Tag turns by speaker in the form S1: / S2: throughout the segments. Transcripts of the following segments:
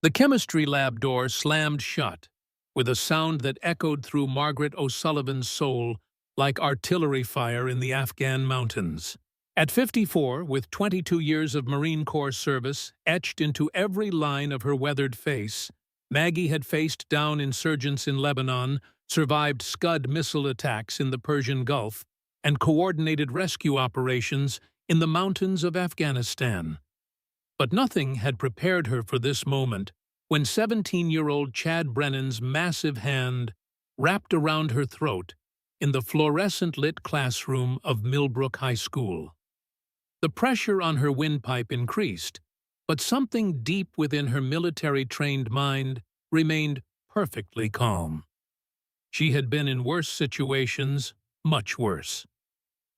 S1: The chemistry lab door slammed shut, with a sound that echoed through Margaret O'Sullivan's soul like artillery fire in the Afghan mountains. At 54, with 22 years of Marine Corps service etched into every line of her weathered face, Maggie had faced down insurgents in Lebanon, survived Scud missile attacks in the Persian Gulf, and coordinated rescue operations in the mountains of Afghanistan. But nothing had prepared her for this moment when 17-year-old Chad Brennan's massive hand wrapped around her throat in the fluorescent-lit classroom of Millbrook High School. The pressure on her windpipe increased, but something deep within her military-trained mind remained perfectly calm. She had been in worse situations, much worse.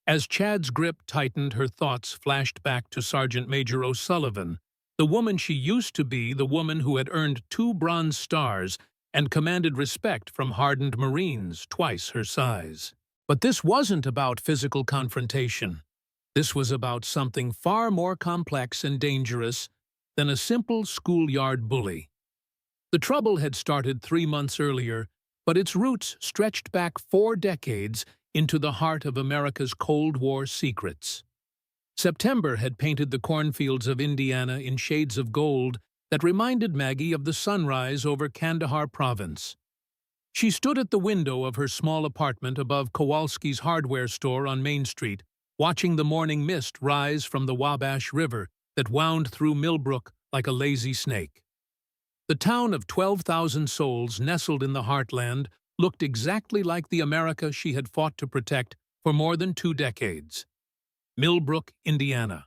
S1: As Chad's grip tightened, her thoughts flashed back to Sergeant Major O'Sullivan, the woman she used to be, the woman who had earned 2 Bronze Stars and commanded respect from hardened Marines twice her size. But this wasn't about physical confrontation. This was about something far more complex and dangerous than a simple schoolyard bully. The trouble had started 3 months earlier, but its roots stretched back 4 decades into the heart of America's Cold War secrets. September had painted the cornfields of Indiana in shades of gold that reminded Maggie of the sunrise over Kandahar province. She stood at the window of her small apartment above Kowalski's hardware store on Main Street, watching the morning mist rise from the Wabash River that wound through Millbrook like a lazy snake. The town of 12,000 souls nestled in the heartland looked exactly like the America she had fought to protect for more than 2 decades. Millbrook, Indiana.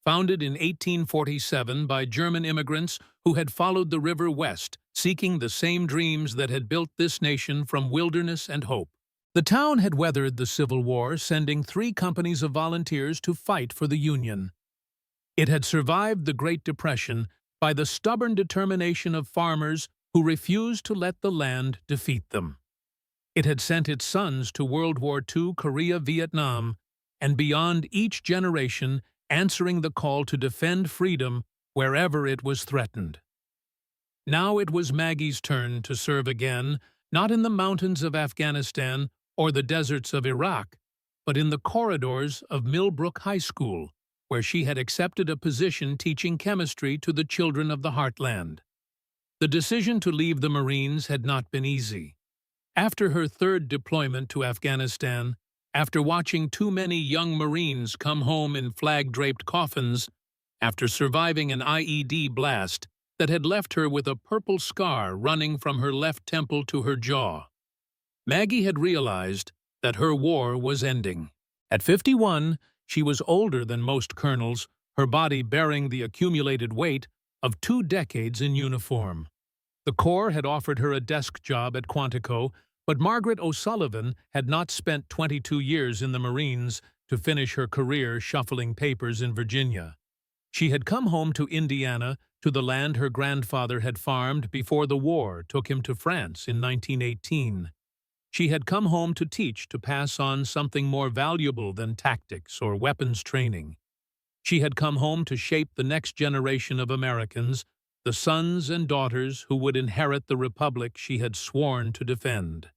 S1: Founded in 1847 by German immigrants who had followed the river west, seeking the same dreams that had built this nation from wilderness and hope. The town had weathered the Civil War, sending 3 companies of volunteers to fight for the Union. It had survived the Great Depression by the stubborn determination of farmers who refused to let the land defeat them. It had sent its sons to World War II, Korea, Vietnam, and beyond, each generation answering the call to defend freedom wherever it was threatened. Now it was Maggie's turn to serve again, not in the mountains of Afghanistan or the deserts of Iraq, but in the corridors of Millbrook High School, where she had accepted a position teaching chemistry to the children of the heartland. The decision to leave the Marines had not been easy. After her 3rd deployment to Afghanistan, after watching too many young Marines come home in flag-draped coffins, after surviving an IED blast that had left her with a purple scar running from her left temple to her jaw, Maggie had realized that her war was ending. At 51, she was older than most colonels, her body bearing the accumulated weight of 2 decades in uniform. The Corps had offered her a desk job at Quantico, but Margaret O'Sullivan had not spent 22 years in the Marines to finish her career shuffling papers in Virginia. She had come home to Indiana, to the land her grandfather had farmed before the war took him to France in 1918. She had come home to teach, to pass on something more valuable than tactics or weapons training. She had come home to shape the next generation of Americans, the sons and daughters who would inherit the republic she had sworn to defend.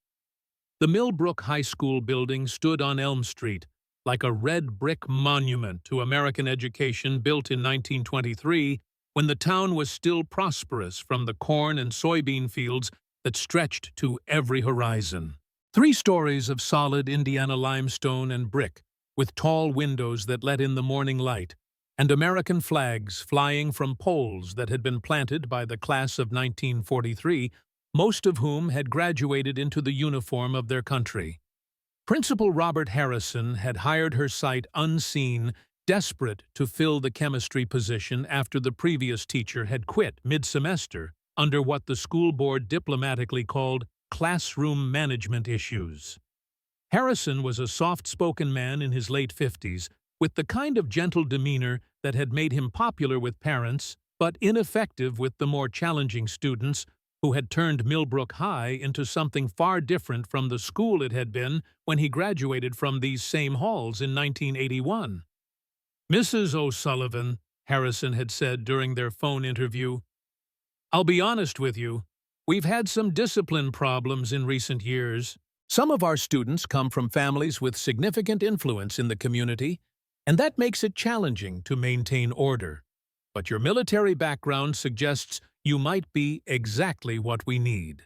S1: The Millbrook High School building stood on Elm Street, like a red brick monument to American education built in 1923, when the town was still prosperous from the corn and soybean fields that stretched to every horizon. 3 stories of solid Indiana limestone and brick, with tall windows that let in the morning light, and American flags flying from poles that had been planted by the class of 1943, most of whom had graduated into the uniform of their country. Principal Robert Harrison had hired her sight unseen, desperate to fill the chemistry position after the previous teacher had quit mid-semester under what the school board diplomatically called classroom management issues. Harrison was a soft-spoken man in his late 50s, with the kind of gentle demeanor that had made him popular with parents, but ineffective with the more challenging students who had turned Millbrook High into something far different from the school it had been when he graduated from these same halls in 1981. "Mrs. O'Sullivan," Harrison had said during their phone interview, I'll be honest with you, we've had some discipline problems in recent years. Some of our students come from families with significant influence in the community, and that makes it challenging to maintain order. But your military background suggests you might be exactly what we need.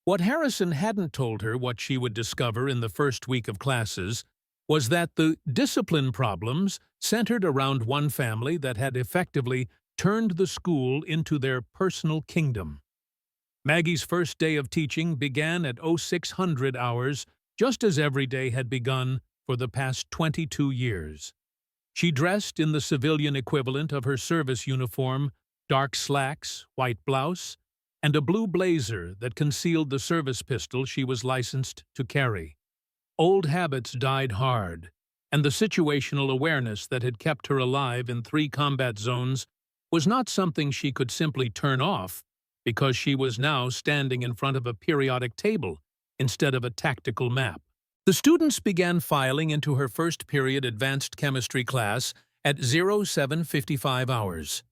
S1: What Harrison hadn't told her what she would discover in the first week of classes was that the discipline problems centered around one family that had effectively turned the school into their personal kingdom. Maggie's first day of teaching began at 0600 hours, just as every day had begun for the past 22 years. She dressed in the civilian equivalent of her service uniform, dark slacks, white blouse, and a blue blazer that concealed the service pistol she was licensed to carry. Old habits died hard, and the situational awareness that had kept her alive in 3 combat zones was not something she could simply turn off because she was now standing in front of a periodic table instead of a tactical map. The students began filing into her first period advanced chemistry class at 0755 hours.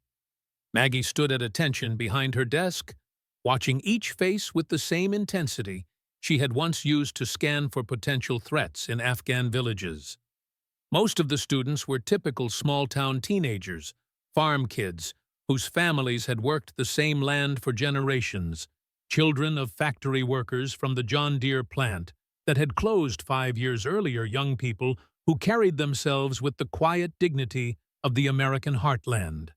S1: Maggie stood at attention behind her desk, watching each face with the same intensity she had once used to scan for potential threats in Afghan villages. Most of the students were typical small-town teenagers, farm kids, whose families had worked the same land for generations, children of factory workers from the John Deere plant that had closed 5 years earlier, young people who carried themselves with the quiet dignity of the American heartland.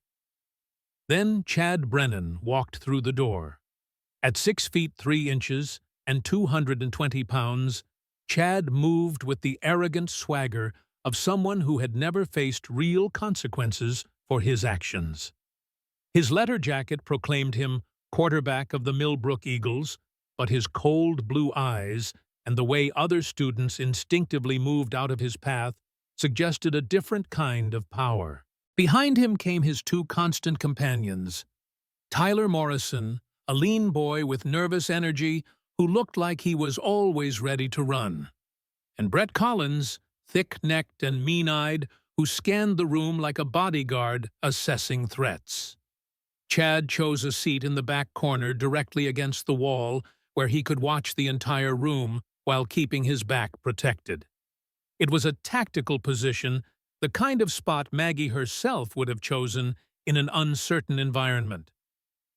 S1: Then Chad Brennan walked through the door. At 6 feet 3 inches and 220 pounds, Chad moved with the arrogant swagger of someone who had never faced real consequences for his actions. His letter jacket proclaimed him quarterback of the Millbrook Eagles, but his cold blue eyes and the way other students instinctively moved out of his path suggested a different kind of power. Behind him came his 2 constant companions, Tyler Morrison, a lean boy with nervous energy who looked like he was always ready to run, and Brett Collins, thick-necked and mean-eyed, who scanned the room like a bodyguard assessing threats. Chad chose a seat in the back corner directly against the wall where he could watch the entire room while keeping his back protected. It was a tactical position, the kind of spot Maggie herself would have chosen in an uncertain environment.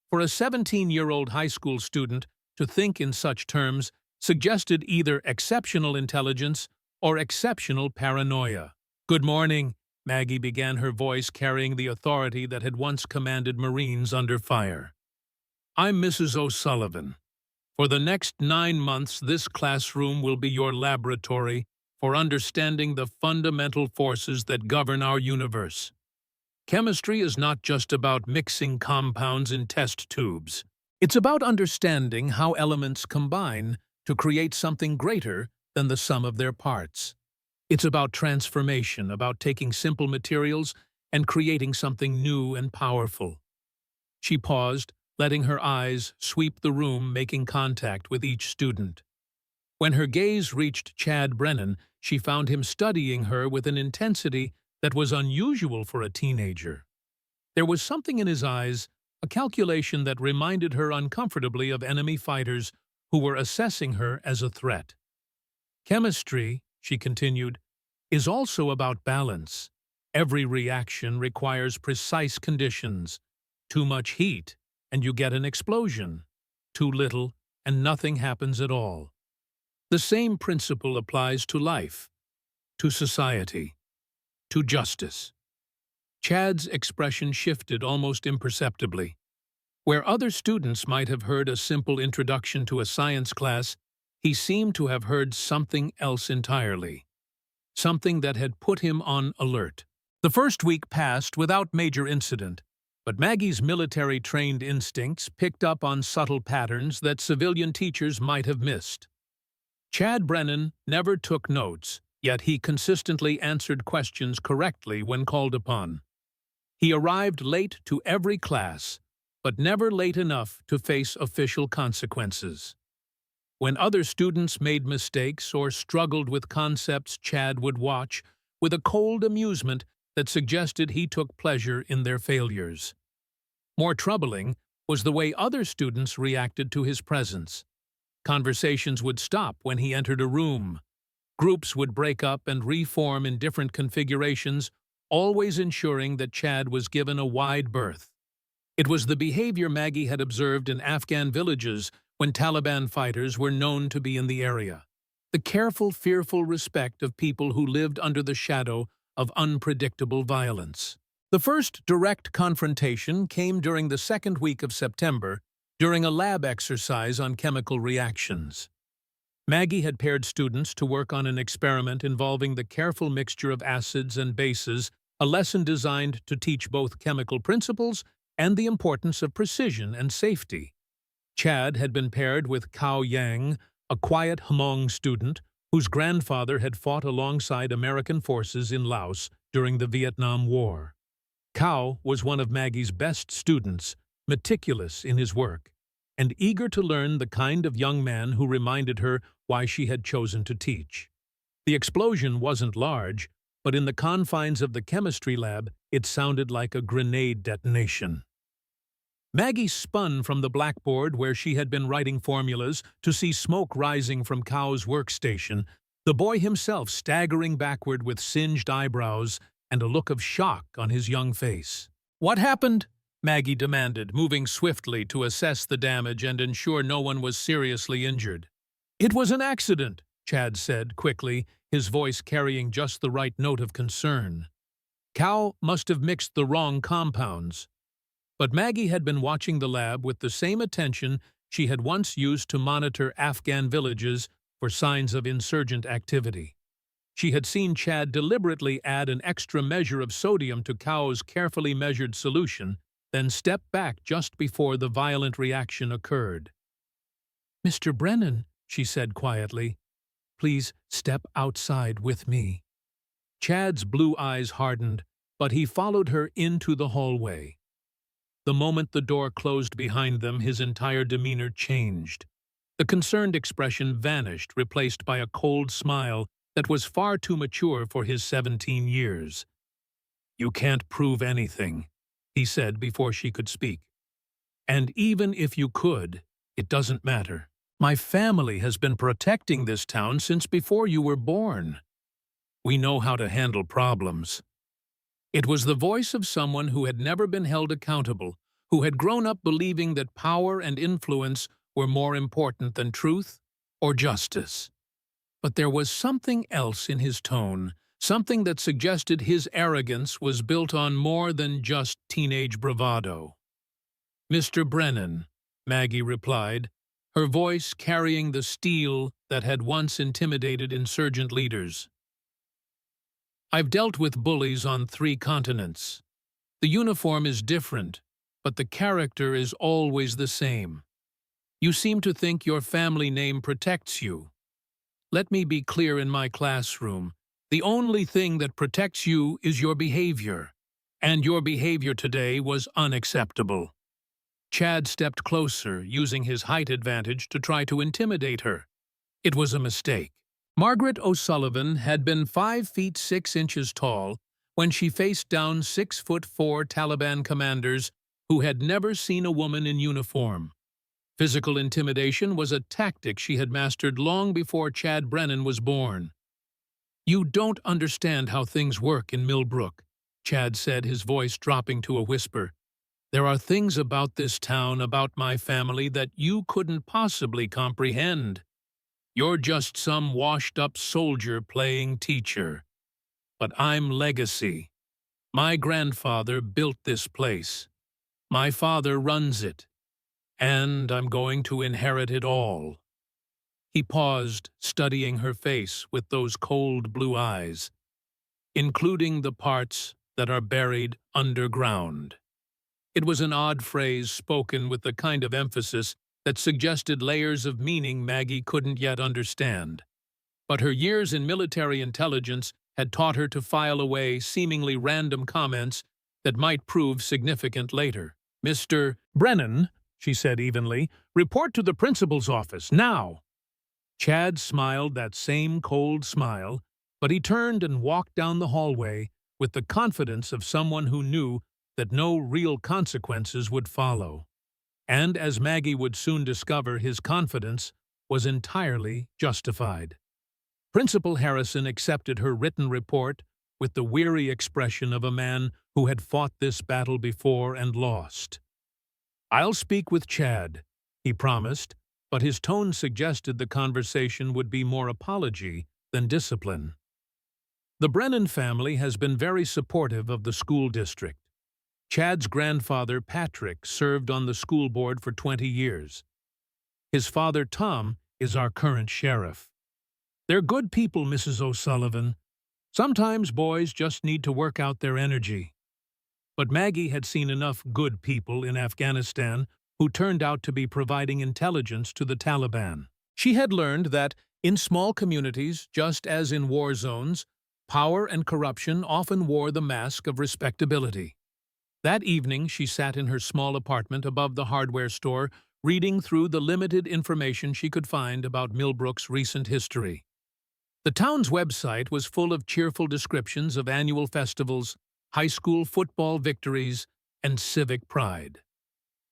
S1: For a 17-year-old high school student to think in such terms suggested either exceptional intelligence or exceptional paranoia. "Good morning," Maggie began, her voice carrying the authority that had once commanded Marines under fire. "I'm Mrs. O'Sullivan. For the next 9 months, this classroom will be your laboratory for understanding the fundamental forces that govern our universe. Chemistry is not just about mixing compounds in test tubes. It's about understanding how elements combine to create something greater than the sum of their parts. It's about transformation, about taking simple materials and creating something new and powerful." She paused, letting her eyes sweep the room, making contact with each student. When her gaze reached Chad Brennan, she found him studying her with an intensity that was unusual for a teenager. There was something in his eyes, a calculation that reminded her uncomfortably of enemy fighters who were assessing her as a threat. "Chemistry," she continued, "is also about balance. Every reaction requires precise conditions. Too much heat, and you get an explosion. Too little, and nothing happens at all. The same principle applies to life, to society, to justice." Chad's expression shifted almost imperceptibly. Where other students might have heard a simple introduction to a science class, he seemed to have heard something else entirely. Something that had put him on alert. The first week passed without major incident, but Maggie's military-trained instincts picked up on subtle patterns that civilian teachers might have missed. Chad Brennan never took notes, yet he consistently answered questions correctly when called upon. He arrived late to every class, but never late enough to face official consequences. When other students made mistakes or struggled with concepts, Chad would watch with a cold amusement that suggested he took pleasure in their failures. More troubling was the way other students reacted to his presence. Conversations would stop when he entered a room. Groups would break up and reform in different configurations, always ensuring that Chad was given a wide berth. It was the behavior Maggie had observed in Afghan villages when Taliban fighters were known to be in the area. The careful, fearful respect of people who lived under the shadow of unpredictable violence. The first direct confrontation came during the second week of September, during a lab exercise on chemical reactions. Maggie had paired students to work on an experiment involving the careful mixture of acids and bases, a lesson designed to teach both chemical principles and the importance of precision and safety. Chad had been paired with Cao Yang, a quiet Hmong student whose grandfather had fought alongside American forces in Laos during the Vietnam War. Cao was one of Maggie's best students, meticulous in his work, and eager to learn the kind of young man who reminded her why she had chosen to teach. The explosion wasn't large, but in the confines of the chemistry lab, it sounded like a grenade detonation. Maggie spun from the blackboard where she had been writing formulas to see smoke rising from Cao's workstation, the boy himself staggering backward with singed eyebrows and a look of shock on his young face. "What happened?" Maggie demanded, moving swiftly to assess the damage and ensure no one was seriously injured. "It was an accident," Chad said quickly, his voice carrying just the right note of concern. "Cao must have mixed the wrong compounds." But Maggie had been watching the lab with the same attention she had once used to monitor Afghan villages for signs of insurgent activity. She had seen Chad deliberately add an extra measure of sodium to Cao's carefully measured solution, then step back just before the violent reaction occurred. "Mr. Brennan," she said quietly, "please step outside with me." Chad's blue eyes hardened, but he followed her into the hallway. The moment the door closed behind them, his entire demeanor changed. The concerned expression vanished, replaced by a cold smile that was far too mature for his 17 years. "You can't prove anything," he said before she could speak. "And even if you could, it doesn't matter. My family has been protecting this town since before you were born. We know how to handle problems." It was the voice of someone who had never been held accountable, who had grown up believing that power and influence were more important than truth or justice. But there was something else in his tone, something that suggested his arrogance was built on more than just teenage bravado. "Mr. Brennan," Maggie replied, her voice carrying the steel that had once intimidated insurgent leaders. "I've dealt with bullies on 3 continents. The uniform is different, but the character is always the same. You seem to think your family name protects you. Let me be clear in my classroom. The only thing that protects you is your behavior, and your behavior today was unacceptable." Chad stepped closer, using his height advantage to try to intimidate her. It was a mistake. Margaret O'Sullivan had been 5 feet 6 inches tall when she faced down 6'4" Taliban commanders who had never seen a woman in uniform. Physical intimidation was a tactic she had mastered long before Chad Brennan was born. "You don't understand how things work in Millbrook," Chad said, his voice dropping to a whisper. "There are things about this town, about my family, that you couldn't possibly comprehend. You're just some washed-up soldier playing teacher. But I'm legacy. My grandfather built this place. My father runs it. And I'm going to inherit it all." He paused, studying her face with those cold blue eyes, "including the parts that are buried underground." It was an odd phrase spoken with the kind of emphasis that suggested layers of meaning Maggie couldn't yet understand. But her years in military intelligence had taught her to file away seemingly random comments that might prove significant later. "Mr. Brennan," she said evenly, "report to the principal's office, now." Chad smiled that same cold smile, but he turned and walked down the hallway with the confidence of someone who knew that no real consequences would follow. And as Maggie would soon discover, his confidence was entirely justified. Principal Harrison accepted her written report with the weary expression of a man who had fought this battle before and lost. "I'll speak with Chad," he promised, but his tone suggested the conversation would be more apology than discipline. The Brennan family has been very supportive of the school district. Chad's grandfather, Patrick, served on the school board for 20 years. His father, Tom, is our current sheriff. They're good people, Mrs. O'Sullivan. Sometimes boys just need to work out their energy. But Maggie had seen enough good people in Afghanistan who turned out to be providing intelligence to the Taliban. She had learned that, in small communities, just as in war zones, power and corruption often wore the mask of respectability. That evening, she sat in her small apartment above the hardware store, reading through the limited information she could find about Millbrook's recent history. The town's website was full of cheerful descriptions of annual festivals, high school football victories, and civic pride.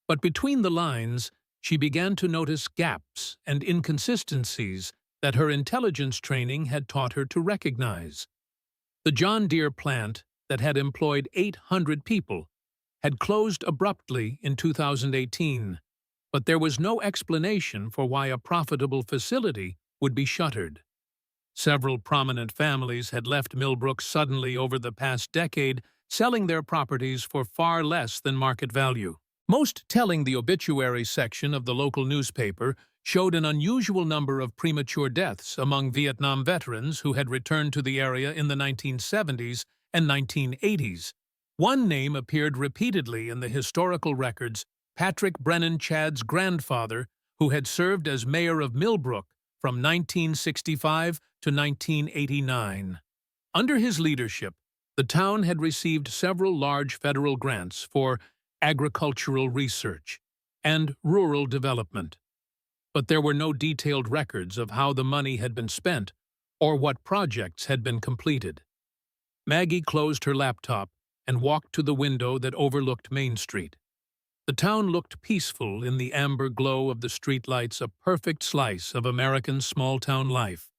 S1: But between the lines, she began to notice gaps and inconsistencies that her intelligence training had taught her to recognize. The John Deere plant that had employed 800 people had closed abruptly in 2018, but there was no explanation for why a profitable facility would be shuttered. Several prominent families had left Millbrook suddenly over the past decade, selling their properties for far less than market value. Most telling, the obituary section of the local newspaper showed an unusual number of premature deaths among Vietnam veterans who had returned to the area in the 1970s and 1980s. One name appeared repeatedly in the historical records: Patrick Brennan, Chad's grandfather, who had served as mayor of Millbrook from 1965 to 1989. Under his leadership, the town had received several large federal grants for agricultural research and rural development. But there were no detailed records of how the money had been spent or what projects had been completed. Maggie closed her laptop and walked to the window that overlooked Main Street. The town looked peaceful in the amber glow of the streetlights, a perfect slice of American small-town life.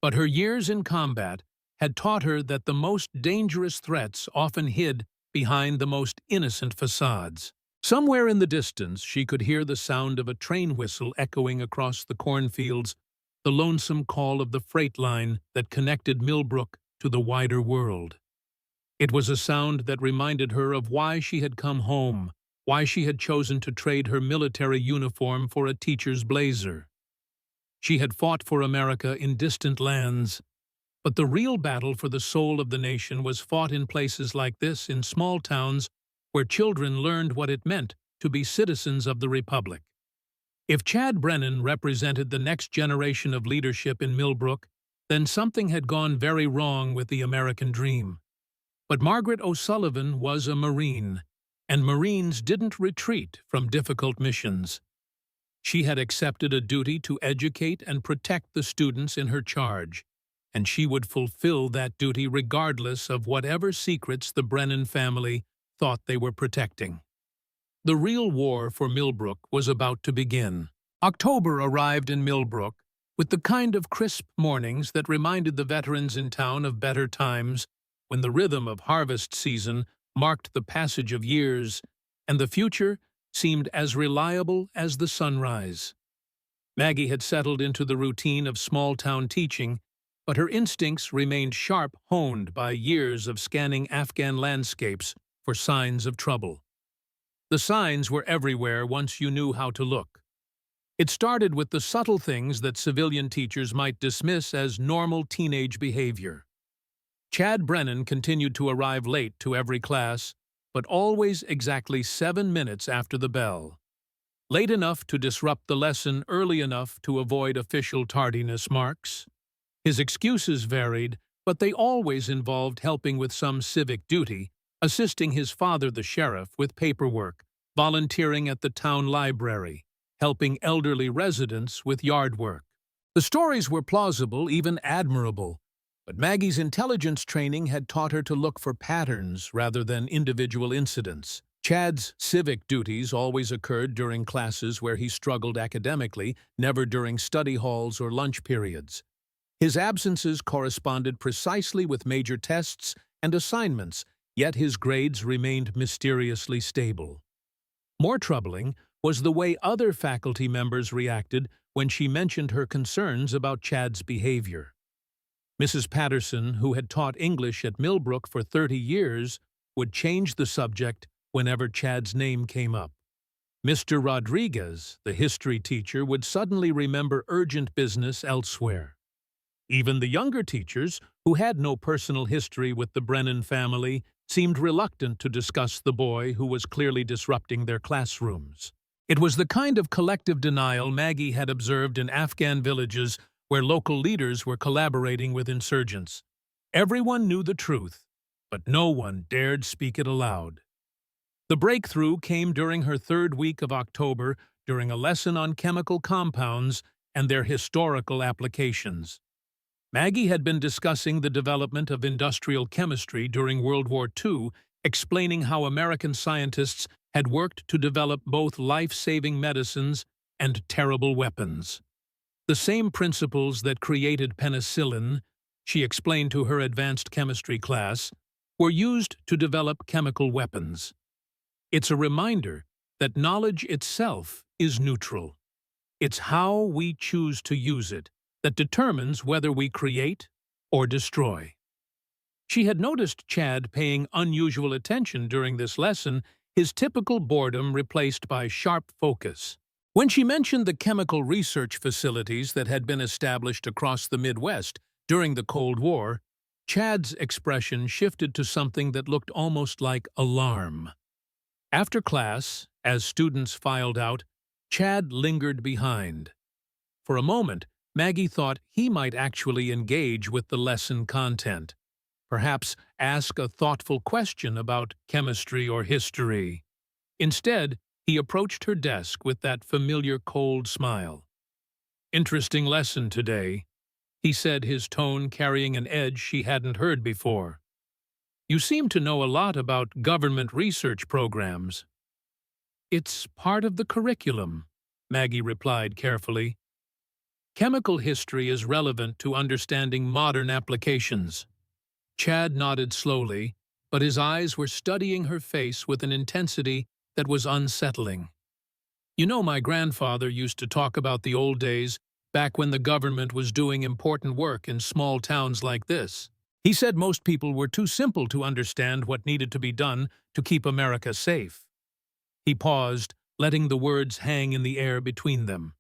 S1: But her years in combat had taught her that the most dangerous threats often hid behind the most innocent facades. Somewhere in the distance, she could hear the sound of a train whistle echoing across the cornfields, the lonesome call of the freight line that connected Millbrook to the wider world. It was a sound that reminded her of why she had come home, why she had chosen to trade her military uniform for a teacher's blazer. She had fought for America in distant lands, but the real battle for the soul of the nation was fought in places like this, in small towns where children learned what it meant to be citizens of the Republic. If Chad Brennan represented the next generation of leadership in Millbrook, then something had gone very wrong with the American dream. But Margaret O'Sullivan was a Marine, and Marines didn't retreat from difficult missions. She had accepted a duty to educate and protect the students in her charge, and she would fulfill that duty regardless of whatever secrets the Brennan family thought they were protecting. The real war for Millbrook was about to begin. October arrived in Millbrook with the kind of crisp mornings that reminded the veterans in town of better times, when the rhythm of harvest season marked the passage of years, and the future seemed as reliable as the sunrise. Maggie had settled into the routine of small-town teaching, but her instincts remained sharp, honed by years of scanning Afghan landscapes for signs of trouble. The signs were everywhere once you knew how to look. It started with the subtle things that civilian teachers might dismiss as normal teenage behavior. Chad Brennan continued to arrive late to every class, but always exactly 7 minutes after the bell. Late enough to disrupt the lesson, early enough to avoid official tardiness marks. His excuses varied, but they always involved helping with some civic duty, assisting his father, the sheriff, with paperwork, volunteering at the town library, helping elderly residents with yard work. The stories were plausible, even admirable, but Maggie's intelligence training had taught her to look for patterns rather than individual incidents. Chad's civic duties always occurred during classes where he struggled academically, never during study halls or lunch periods. His absences corresponded precisely with major tests and assignments, yet his grades remained mysteriously stable. More troubling was the way other faculty members reacted when she mentioned her concerns about Chad's behavior. Mrs. Patterson, who had taught English at Millbrook for 30 years, would change the subject whenever Chad's name came up. Mr. Rodriguez, the history teacher, would suddenly remember urgent business elsewhere. Even the younger teachers, who had no personal history with the Brennan family, seemed reluctant to discuss the boy who was clearly disrupting their classrooms. It was the kind of collective denial Maggie had observed in Afghan villages where local leaders were collaborating with insurgents. Everyone knew the truth, but no one dared speak it aloud. The breakthrough came during her third week of October during a lesson on chemical compounds and their historical applications. Maggie had been discussing the development of industrial chemistry during World War II, explaining how American scientists had worked to develop both life-saving medicines and terrible weapons. The same principles that created penicillin, she explained to her advanced chemistry class, were used to develop chemical weapons. It's a reminder that knowledge itself is neutral. It's how we choose to use it that determines whether we create or destroy. She had noticed Chad paying unusual attention during this lesson, his typical boredom replaced by sharp focus. When she mentioned the chemical research facilities that had been established across the Midwest during the Cold War, Chad's expression shifted to something that looked almost like alarm. After class, as students filed out, Chad lingered behind. For a moment, Maggie thought he might actually engage with the lesson content, perhaps ask a thoughtful question about chemistry or history. Instead, he approached her desk with that familiar cold smile. "Interesting lesson today," he said, his tone carrying an edge she hadn't heard before. "You seem to know a lot about government research programs." "It's part of the curriculum," Maggie replied carefully. "Chemical history is relevant to understanding modern applications." Chad nodded slowly, but his eyes were studying her face with an intensity that was unsettling. "You know, my grandfather used to talk about the old days, back when the government was doing important work in small towns like this. He said most people were too simple to understand what needed to be done to keep America safe." He paused, letting the words hang in the air between them.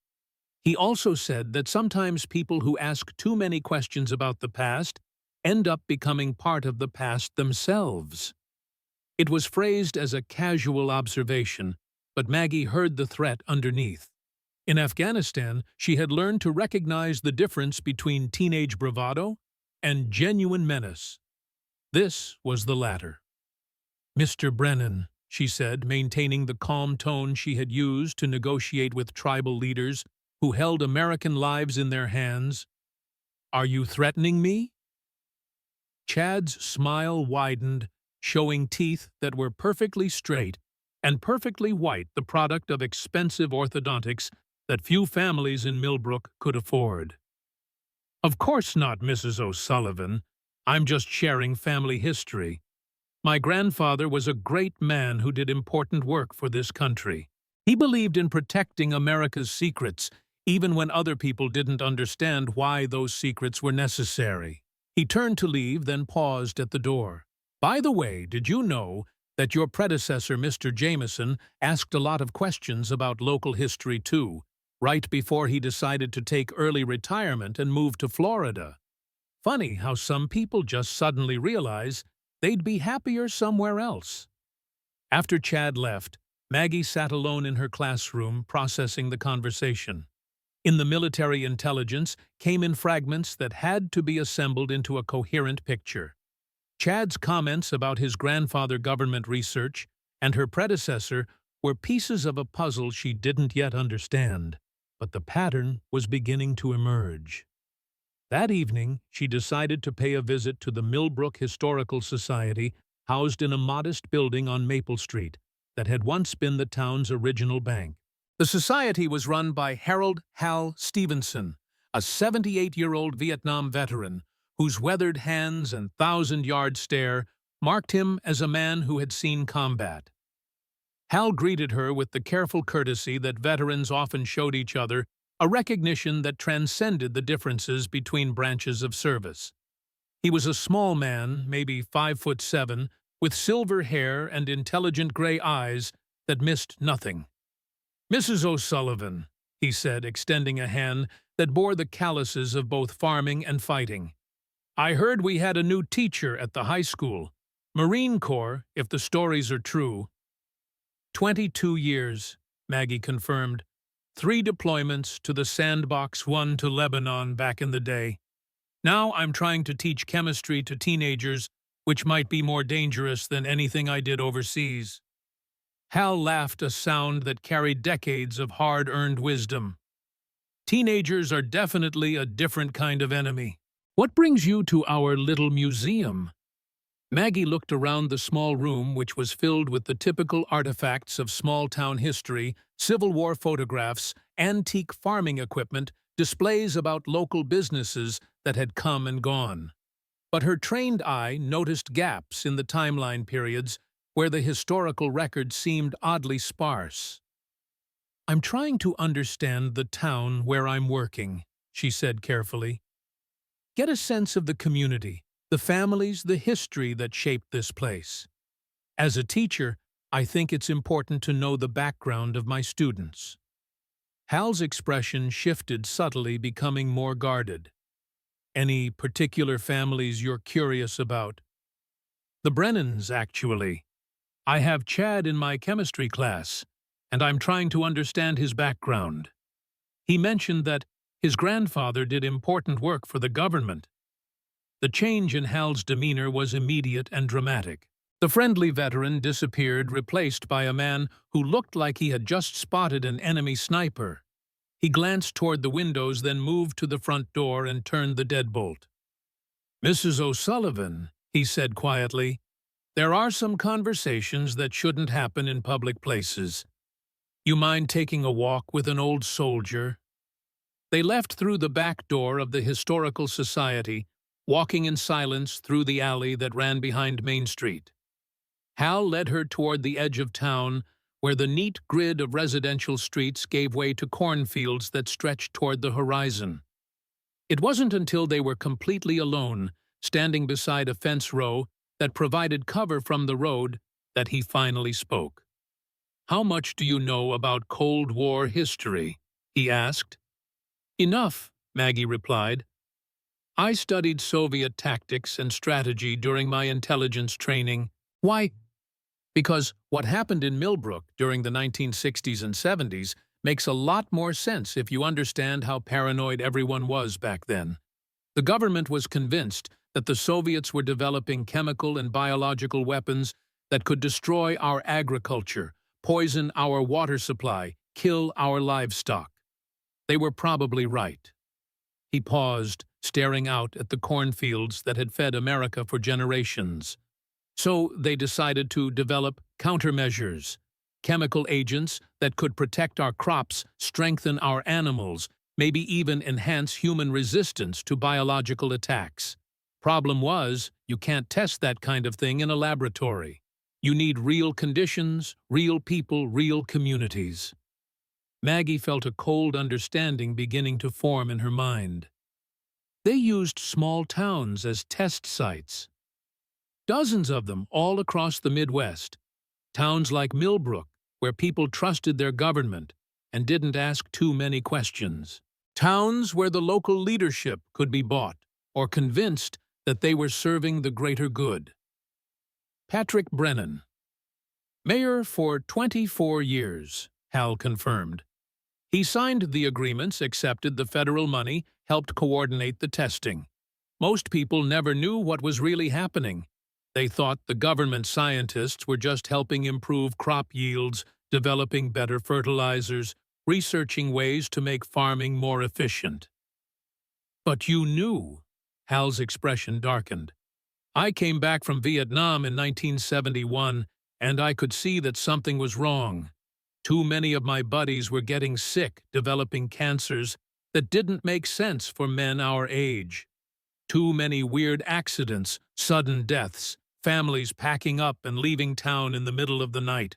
S1: He also said that sometimes people who ask too many questions about the past end up becoming part of the past themselves. It was phrased as a casual observation, but Maggie heard the threat underneath. In Afghanistan, she had learned to recognize the difference between teenage bravado and genuine menace. This was the latter. "Mr. Brennan," she said, maintaining the calm tone she had used to negotiate with tribal leaders who held American lives in their hands, "are you threatening me?" Chad's smile widened, showing teeth that were perfectly straight and perfectly white, the product of expensive orthodontics that few families in Millbrook could afford. "Of course not, Mrs. O'Sullivan. I'm just sharing family history. My grandfather was a great man who did important work for this country. He believed in protecting America's secrets, even when other people didn't understand why those secrets were necessary." He turned to leave, then paused at the door. "By the way, did you know that your predecessor, Mr. Jameson, asked a lot of questions about local history too, right before he decided to take early retirement and move to Florida? Funny how some people just suddenly realize they'd be happier somewhere else." After Chad left, Maggie sat alone in her classroom processing the conversation. In the military intelligence came in fragments that had to be assembled into a coherent picture. Chad's comments about his grandfather government research and her predecessor were pieces of a puzzle she didn't yet understand, but the pattern was beginning to emerge. That evening, she decided to pay a visit to the Millbrook Historical Society, housed in a modest building on Maple Street. that had once been the town's original bank. The society was run by Harold "Hal" Stevenson, a 78-year-old Vietnam veteran whose weathered hands and thousand-yard stare marked him as a man who had seen combat. Hal greeted her with the careful courtesy that veterans often showed each other, a recognition that transcended the differences between branches of service. He was a small man, maybe 5'7", with silver hair and intelligent gray eyes that missed nothing. "Mrs. O'Sullivan," he said, extending a hand that bore the calluses of both farming and fighting. "I heard we had a new teacher at the high school. Marine Corps, if the stories are true." 22 years, Maggie confirmed. 3 deployments, to the Sandbox, 1 to Lebanon back in the day. Now I'm trying to teach chemistry to teenagers, which might be more dangerous than anything I did overseas. Hal laughed, a sound that carried decades of hard-earned wisdom. "Teenagers are definitely a different kind of enemy. What brings you to our little museum?" Maggie looked around the small room, which was filled with the typical artifacts of small-town history, Civil War photographs, antique farming equipment, displays about local businesses that had come and gone. But her trained eye noticed gaps in the timeline periods where the historical record seemed oddly sparse. "I'm trying to understand the town where I'm working," she said carefully. "Get a sense of the community, the families, the history that shaped this place. As a teacher, I think it's important to know the background of my students." Hal's expression shifted subtly, becoming more guarded. "Any particular families you're curious about?" "The Brennans, actually. I have Chad in my chemistry class, and I'm trying to understand his background. He mentioned that his grandfather did important work for the government." The change in Hal's demeanor was immediate and dramatic. The friendly veteran disappeared, replaced by a man who looked like he had just spotted an enemy sniper. He glanced toward the windows, then moved to the front door and turned the deadbolt. "Mrs. O'Sullivan," he said quietly, "there are some conversations that shouldn't happen in public places. You mind taking a walk with an old soldier?" They left through the back door of the Historical Society, walking in silence through the alley that ran behind Main Street. Hal led her toward the edge of town, where the neat grid of residential streets gave way to cornfields that stretched toward the horizon. It wasn't until they were completely alone, standing beside a fence row that provided cover from the road, that he finally spoke. "How much do you know about Cold War history?" he asked. "Enough," Maggie replied. "I studied Soviet tactics and strategy during my intelligence training." "Why?" "Because what happened in Millbrook during the 1960s and 70s makes a lot more sense if you understand how paranoid everyone was back then. The government was convinced that the Soviets were developing chemical and biological weapons that could destroy our agriculture, poison our water supply, kill our livestock. They were probably right." He paused, staring out at the cornfields that had fed America for generations. "So they decided to develop countermeasures, chemical agents that could protect our crops, strengthen our animals, maybe even enhance human resistance to biological attacks. Problem was, you can't test that kind of thing in a laboratory. You need real conditions, real people, real communities." Maggie felt a cold understanding beginning to form in her mind. They used small towns as test sites. Dozens of them all across the Midwest. Towns like Millbrook, where people trusted their government and didn't ask too many questions. Towns where the local leadership could be bought or convinced that they were serving the greater good. Patrick Brennan. "Mayor for 24 years, Hal confirmed. He signed the agreements, accepted the federal money, helped coordinate the testing. Most people never knew what was really happening. They thought the government scientists were just helping improve crop yields, developing better fertilizers, researching ways to make farming more efficient." "But you knew." Hal's expression darkened. "I came back from Vietnam in 1971, and I could see that something was wrong. Too many of my buddies were getting sick, developing cancers that didn't make sense for men our age. Too many weird accidents, sudden deaths, families packing up and leaving town in the middle of the night.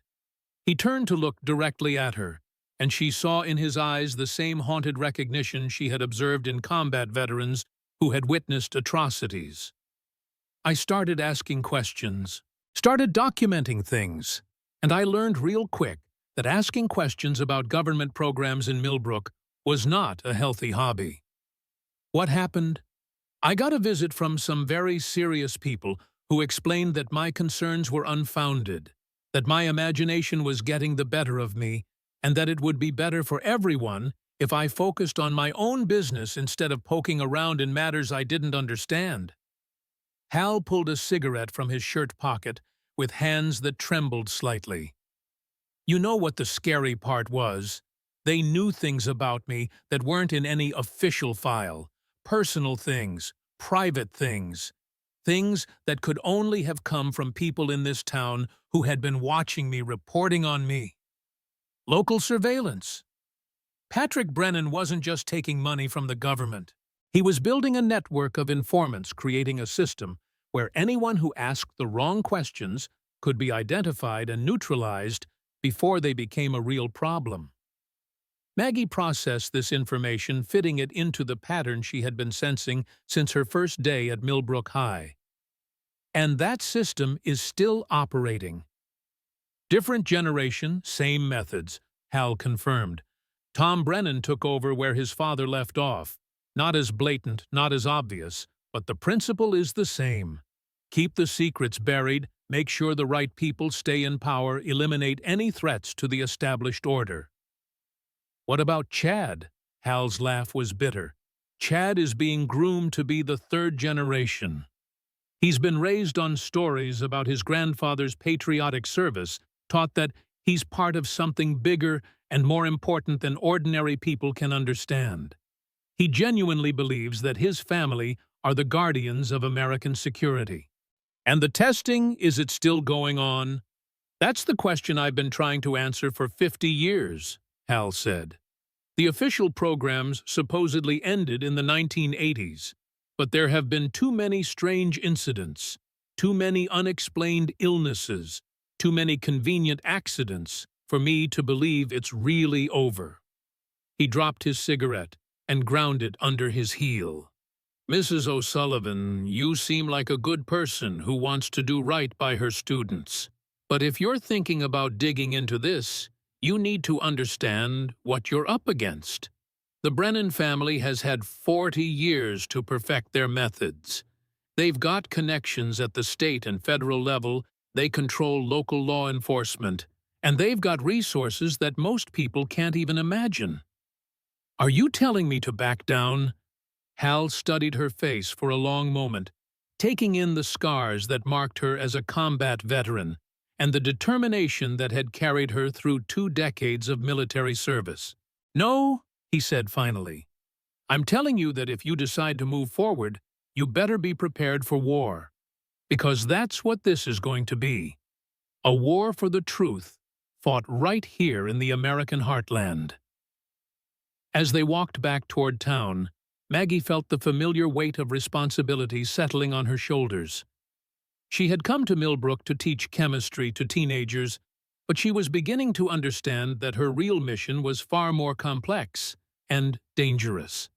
S1: He turned to look directly at her, and she saw in his eyes the same haunted recognition she had observed in combat veterans who had witnessed atrocities. I started asking questions, started documenting things, and I learned real quick that asking questions about government programs in Millbrook was not a healthy hobby. What happened? I got a visit from some very serious people who explained that my concerns were unfounded, that my imagination was getting the better of me, and that it would be better for everyone if I focused on my own business instead of poking around in matters I didn't understand. Hal pulled a cigarette from his shirt pocket with hands that trembled slightly. You know what the scary part was? They knew things about me that weren't in any official file. Personal things, private things. Things that could only have come from people in this town who had been watching me, reporting on me. Local surveillance. Patrick Brennan wasn't just taking money from the government. He was building a network of informants, creating a system where anyone who asked the wrong questions could be identified and neutralized before they became a real problem. Maggie processed this information, fitting it into the pattern she had been sensing since her first day at Millbrook High. And that system is still operating. Different generation, same methods, Hal confirmed. Tom Brennan took over where his father left off. Not as blatant, not as obvious, but the principle is the same. Keep the secrets buried, make sure the right people stay in power, eliminate any threats to the established order. What about Chad? Hal's laugh was bitter. Chad is being groomed to be the third generation. He's been raised on stories about his grandfather's patriotic service, taught that he's part of something bigger and more important than ordinary people can understand. He genuinely believes that his family are the guardians of American security. And the testing, is it still going on? That's the question I've been trying to answer for 50 years, Hal said. The official programs supposedly ended in the 1980s, but there have been too many strange incidents, too many unexplained illnesses, too many convenient accidents for me to believe it's really over. He dropped his cigarette and ground it under his heel. Mrs. O'Sullivan, you seem like a good person who wants to do right by her students. But if you're thinking about digging into this, you need to understand what you're up against. The Brennan family has had 40 years to perfect their methods. They've got connections at the state and federal level, they control local law enforcement, and they've got resources that most people can't even imagine. Are you telling me to back down? Hal studied her face for a long moment, taking in the scars that marked her as a combat veteran and the determination that had carried her through 2 decades of military service. No, he said finally. I'm telling you that if you decide to move forward, you better be prepared for war. Because that's what this is going to be. A war for the truth, fought right here in the American heartland. As they walked back toward town, Maggie felt the familiar weight of responsibility settling on her shoulders. She had come to Millbrook to teach chemistry to teenagers, but she was beginning to understand that her real mission was far more complex and dangerous.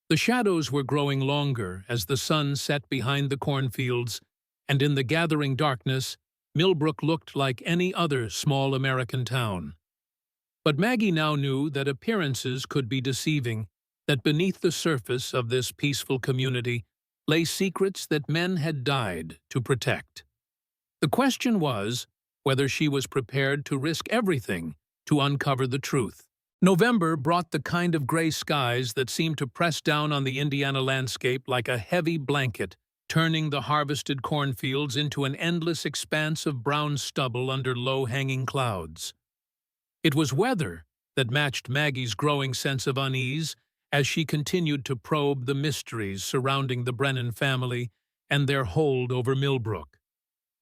S1: The shadows were growing longer as the sun set behind the cornfields, and in the gathering darkness, Millbrook looked like any other small American town. But Maggie now knew that appearances could be deceiving, that beneath the surface of this peaceful community lay secrets that men had died to protect. The question was whether she was prepared to risk everything to uncover the truth. November brought the kind of gray skies that seemed to press down on the Indiana landscape like a heavy blanket, turning the harvested cornfields into an endless expanse of brown stubble under low-hanging clouds. It was weather that matched Maggie's growing sense of unease as she continued to probe the mysteries surrounding the Brennan family and their hold over Millbrook.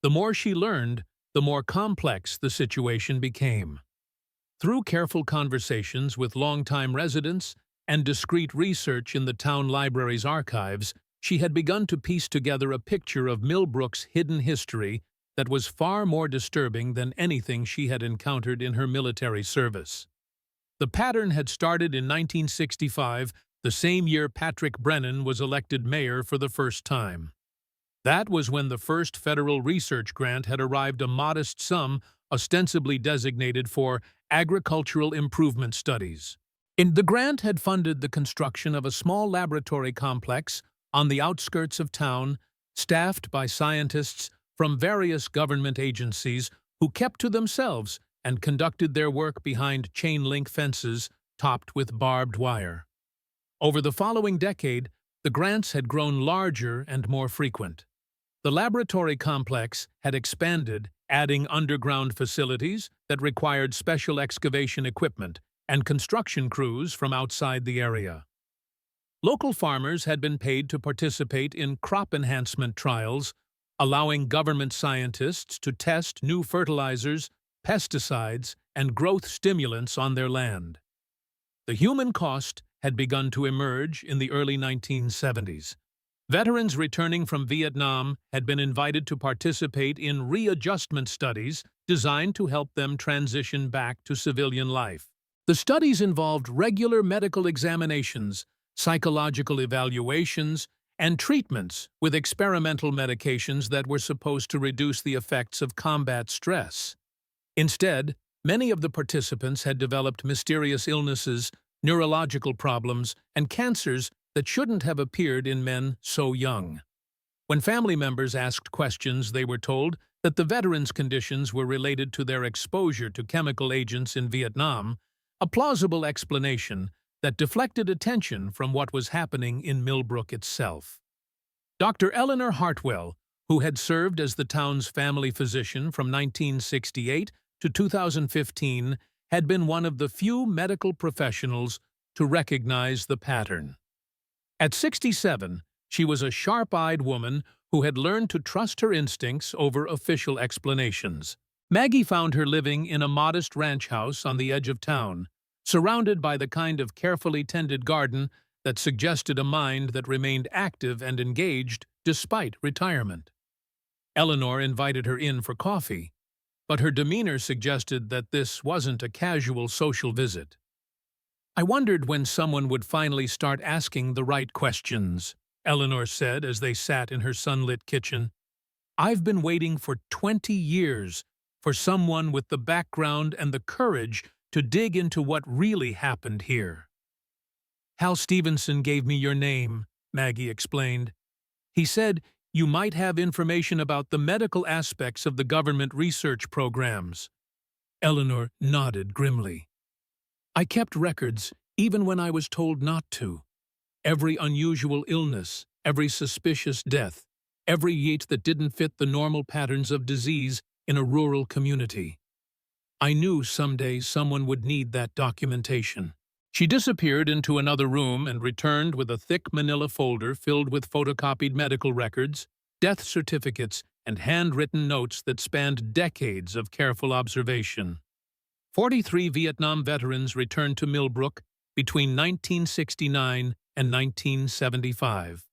S1: The more she learned, the more complex the situation became. Through careful conversations with longtime residents and discreet research in the town library's archives, she had begun to piece together a picture of Millbrook's hidden history that was far more disturbing than anything she had encountered in her military service. The pattern had started in 1965, the same year Patrick Brennan was elected mayor for the first time. That was when the first federal research grant had arrived, a modest sum ostensibly designated for agricultural improvement studies. The grant had funded the construction of a small laboratory complex on the outskirts of town, staffed by scientists from various government agencies who kept to themselves and conducted their work behind chain-link fences topped with barbed wire. Over the following decade, the grants had grown larger and more frequent. The laboratory complex had expanded, adding underground facilities that required special excavation equipment and construction crews from outside the area. Local farmers had been paid to participate in crop enhancement trials, allowing government scientists to test new fertilizers, pesticides, and growth stimulants on their land. The human cost had begun to emerge in the early 1970s. Veterans returning from Vietnam had been invited to participate in readjustment studies designed to help them transition back to civilian life. The studies involved regular medical examinations, psychological evaluations, and treatments with experimental medications that were supposed to reduce the effects of combat stress. Instead, many of the participants had developed mysterious illnesses, neurological problems, and cancers that shouldn't have appeared in men so young. When family members asked questions, they were told that the veterans' conditions were related to their exposure to chemical agents in Vietnam, a plausible explanation that deflected attention from what was happening in Millbrook itself. Dr. Eleanor Hartwell, who had served as the town's family physician from 1968 to 2015, had been one of the few medical professionals to recognize the pattern. At 67, she was a sharp-eyed woman who had learned to trust her instincts over official explanations. Maggie found her living in a modest ranch house on the edge of town, surrounded by the kind of carefully tended garden that suggested a mind that remained active and engaged despite retirement. Eleanor invited her in for coffee, but her demeanor suggested that this wasn't a casual social visit. "I wondered when someone would finally start asking the right questions," Eleanor said as they sat in her sunlit kitchen. "I've been waiting for 20 years for someone with the background and the courage to dig into what really happened here." "Hal Stevenson gave me your name," Maggie explained. "He said you might have information about the medical aspects of the government research programs." Eleanor nodded grimly. "I kept records, even when I was told not to. Every unusual illness, every suspicious death, every yeat that didn't fit the normal patterns of disease in a rural community. I knew someday someone would need that documentation." She disappeared into another room and returned with a thick manila folder filled with photocopied medical records, death certificates, and handwritten notes that spanned decades of careful observation. 43 Vietnam veterans returned to Millbrook between 1969 and 1975.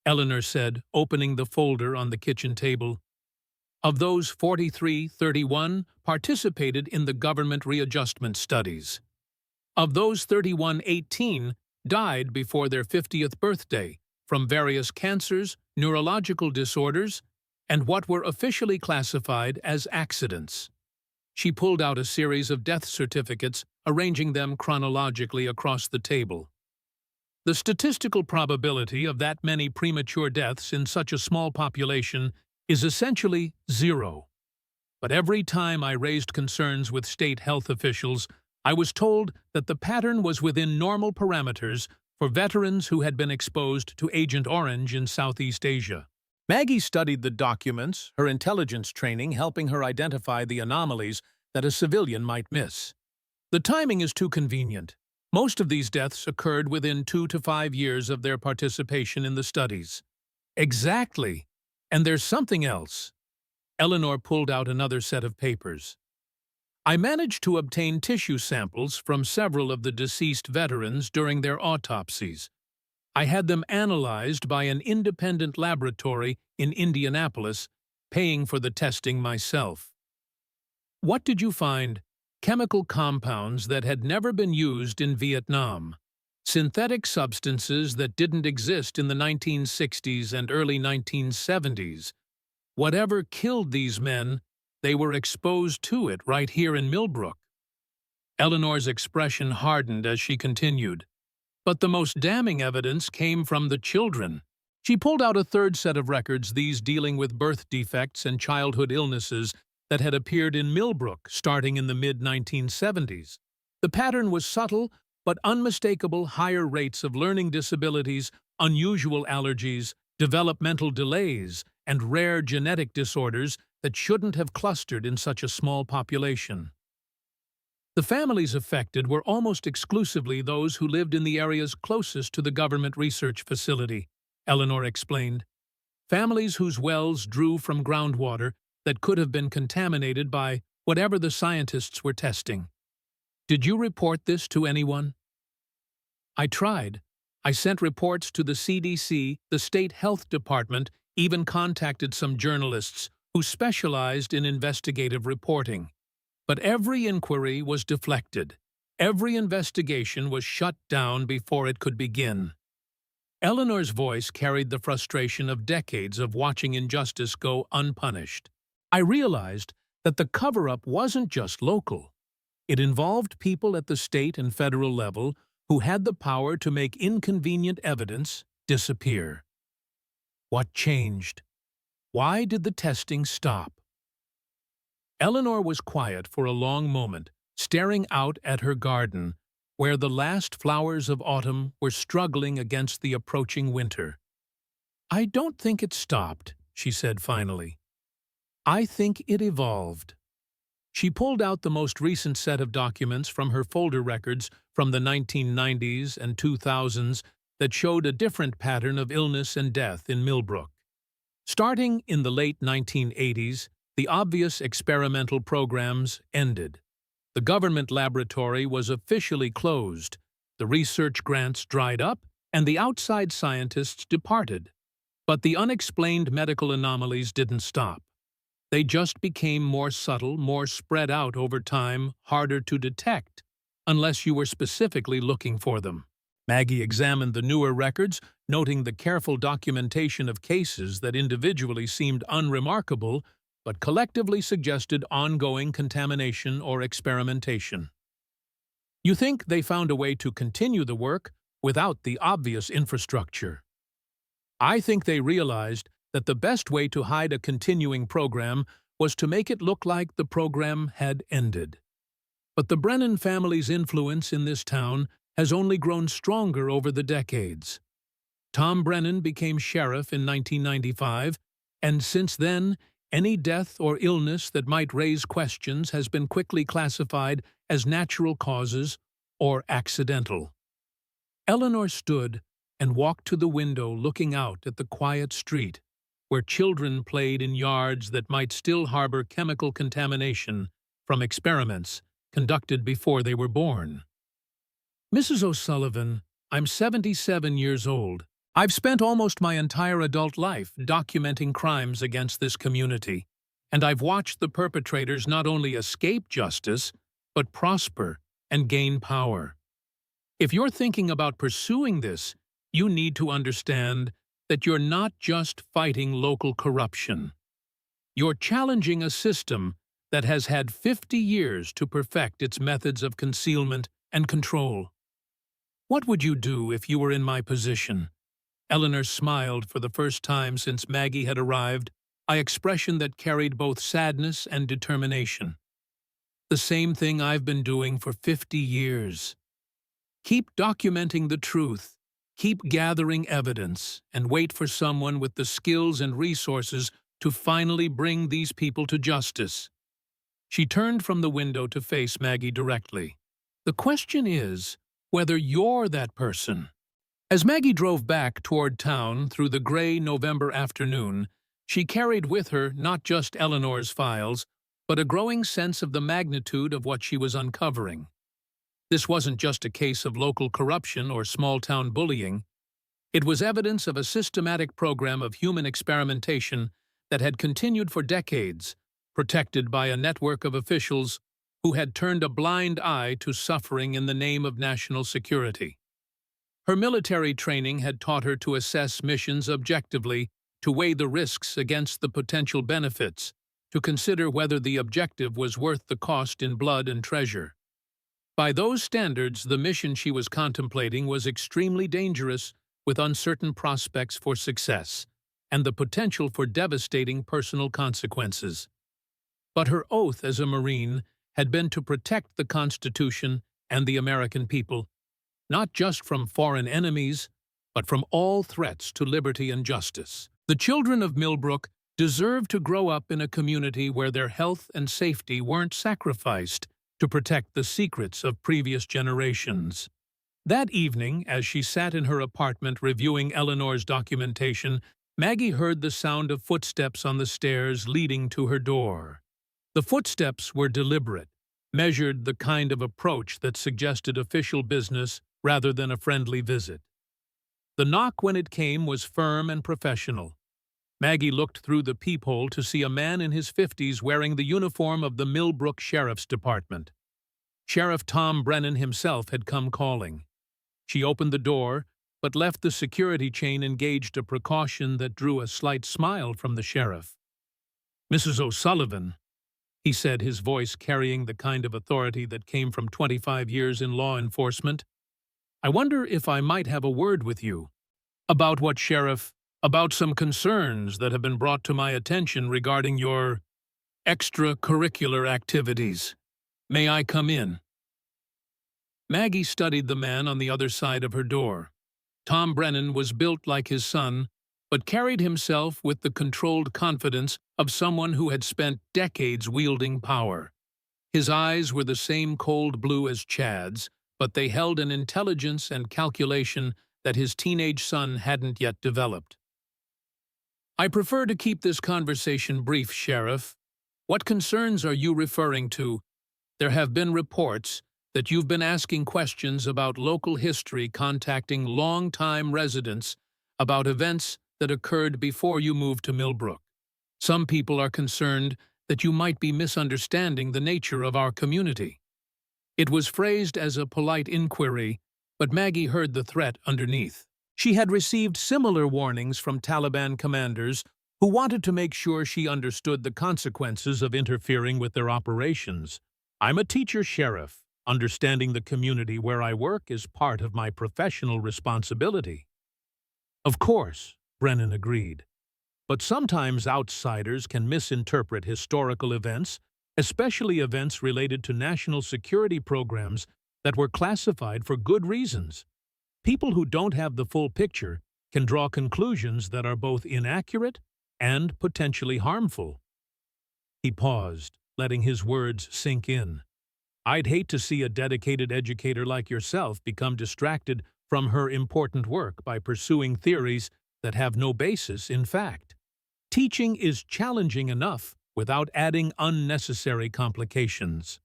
S1: Eleanor said, opening the folder on the kitchen table. Of those 43, 31 participated in the government readjustment studies. Of those 31, 18 died before their 50th birthday from various cancers, neurological disorders, and what were officially classified as accidents. She pulled out a series of death certificates, arranging them chronologically across the table. The statistical probability of that many premature deaths in such a small population is essentially 0. But every time I raised concerns with state health officials, I was told that the pattern was within normal parameters for veterans who had been exposed to Agent Orange in Southeast Asia. Maggie studied the documents, her intelligence training helping her identify the anomalies that a civilian might miss. The timing is too convenient. Most of these deaths occurred within 2 to 5 years of their participation in the studies. Exactly. And there's something else. Eleanor pulled out another set of papers. I managed to obtain tissue samples from several of the deceased veterans during their autopsies. I had them analyzed by an independent laboratory in Indianapolis, paying for the testing myself. What did you find? Chemical compounds that had never been used in Vietnam. Synthetic substances that didn't exist in the 1960s and early 1970s. Whatever killed these men, they were exposed to it right here in Millbrook. Eleanor's expression hardened as she continued. But the most damning evidence came from the children. She pulled out a third set of records, these dealing with birth defects and childhood illnesses that had appeared in Millbrook starting in the mid-1970s. The pattern was subtle but unmistakable: higher rates of learning disabilities, unusual allergies, developmental delays, and rare genetic disorders that shouldn't have clustered in such a small population. The families affected were almost exclusively those who lived in the areas closest to the government research facility, Eleanor explained. Families whose wells drew from groundwater that could have been contaminated by whatever the scientists were testing. Did you report this to anyone? I tried. I sent reports to the CDC, the state health department, even contacted some journalists who specialized in investigative reporting. But every inquiry was deflected. Every investigation was shut down before it could begin. Eleanor's voice carried the frustration of decades of watching injustice go unpunished. I realized that the cover-up wasn't just local. It involved people at the state and federal level who had the power to make inconvenient evidence disappear. What changed? Why did the testing stop? Eleanor was quiet for a long moment, staring out at her garden, where the last flowers of autumn were struggling against the approaching winter. I don't think it stopped, she said finally. I think it evolved. She pulled out the most recent set of documents from her folder records from the 1990s and 2000s that showed a different pattern of illness and death in Millbrook. Starting in the late 1980s, the obvious experimental programs ended. The government laboratory was officially closed, the research grants dried up, and the outside scientists departed. But the unexplained medical anomalies didn't stop. They just became more subtle, more spread out over time, harder to detect, unless you were specifically looking for them. Maggie examined the newer records, noting the careful documentation of cases that individually seemed unremarkable, but collectively suggested ongoing contamination or experimentation. You think they found a way to continue the work without the obvious infrastructure? I think they realized that the best way to hide a continuing program was to make it look like the program had ended. But the Brennan family's influence in this town has only grown stronger over the decades. Tom Brennan became sheriff in 1995, and since then, any death or illness that might raise questions has been quickly classified as natural causes or accidental. Eleanor stood and walked to the window, looking out at the quiet street, where children played in yards that might still harbor chemical contamination from experiments conducted before they were born. Mrs. O'Sullivan, I'm 77 years old. I've spent almost my entire adult life documenting crimes against this community, and I've watched the perpetrators not only escape justice, but prosper and gain power. If you're thinking about pursuing this, you need to understand that you're not just fighting local corruption. You're challenging a system that has had 50 years to perfect its methods of concealment and control. What would you do if you were in my position? Eleanor smiled for the first time since Maggie had arrived, an expression that carried both sadness and determination. The same thing I've been doing for 50 years. Keep documenting the truth. Keep gathering evidence, and wait for someone with the skills and resources to finally bring these people to justice. She turned from the window to face Maggie directly. The question is whether you're that person. As Maggie drove back toward town through the gray November afternoon, She carried with her not just Eleanor's files, but a growing sense of the magnitude of what she was uncovering. This wasn't just a case of local corruption or small-town bullying. It was evidence of a systematic program of human experimentation that had continued for decades, protected by a network of officials who had turned a blind eye to suffering in the name of national security. Her military training had taught her to assess missions objectively, to weigh the risks against the potential benefits, to consider whether the objective was worth the cost in blood and treasure. By those standards, the mission she was contemplating was extremely dangerous, with uncertain prospects for success, and the potential for devastating personal consequences. But her oath as a Marine had been to protect the Constitution and the American people, not just from foreign enemies, but from all threats to liberty and justice. The children of Millbrook deserved to grow up in a community where their health and safety weren't sacrificed to protect the secrets of previous generations. That evening, as she sat in her apartment reviewing Eleanor's documentation, Maggie heard the sound of footsteps on the stairs leading to her door. The footsteps were deliberate, measured, the kind of approach that suggested official business rather than a friendly visit. The knock, when it came, was firm and professional. Maggie looked through the peephole to see a man in his 50s wearing the uniform of the Millbrook Sheriff's Department. Sheriff Tom Brennan himself had come calling. She opened the door, but left the security chain engaged, a precaution that drew a slight smile from the sheriff. "Mrs. O'Sullivan," he said, his voice carrying the kind of authority that came from 25 years in law enforcement. "I wonder if I might have a word with you." "About what, Sheriff?" "About some concerns that have been brought to my attention regarding your extracurricular activities. May I come in?" Maggie studied the man on the other side of her door. Tom Brennan was built like his son, but carried himself with the controlled confidence of someone who had spent decades wielding power. His eyes were the same cold blue as Chad's, but they held an intelligence and calculation that his teenage son hadn't yet developed. "I prefer to keep this conversation brief, Sheriff. What concerns are you referring to? There have been reports that you've been asking questions about local history, contacting long-time residents about events that occurred before you moved to Millbrook. Some people are concerned that you might be misunderstanding the nature of our community." It was phrased as a polite inquiry, but Maggie heard the threat underneath. She had received similar warnings from Taliban commanders who wanted to make sure she understood the consequences of interfering with their operations. "I'm a teacher, Sheriff. Understanding the community where I work is part of my professional responsibility." "Of course," Brennan agreed. "But sometimes outsiders can misinterpret historical events, especially events related to national security programs that were classified for good reasons. People who don't have the full picture can draw conclusions that are both inaccurate and potentially harmful." He paused, letting his words sink in. "I'd hate to see a dedicated educator like yourself become distracted from her important work by pursuing theories that have no basis in fact. Teaching is challenging enough without adding unnecessary complications."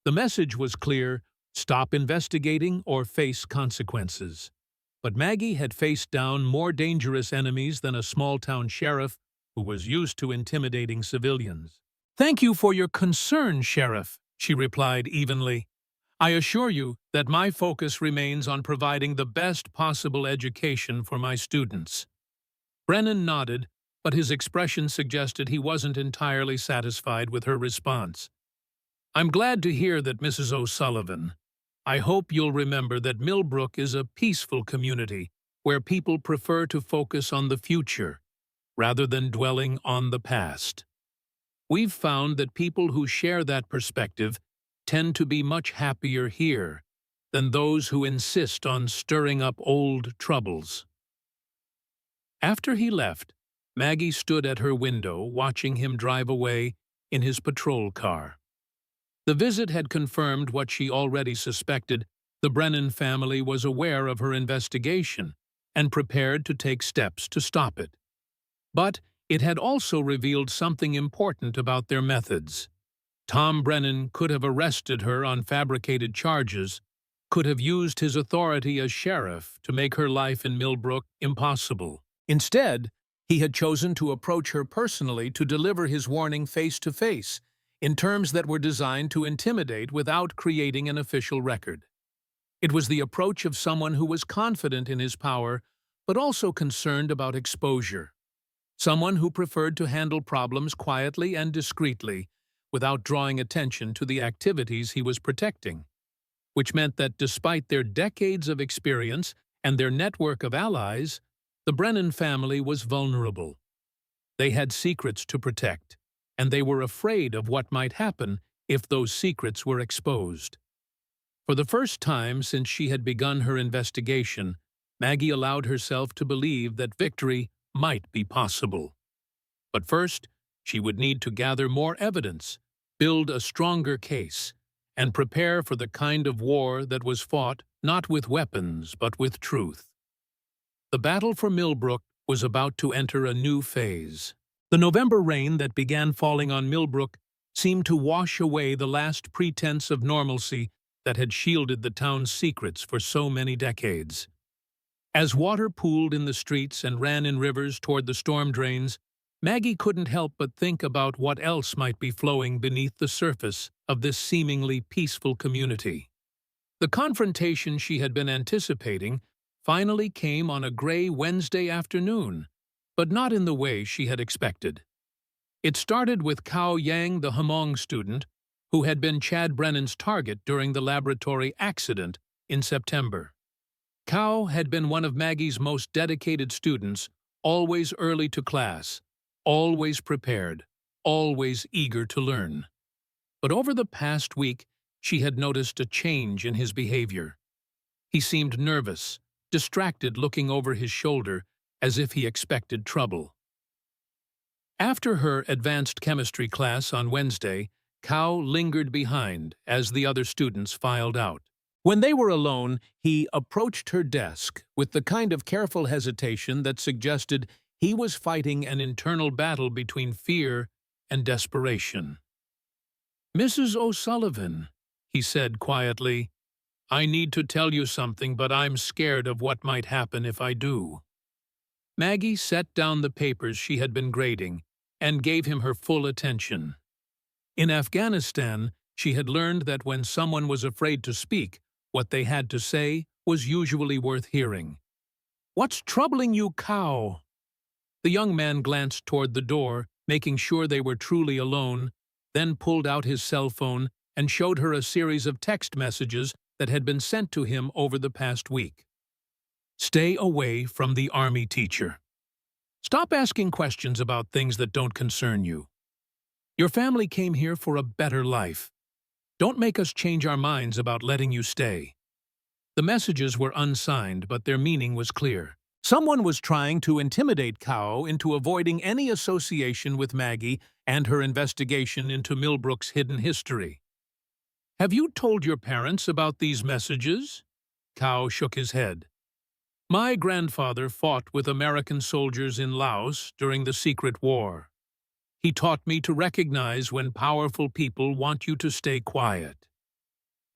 S1: The message was clear: stop investigating or face consequences. But Maggie had faced down more dangerous enemies than a small-town sheriff who was used to intimidating civilians. "Thank you for your concern, Sheriff," she replied evenly. "I assure you that my focus remains on providing the best possible education for my students." Brennan nodded, but his expression suggested he wasn't entirely satisfied with her response. "I'm glad to hear that, Mrs. O'Sullivan. I hope you'll remember that Millbrook is a peaceful community where people prefer to focus on the future rather than dwelling on the past. We've found that people who share that perspective tend to be much happier here than those who insist on stirring up old troubles." After he left, Maggie stood at her window watching him drive away in his patrol car. The visit had confirmed what she already suspected: the Brennan family was aware of her investigation and prepared to take steps to stop it. But it had also revealed something important about their methods. Tom Brennan could have arrested her on fabricated charges, could have used his authority as sheriff to make her life in Millbrook impossible. Instead, he had chosen to approach her personally to deliver his warning face to face, in terms that were designed to intimidate without creating an official record. It was the approach of someone who was confident in his power, but also concerned about exposure. Someone who preferred to handle problems quietly and discreetly, without drawing attention to the activities he was protecting. Which meant that despite their decades of experience and their network of allies, the Brennan family was vulnerable. They had secrets to protect, and they were afraid of what might happen if those secrets were exposed. For the first time since she had begun her investigation, Maggie allowed herself to believe that victory might be possible. But first, she would need to gather more evidence, build a stronger case, and prepare for the kind of war that was fought not with weapons but with truth. The battle for Millbrook was about to enter a new phase. The November rain that began falling on Millbrook seemed to wash away the last pretense of normalcy that had shielded the town's secrets for so many decades. As water pooled in the streets and ran in rivers toward the storm drains, Maggie couldn't help but think about what else might be flowing beneath the surface of this seemingly peaceful community. The confrontation she had been anticipating finally came on a gray Wednesday afternoon, but not in the way she had expected. It started with Cao Yang, the Hmong student, who had been Chad Brennan's target during the laboratory accident in September. Cao had been one of Maggie's most dedicated students, always early to class, always prepared, always eager to learn. But over the past week, she had noticed a change in his behavior. He seemed nervous, distracted, looking over his shoulder as if he expected trouble. After her advanced chemistry class on Wednesday, Cao lingered behind as the other students filed out. When they were alone, he approached her desk with the kind of careful hesitation that suggested he was fighting an internal battle between fear and desperation. "Mrs. O'Sullivan," he said quietly, "I need to tell you something, but I'm scared of what might happen if I do." Maggie set down the papers she had been grading and gave him her full attention. In Afghanistan, she had learned that when someone was afraid to speak, what they had to say was usually worth hearing. "What's troubling you, Cao?" The young man glanced toward the door, making sure they were truly alone, then pulled out his cell phone and showed her a series of text messages that had been sent to him over the past week. "Stay away from the army teacher. Stop asking questions about things that don't concern you. Your family came here for a better life. Don't make us change our minds about letting you stay." The messages were unsigned, but their meaning was clear. Someone was trying to intimidate Cao into avoiding any association with Maggie and her investigation into Millbrook's hidden history. "Have you told your parents about these messages?" Cao shook his head. "My grandfather fought with American soldiers in Laos during the Secret War. He taught me to recognize when powerful people want you to stay quiet.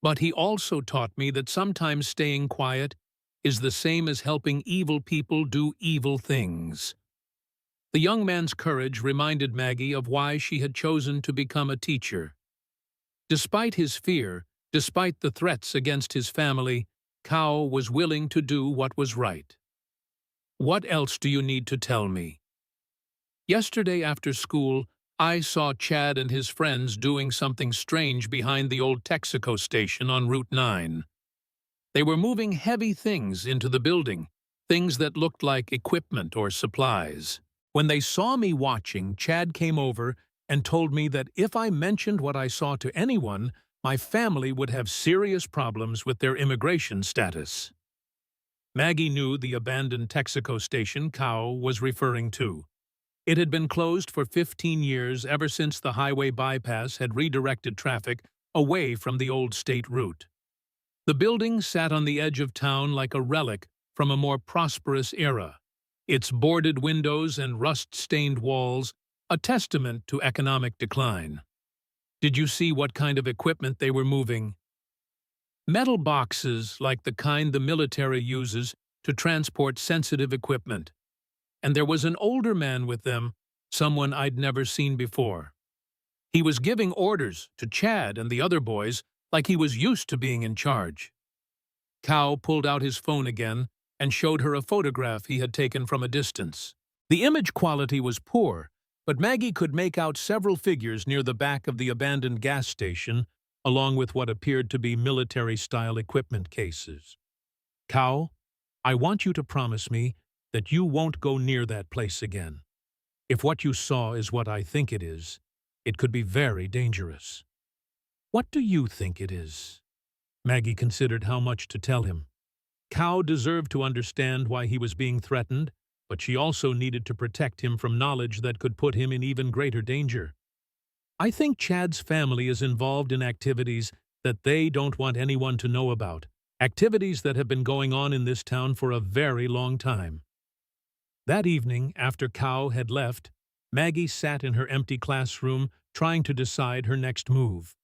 S1: But he also taught me that sometimes staying quiet is the same as helping evil people do evil things." The young man's courage reminded Maggie of why she had chosen to become a teacher. Despite his fear, despite the threats against his family, Cao was willing to do what was right. "What else do you need to tell me?" "Yesterday after school, I saw Chad and his friends doing something strange behind the old Texaco station on Route 9. They were moving heavy things into the building, things that looked like equipment or supplies. When they saw me watching, Chad came over and told me that if I mentioned what I saw to anyone, my family would have serious problems with their immigration status." Maggie knew the abandoned Texaco station Cao was referring to. It had been closed for 15 years, ever since the highway bypass had redirected traffic away from the old state route. The building sat on the edge of town like a relic from a more prosperous era, its boarded windows and rust-stained walls a testament to economic decline. Did you see what kind of equipment they were moving? Metal boxes like the kind the military uses to transport sensitive equipment. And there was an older man with them, someone I'd never seen before. He was giving orders to Chad and the other boys like he was used to being in charge. Cow pulled out his phone again and showed her a photograph he had taken from a distance. The image quality was poor, but Maggie could make out several figures near the back of the abandoned gas station, along with what appeared to be military-style equipment cases. Cow, I want you to promise me that you won't go near that place again. If what you saw is what I think it could be very dangerous. What do you think it is? Maggie considered how much to tell him. Cow deserved to understand why he was being threatened, but she also needed to protect him from knowledge that could put him in even greater danger. I think Chad's family is involved in activities that they don't want anyone to know about, activities that have been going on in this town for a very long time. That evening, after Cow had left, Maggie sat in her empty classroom trying to decide her next move.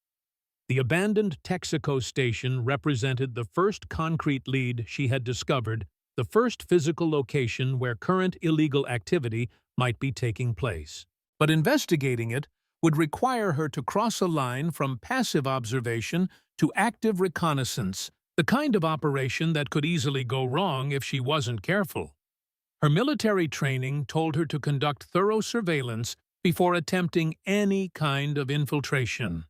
S1: The abandoned Texaco station represented the first concrete lead she had discovered, the first physical location where current illegal activity might be taking place. But investigating it would require her to cross a line from passive observation to active reconnaissance, the kind of operation that could easily go wrong if she wasn't careful. Her military training told her to conduct thorough surveillance before attempting any kind of infiltration.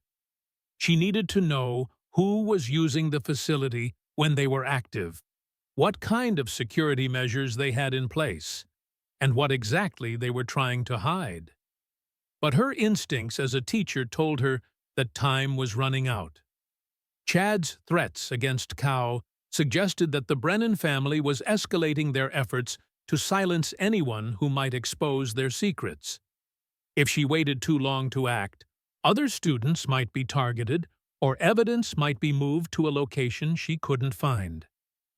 S1: She needed to know who was using the facility when they were active, what kind of security measures they had in place, and what exactly they were trying to hide. But her instincts as a teacher told her that time was running out. Chad's threats against Cow suggested that the Brennan family was escalating their efforts to silence anyone who might expose their secrets. If she waited too long to act, other students might be targeted, or evidence might be moved to a location she couldn't find.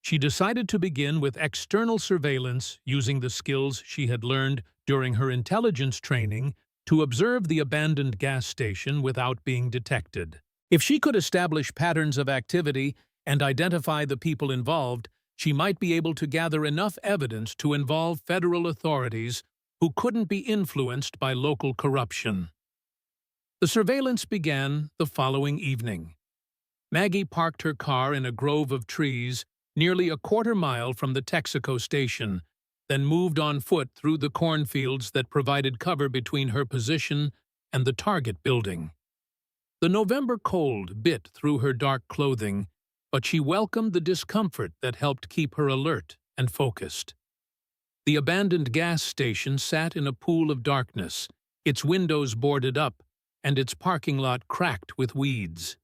S1: She decided to begin with external surveillance using the skills she had learned during her intelligence training to observe the abandoned gas station without being detected. If she could establish patterns of activity and identify the people involved, she might be able to gather enough evidence to involve federal authorities who couldn't be influenced by local corruption. The surveillance began the following evening. Maggie parked her car in a grove of trees nearly a quarter-mile from the Texaco station, then moved on foot through the cornfields that provided cover between her position and the target building. The November cold bit through her dark clothing, but she welcomed the discomfort that helped keep her alert and focused. The abandoned gas station sat in a pool of darkness, its windows boarded up, and its parking lot cracked with weeds.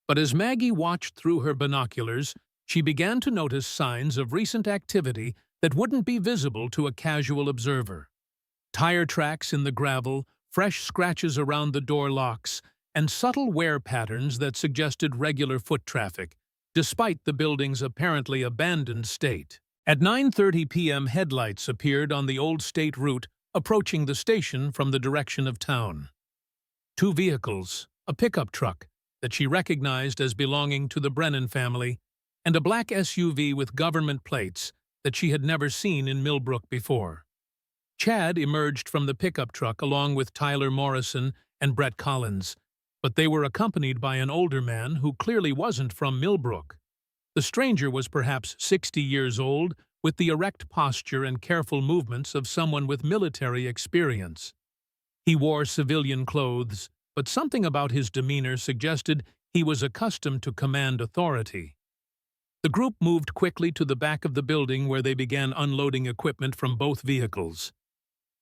S1: But as Maggie watched through her binoculars, she began to notice signs of recent activity that wouldn't be visible to a casual observer. Tire tracks in the gravel, fresh scratches around the door locks, and subtle wear patterns that suggested regular foot traffic, despite the building's apparently abandoned state. At 9:30 p.m., headlights appeared on the old state route approaching the station from the direction of town. Two vehicles, a pickup truck that she recognized as belonging to the Brennan family, and a black SUV with government plates that she had never seen in Millbrook before. Chad emerged from the pickup truck along with Tyler Morrison and Brett Collins, but they were accompanied by an older man who clearly wasn't from Millbrook. The stranger was perhaps 60 years old, with the erect posture and careful movements of someone with military experience. He wore civilian clothes, but something about his demeanor suggested he was accustomed to command authority. The group moved quickly to the back of the building where they began unloading equipment from both vehicles.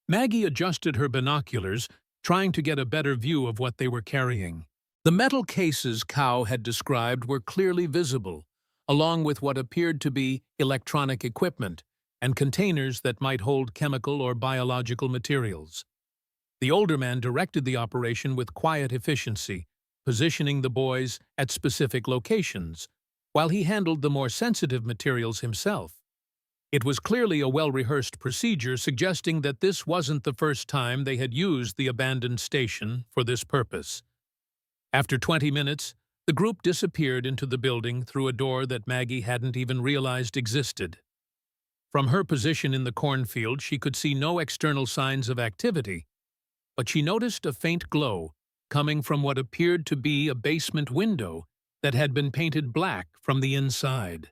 S1: Maggie adjusted her binoculars, trying to get a better view of what they were carrying. The metal cases Cow had described were clearly visible, along with what appeared to be electronic equipment and containers that might hold chemical or biological materials. The older man directed the operation with quiet efficiency, positioning the boys at specific locations, while he handled the more sensitive materials himself. It was clearly a well-rehearsed procedure, suggesting that this wasn't the first time they had used the abandoned station for this purpose. After 20 minutes, the group disappeared into the building through a door that Maggie hadn't even realized existed. From her position in the cornfield, she could see no external signs of activity, but she noticed a faint glow coming from what appeared to be a basement window that had been painted black from the inside.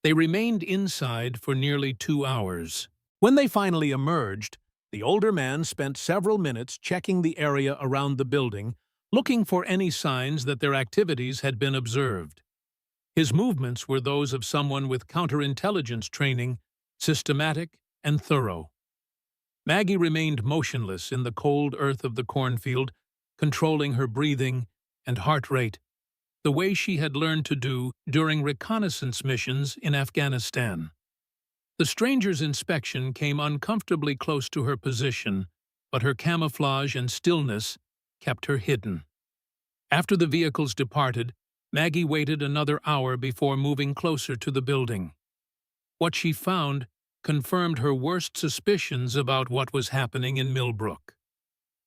S1: They remained inside for nearly 2 hours. When they finally emerged, the older man spent several minutes checking the area around the building, looking for any signs that their activities had been observed. His movements were those of someone with counterintelligence training, systematic and thorough. Maggie remained motionless in the cold earth of the cornfield, controlling her breathing and heart rate, the way she had learned to do during reconnaissance missions in Afghanistan. The stranger's inspection came uncomfortably close to her position, but her camouflage and stillness kept her hidden. After the vehicles departed, Maggie waited another hour before moving closer to the building. What she found confirmed her worst suspicions about what was happening in Millbrook.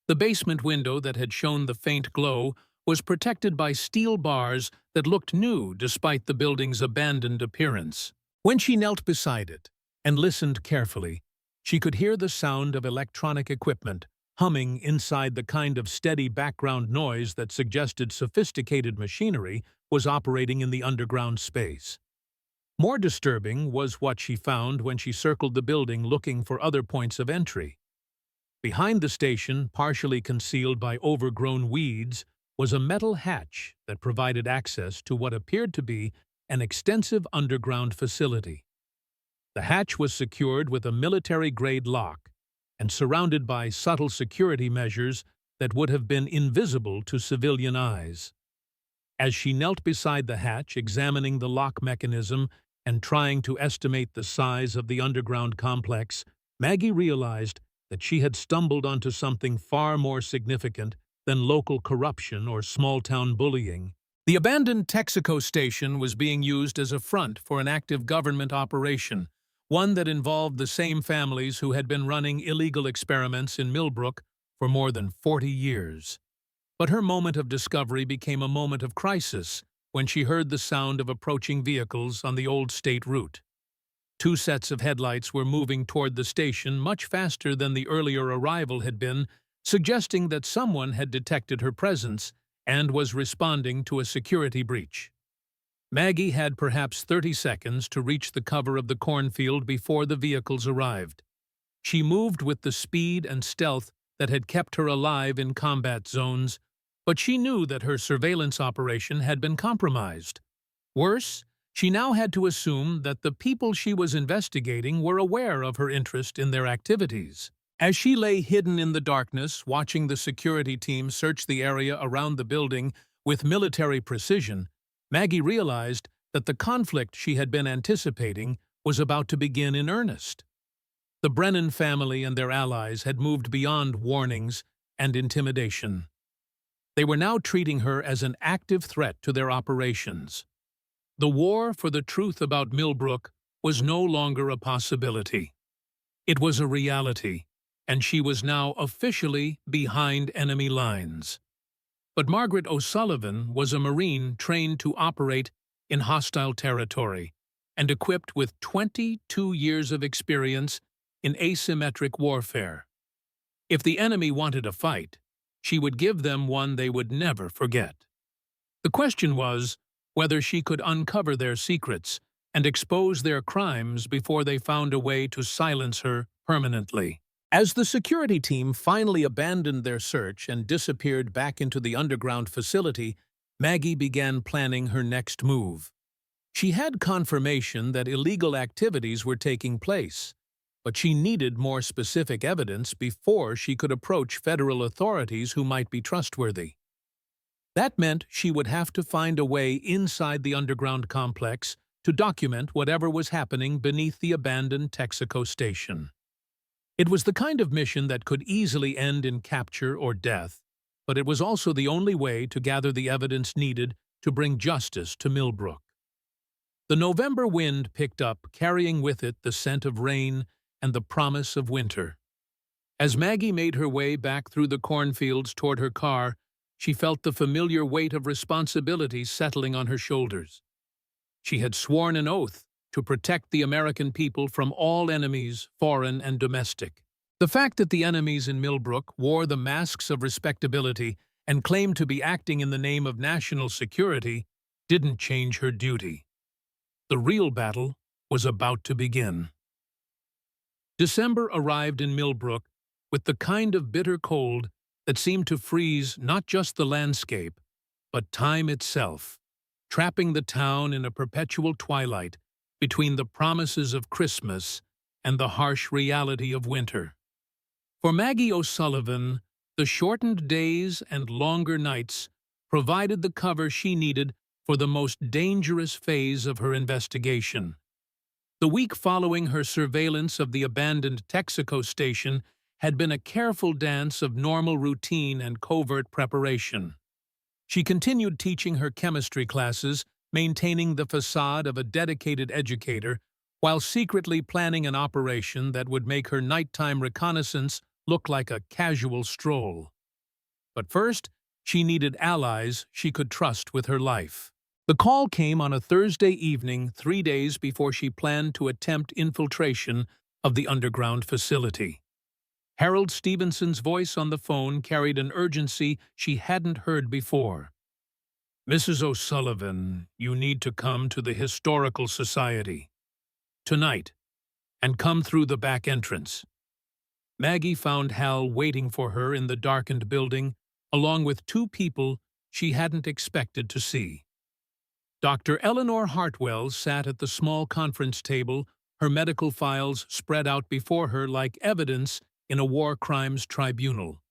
S1: The basement window that had shown the faint glow was protected by steel bars that looked new despite the building's abandoned appearance. When she knelt beside it and listened carefully, she could hear the sound of electronic equipment humming inside, the kind of steady background noise that suggested sophisticated machinery was operating in the underground space. More disturbing was what she found when she circled the building looking for other points of entry. Behind the station, partially concealed by overgrown weeds, was a metal hatch that provided access to what appeared to be an extensive underground facility. The hatch was secured with a military-grade lock and surrounded by subtle security measures that would have been invisible to civilian eyes. As she knelt beside the hatch, examining the lock mechanism and trying to estimate the size of the underground complex, Maggie realized that she had stumbled onto something far more significant than local corruption or small-town bullying. The abandoned Texaco station was being used as a front for an active government operation, one that involved the same families who had been running illegal experiments in Millbrook for more than 40 years. But her moment of discovery became a moment of crisis when she heard the sound of approaching vehicles on the old state route. 2 sets of headlights were moving toward the station much faster than the earlier arrival had been, suggesting that someone had detected her presence and was responding to a security breach. Maggie had perhaps 30 seconds to reach the cover of the cornfield before the vehicles arrived. She moved with the speed and stealth that had kept her alive in combat zones, but she knew that her surveillance operation had been compromised. Worse, she now had to assume that the people she was investigating were aware of her interest in their activities. As she lay hidden in the darkness, watching the security team search the area around the building with military precision, Maggie realized that the conflict she had been anticipating was about to begin in earnest. The Brennan family and their allies had moved beyond warnings and intimidation. They were now treating her as an active threat to their operations. The war for the truth about Millbrook was no longer a possibility. It was a reality, and she was now officially behind enemy lines. But Margaret O'Sullivan was a Marine trained to operate in hostile territory and equipped with 22 years of experience in asymmetric warfare. If the enemy wanted a fight, she would give them one they would never forget. The question was whether she could uncover their secrets and expose their crimes before they found a way to silence her permanently. As the security team finally abandoned their search and disappeared back into the underground facility, Maggie began planning her next move. She had confirmation that illegal activities were taking place, but she needed more specific evidence before she could approach federal authorities who might be trustworthy. That meant she would have to find a way inside the underground complex to document whatever was happening beneath the abandoned Texaco station. It was the kind of mission that could easily end in capture or death, but it was also the only way to gather the evidence needed to bring justice to Millbrook. The November wind picked up, carrying with it the scent of rain and the promise of winter. As Maggie made her way back through the cornfields toward her car, she felt the familiar weight of responsibility settling on her shoulders. She had sworn an oath to protect the American people from all enemies, foreign and domestic. The fact that the enemies in Millbrook wore the masks of respectability and claimed to be acting in the name of national security didn't change her duty. The real battle was about to begin. December arrived in Millbrook with the kind of bitter cold that seemed to freeze not just the landscape, but time itself, trapping the town in a perpetual twilight between the promises of Christmas and the harsh reality of winter. For Maggie O'Sullivan, the shortened days and longer nights provided the cover she needed for the most dangerous phase of her investigation. The week following her surveillance of the abandoned Texaco station had been a careful dance of normal routine and covert preparation. She continued teaching her chemistry classes, maintaining the facade of a dedicated educator, while secretly planning an operation that would make her nighttime reconnaissance look like a casual stroll. But first, she needed allies she could trust with her life. The call came on a Thursday evening, 3 days before she planned to attempt infiltration of the underground facility. Harold Stevenson's voice on the phone carried an urgency she hadn't heard before. "Mrs. O'Sullivan, you need to come to the Historical Society. Tonight, and come through the back entrance." Maggie found Hal waiting for her in the darkened building, along with 2 people she hadn't expected to see. Dr. Eleanor Hartwell sat at the small conference table, her medical files spread out before her like evidence in a war crimes tribunal.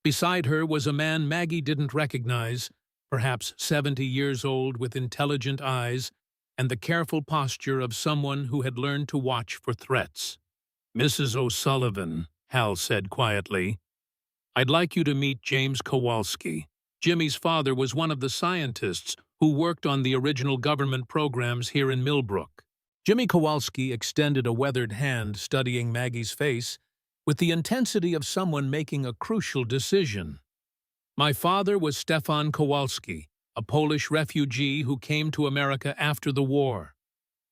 S1: Beside her was a man Maggie didn't recognize, perhaps 70 years old with intelligent eyes and the careful posture of someone who had learned to watch for threats. "Mrs. O'Sullivan," Hal said quietly, "I'd like you to meet James Kowalski. Jimmy's father was one of the scientists who worked on the original government programs here in Millbrook." Jimmy Kowalski extended a weathered hand, studying Maggie's face with the intensity of someone making a crucial decision. "My father was Stefan Kowalski, a Polish refugee who came to America after the war.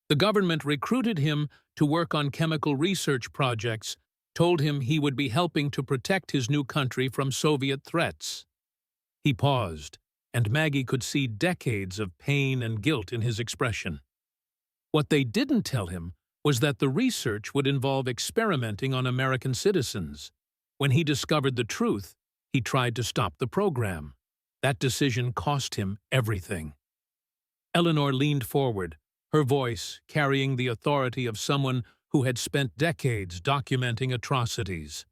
S1: The government recruited him to work on chemical research projects, told him he would be helping to protect his new country from Soviet threats." He paused, and Maggie could see decades of pain and guilt in his expression. What they didn't tell him was that the research would involve experimenting on American citizens. When he discovered the truth, he tried to stop the program. That decision cost him everything. Eleanor leaned forward, her voice carrying the authority of someone who had spent decades documenting atrocities.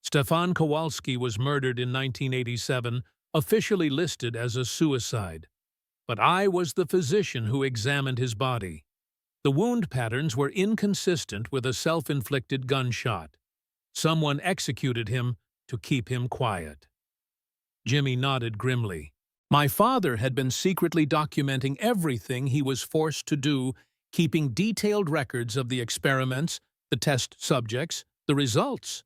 S1: "Stefan Kowalski was murdered in 1987, officially listed as a suicide. But I was the physician who examined his body. The wound patterns were inconsistent with a self-inflicted gunshot. Someone executed him to keep him quiet." Jimmy nodded grimly. "My father had been secretly documenting everything he was forced to do, keeping detailed records of the experiments, the test subjects, the results.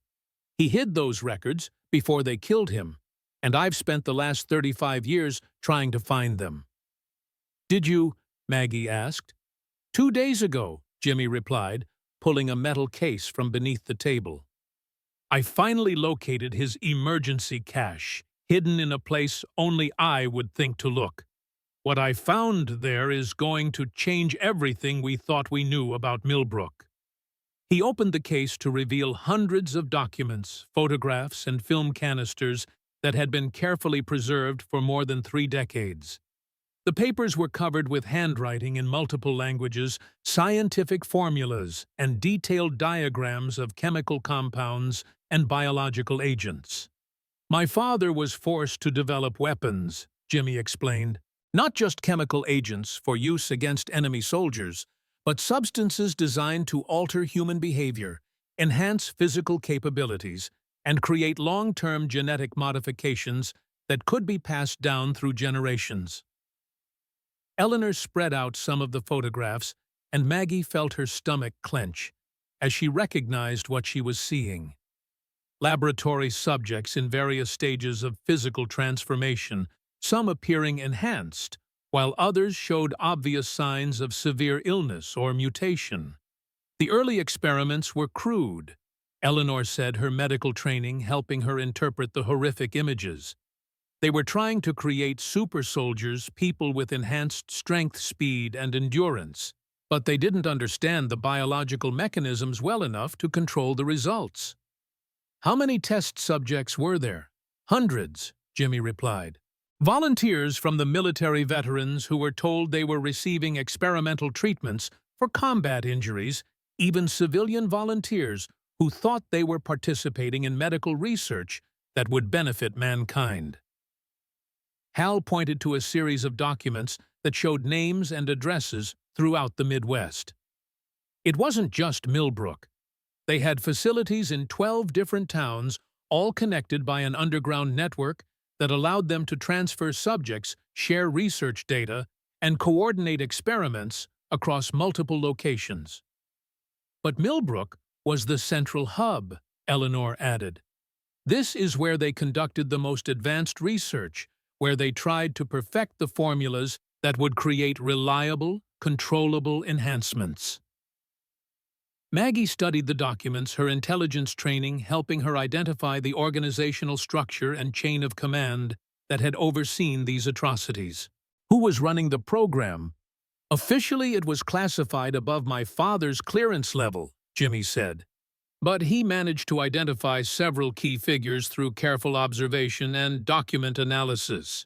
S1: He hid those records before they killed him, and I've spent the last 35 years trying to find them." "Did you?" Maggie asked. "2 days ago," Jimmy replied, pulling a metal case from beneath the table. "I finally located his emergency cache, hidden in a place only I would think to look. What I found there is going to change everything we thought we knew about Millbrook." He opened the case to reveal hundreds of documents, photographs, and film canisters that had been carefully preserved for more than 3 decades. The papers were covered with handwriting in multiple languages, scientific formulas, and detailed diagrams of chemical compounds and biological agents. "My father was forced to develop weapons," Jimmy explained. "Not just chemical agents for use against enemy soldiers, but substances designed to alter human behavior, enhance physical capabilities, and create long-term genetic modifications that could be passed down through generations." Eleanor spread out some of the photographs, and Maggie felt her stomach clench as she recognized what she was seeing. Laboratory subjects in various stages of physical transformation, some appearing enhanced, while others showed obvious signs of severe illness or mutation. The early experiments were crude, Eleanor said, her medical training helping her interpret the horrific images. They were trying to create super soldiers, people with enhanced strength, speed, and endurance, but they didn't understand the biological mechanisms well enough to control the results. How many test subjects were there? Hundreds, Jimmy replied. Volunteers from the military veterans who were told they were receiving experimental treatments for combat injuries, even civilian volunteers who thought they were participating in medical research that would benefit mankind. Hal pointed to a series of documents that showed names and addresses throughout the Midwest. It wasn't just Millbrook. They had facilities in 12 different towns, all connected by an underground network that allowed them to transfer subjects, share research data, and coordinate experiments across multiple locations. But Millbrook was the central hub, Eleanor added. This is where they conducted the most advanced research, where they tried to perfect the formulas that would create reliable, controllable enhancements. Maggie studied the documents, her intelligence training helping her identify the organizational structure and chain of command that had overseen these atrocities. Who was running the program? Officially, it was classified above my father's clearance level, Jimmy said. But he managed to identify several key figures through careful observation and document analysis.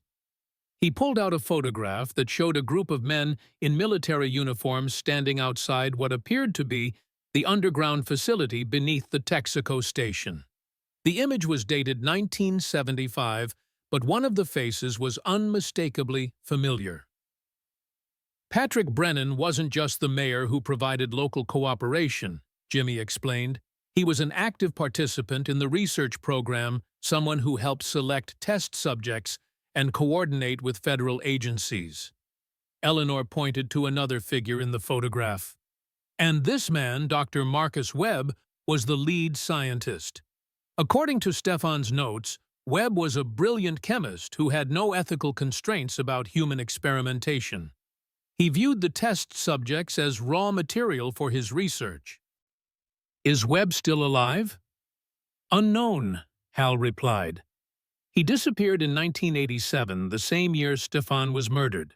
S1: He pulled out a photograph that showed a group of men in military uniforms standing outside what appeared to be the underground facility beneath the Texaco station. The image was dated 1975, but one of the faces was unmistakably familiar. Patrick Brennan wasn't just the mayor who provided local cooperation, Jimmy explained. He was an active participant in the research program, someone who helped select test subjects and coordinate with federal agencies. Eleanor pointed to another figure in the photograph. And this man, Dr. Marcus Webb, was the lead scientist. According to Stefan's notes, Webb was a brilliant chemist who had no ethical constraints about human experimentation. He viewed the test subjects as raw material for his research. Is Webb still alive? Unknown, Hal replied. He disappeared in 1987, the same year Stefan was murdered.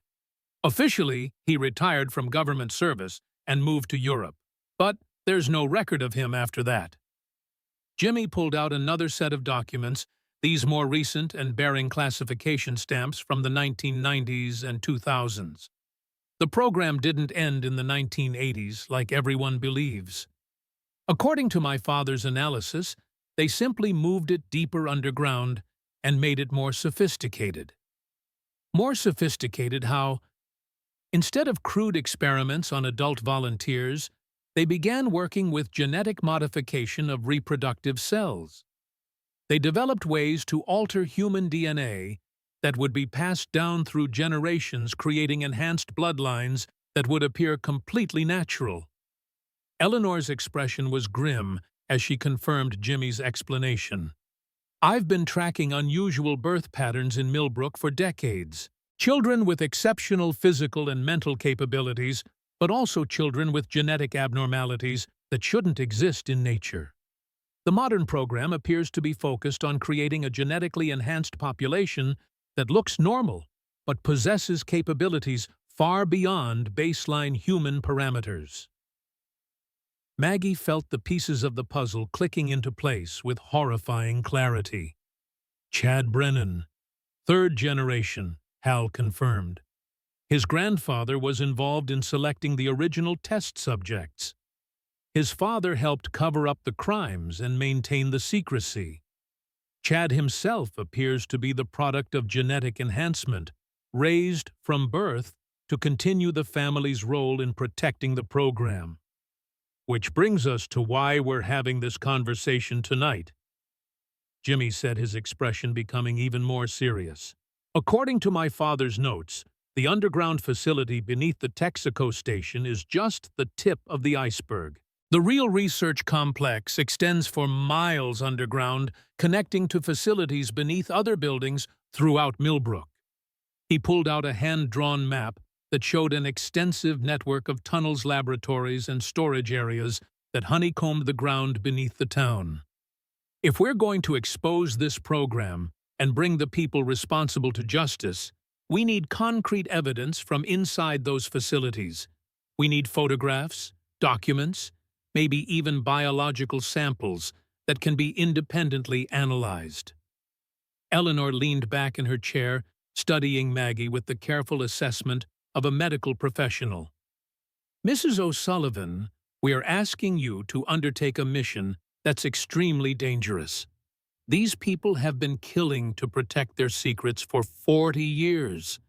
S1: Officially, he retired from government service and moved to Europe, but there's no record of him after that. Jimmy pulled out another set of documents, these more recent and bearing classification stamps from the 1990s and 2000s. The program didn't end in the 1980s like everyone believes. According to my father's analysis, they simply moved it deeper underground and made it more sophisticated. More sophisticated how? Instead of crude experiments on adult volunteers, they began working with genetic modification of reproductive cells. They developed ways to alter human DNA that would be passed down through generations, creating enhanced bloodlines that would appear completely natural. Eleanor's expression was grim as she confirmed Jimmy's explanation. I've been tracking unusual birth patterns in Millbrook for decades. Children with exceptional physical and mental capabilities, but also children with genetic abnormalities that shouldn't exist in nature. The modern program appears to be focused on creating a genetically enhanced population that looks normal, but possesses capabilities far beyond baseline human parameters. Maggie felt the pieces of the puzzle clicking into place with horrifying clarity. Chad Brennan, third generation, Hal confirmed. His grandfather was involved in selecting the original test subjects. His father helped cover up the crimes and maintain the secrecy. Chad himself appears to be the product of genetic enhancement, raised from birth to continue the family's role in protecting the program. Which brings us to why we're having this conversation tonight. Jimmy said, his expression becoming even more serious. According to my father's notes, The underground facility beneath the Texaco station is just the tip of the iceberg. The real research complex extends for miles underground, connecting to facilities beneath other buildings throughout Millbrook. He pulled out a hand-drawn map that showed an extensive network of tunnels, laboratories, and storage areas that honeycombed the ground beneath the town. If we're going to expose this program and bring the people responsible to justice, we need concrete evidence from inside those facilities. We need photographs, documents, maybe even biological samples that can be independently analyzed. Eleanor leaned back in her chair, studying Maggie with the careful assessment of a medical professional. Mrs. O'Sullivan, we are asking you to undertake a mission that's extremely dangerous. These people have been killing to protect their secrets for 40 years.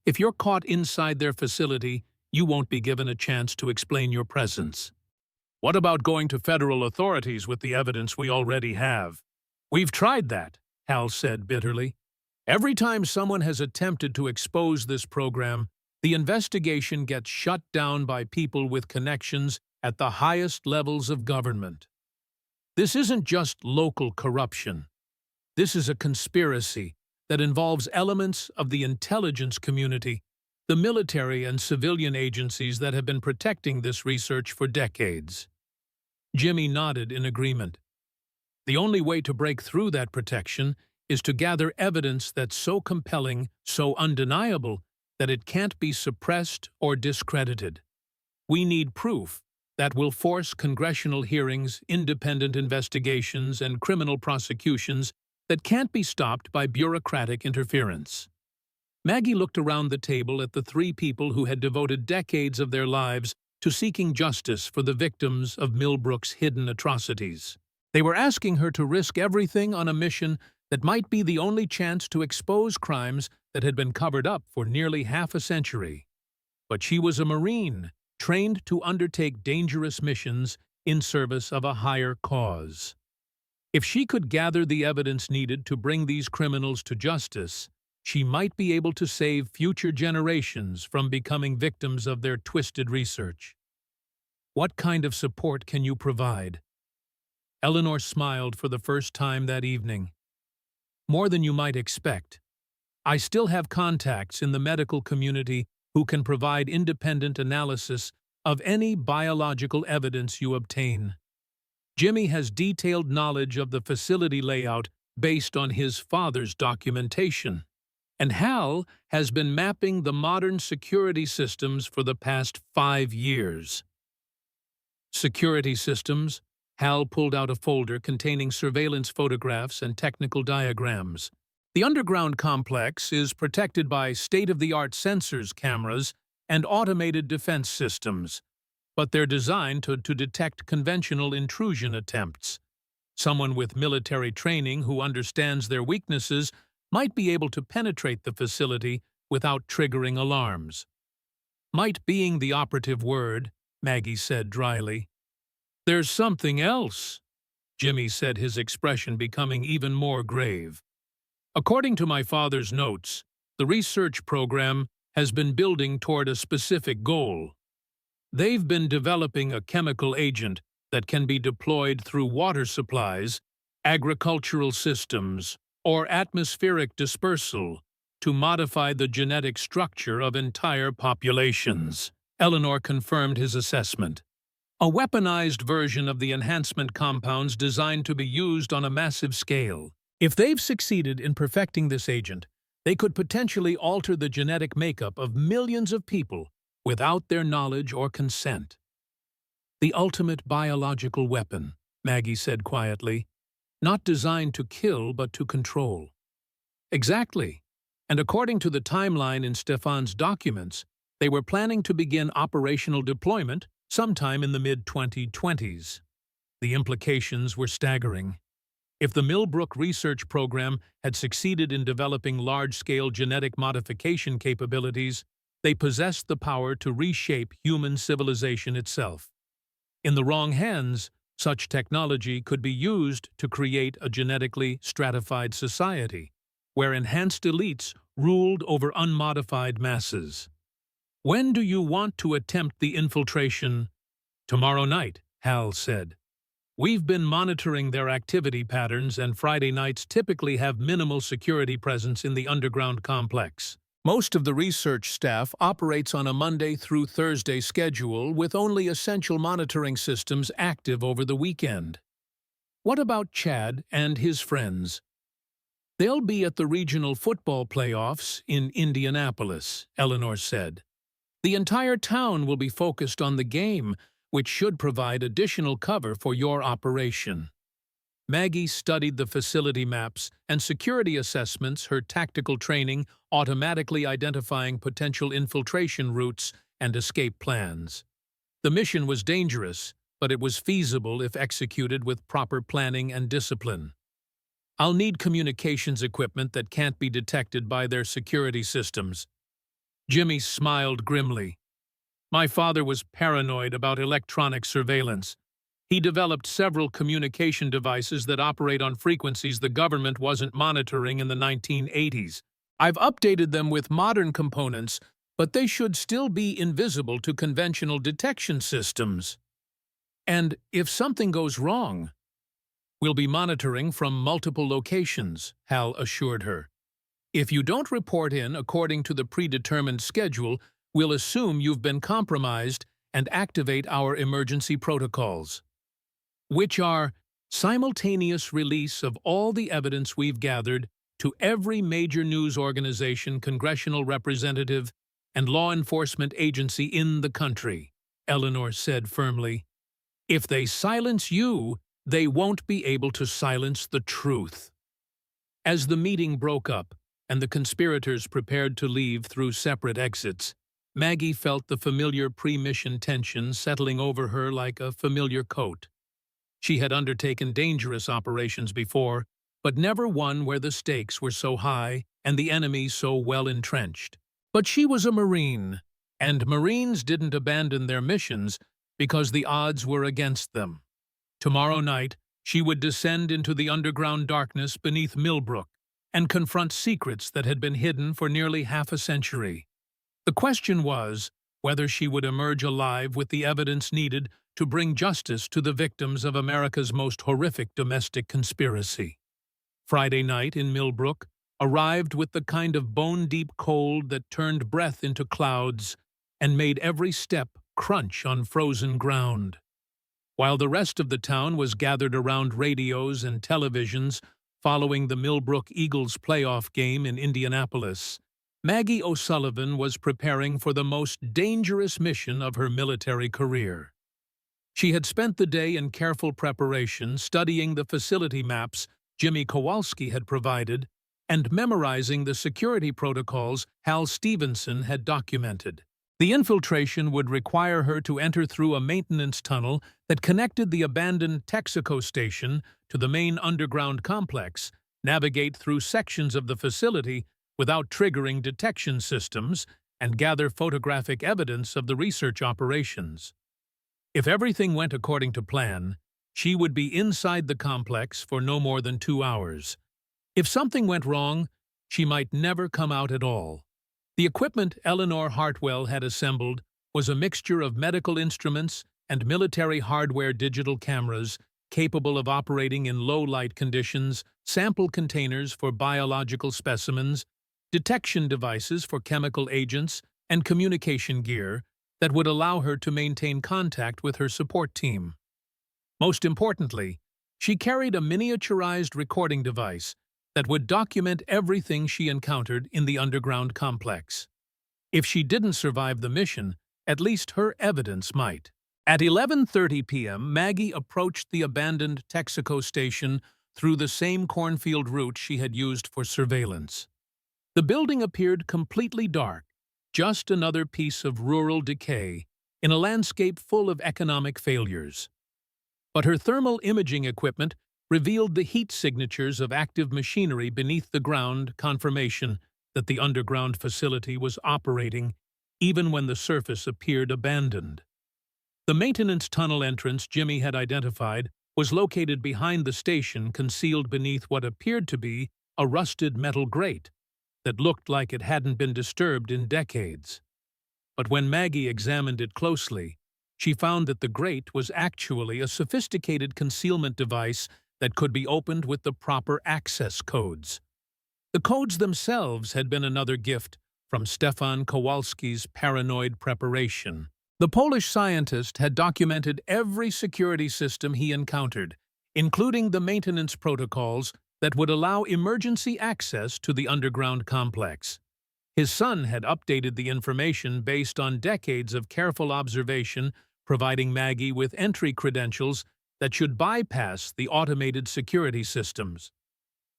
S1: If you're caught inside their facility, you won't be given a chance to explain your presence. What about going to federal authorities with the evidence we already have? We've tried that, Hal said bitterly. Every time someone has attempted to expose this program, the investigation gets shut down by people with connections at the highest levels of government. This isn't just local corruption. This is a conspiracy that involves elements of the intelligence community, the military and civilian agencies that have been protecting this research for decades. Jimmy nodded in agreement. The only way to break through that protection is to gather evidence that's so compelling, so undeniable, that it can't be suppressed or discredited. We need proof that will force congressional hearings, independent investigations, and criminal prosecutions that can't be stopped by bureaucratic interference. Maggie looked around the table at the three people who had devoted decades of their lives to seeking justice for the victims of Millbrook's hidden atrocities. They were asking her to risk everything on a mission that might be the only chance to expose crimes that had been covered up for nearly half a century. But she was a Marine, trained to undertake dangerous missions in service of a higher cause. If she could gather the evidence needed to bring these criminals to justice, she might be able to save future generations from becoming victims of their twisted research. What kind of support can you provide? Eleanor smiled for the first time that evening. More than you might expect. I still have contacts in the medical community who can provide independent analysis of any biological evidence you obtain. Jimmy has detailed knowledge of the facility layout based on his father's documentation. And Hal has been mapping the modern security systems for the past 5 years. Security systems? Hal pulled out a folder containing surveillance photographs and technical diagrams. The underground complex is protected by state-of-the-art sensors, cameras, and automated defense systems, but they're designed to detect conventional intrusion attempts. Someone with military training who understands their weaknesses might be able to penetrate the facility without triggering alarms. Might being the operative word, Maggie said dryly. There's something else, Jimmy said, his expression becoming even more grave. According to my father's notes, the research program has been building toward a specific goal. They've been developing a chemical agent that can be deployed through water supplies, agricultural systems, or atmospheric dispersal to modify the genetic structure of entire populations. Eleanor confirmed his assessment. A weaponized version of the enhancement compounds designed to be used on a massive scale. If they've succeeded in perfecting this agent, they could potentially alter the genetic makeup of millions of people without their knowledge or consent. The ultimate biological weapon, Maggie said quietly. Not designed to kill, but to control. Exactly. And according to the timeline in Stefan's documents, they were planning to begin operational deployment sometime in the mid-2020s. The implications were staggering. If the Millbrook research program had succeeded in developing large-scale genetic modification capabilities, they possessed the power to reshape human civilization itself. In the wrong hands, such technology could be used to create a genetically stratified society, where enhanced elites ruled over unmodified masses. "When do you want to attempt the infiltration?" "Tomorrow night," Hal said. "We've been monitoring their activity patterns, and Friday nights typically have minimal security presence in the underground complex. Most of the research staff operates on a Monday through Thursday schedule with only essential monitoring systems active over the weekend." "What about Chad and his friends?" "They'll be at the regional football playoffs in Indianapolis," Eleanor said. "The entire town will be focused on the game, which should provide additional cover for your operation." Maggie studied the facility maps and security assessments, her tactical training automatically identifying potential infiltration routes and escape plans. The mission was dangerous, but it was feasible if executed with proper planning and discipline. "I'll need communications equipment that can't be detected by their security systems." Jimmy smiled grimly. "My father was paranoid about electronic surveillance. He developed several communication devices that operate on frequencies the government wasn't monitoring in the 1980s. I've updated them with modern components, but they should still be invisible to conventional detection systems. And if something goes wrong, we'll be monitoring from multiple locations," Hal assured her. "If you don't report in according to the predetermined schedule, we'll assume you've been compromised and activate our emergency protocols, which are simultaneous release of all the evidence we've gathered to every major news organization, congressional representative, and law enforcement agency in the country," Eleanor said firmly. "If they silence you, they won't be able to silence the truth." As the meeting broke up and the conspirators prepared to leave through separate exits, Maggie felt the familiar pre-mission tension settling over her like a familiar coat. She had undertaken dangerous operations before, but never one where the stakes were so high and the enemy so well entrenched. But she was a Marine, and Marines didn't abandon their missions because the odds were against them. Tomorrow night, she would descend into the underground darkness beneath Millbrook and confront secrets that had been hidden for nearly half a century. The question was whether she would emerge alive with the evidence needed to bring justice to the victims of America's most horrific domestic conspiracy. Friday night in Millbrook arrived with the kind of bone-deep cold that turned breath into clouds and made every step crunch on frozen ground. While the rest of the town was gathered around radios and televisions following the Millbrook Eagles playoff game in Indianapolis, Maggie O'Sullivan was preparing for the most dangerous mission of her military career. She had spent the day in careful preparation, studying the facility maps Jimmy Kowalski had provided and memorizing the security protocols Hal Stevenson had documented. The infiltration would require her to enter through a maintenance tunnel that connected the abandoned Texaco station to the main underground complex, navigate through sections of the facility without triggering detection systems, and gather photographic evidence of the research operations. If everything went according to plan, she would be inside the complex for no more than 2 hours. If something went wrong, she might never come out at all. The equipment Eleanor Hartwell had assembled was a mixture of medical instruments and military hardware digital cameras capable of operating in low-light conditions, sample containers for biological specimens, detection devices for chemical agents, and communication gear that would allow her to maintain contact with her support team. Most importantly, she carried a miniaturized recording device that would document everything she encountered in the underground complex. If she didn't survive the mission, at least her evidence might. At 11:30 p.m., Maggie approached the abandoned Texaco station through the same cornfield route she had used for surveillance. The building appeared completely dark, just another piece of rural decay in a landscape full of economic failures. But her thermal imaging equipment revealed the heat signatures of active machinery beneath the ground, confirmation that the underground facility was operating even when the surface appeared abandoned. The maintenance tunnel entrance Jimmy had identified was located behind the station, concealed beneath what appeared to be a rusted metal grate. that looked like it hadn't been disturbed in decades. But when Maggie examined it closely, she found that the grate was actually a sophisticated concealment device that could be opened with the proper access codes. The codes themselves had been another gift from Stefan Kowalski's paranoid preparation. The Polish scientist had documented every security system he encountered, including the maintenance protocols that would allow emergency access to the underground complex. His son had updated the information based on decades of careful observation, providing Maggie with entry credentials that should bypass the automated security systems.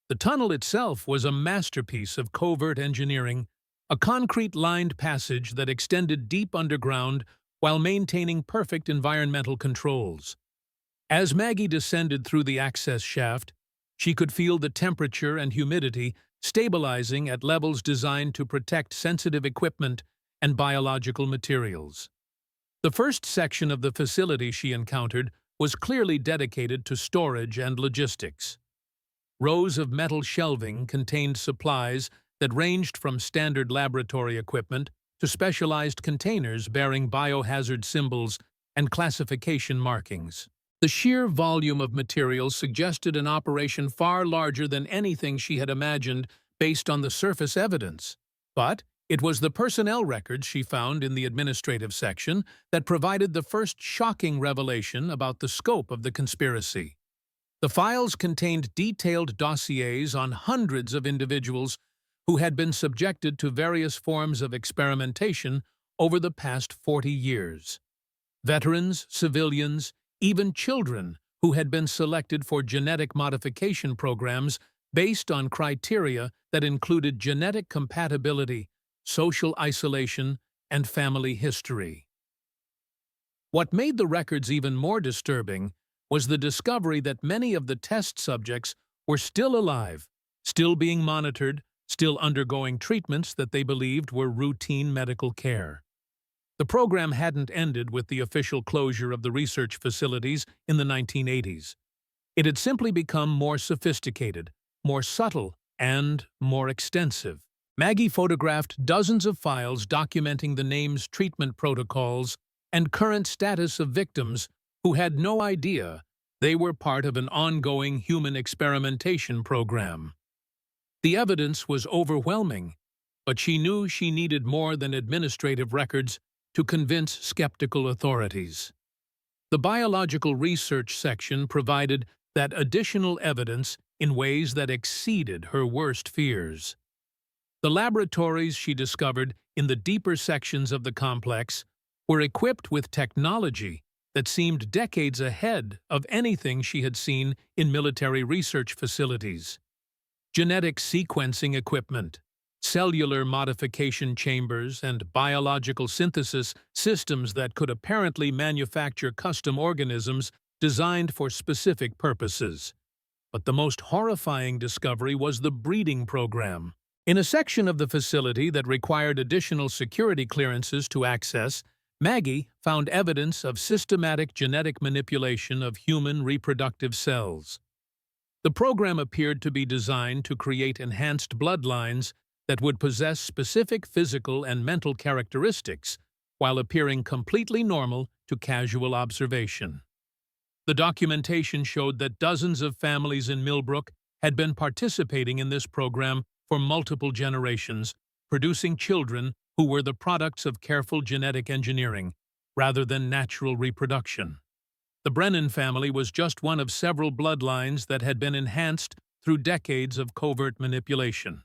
S1: The tunnel itself was a masterpiece of covert engineering, a concrete-lined passage that extended deep underground while maintaining perfect environmental controls. As Maggie descended through the access shaft, she could feel the temperature and humidity stabilizing at levels designed to protect sensitive equipment and biological materials. The first section of the facility she encountered was clearly dedicated to storage and logistics. Rows of metal shelving contained supplies that ranged from standard laboratory equipment to specialized containers bearing biohazard symbols and classification markings. The sheer volume of materials suggested an operation far larger than anything she had imagined based on the surface evidence. But it was the personnel records she found in the administrative section that provided the first shocking revelation about the scope of the conspiracy. The files contained detailed dossiers on hundreds of individuals who had been subjected to various forms of experimentation over the past 40 years. Veterans, civilians, even children who had been selected for genetic modification programs based on criteria that included genetic compatibility, social isolation, and family history. What made the records even more disturbing was the discovery that many of the test subjects were still alive, still being monitored, still undergoing treatments that they believed were routine medical care. The program hadn't ended with the official closure of the research facilities in the 1980s. It had simply become more sophisticated, more subtle, and more extensive. Maggie photographed dozens of files documenting the names, treatment protocols, and current status of victims who had no idea they were part of an ongoing human experimentation program. The evidence was overwhelming, but she knew she needed more than administrative records to convince skeptical authorities. The biological research section provided that additional evidence in ways that exceeded her worst fears. The laboratories she discovered in the deeper sections of the complex were equipped with technology that seemed decades ahead of anything she had seen in military research facilities. Genetic sequencing equipment, cellular modification chambers, and biological synthesis systems that could apparently manufacture custom organisms designed for specific purposes. But the most horrifying discovery was the breeding program. In a section of the facility that required additional security clearances to access, Maggie found evidence of systematic genetic manipulation of human reproductive cells. The program appeared to be designed to create enhanced bloodlines that would possess specific physical and mental characteristics while appearing completely normal to casual observation. The documentation showed that dozens of families in Millbrook had been participating in this program for multiple generations, producing children who were the products of careful genetic engineering rather than natural reproduction. The Brennan family was just one of several bloodlines that had been enhanced through decades of covert manipulation.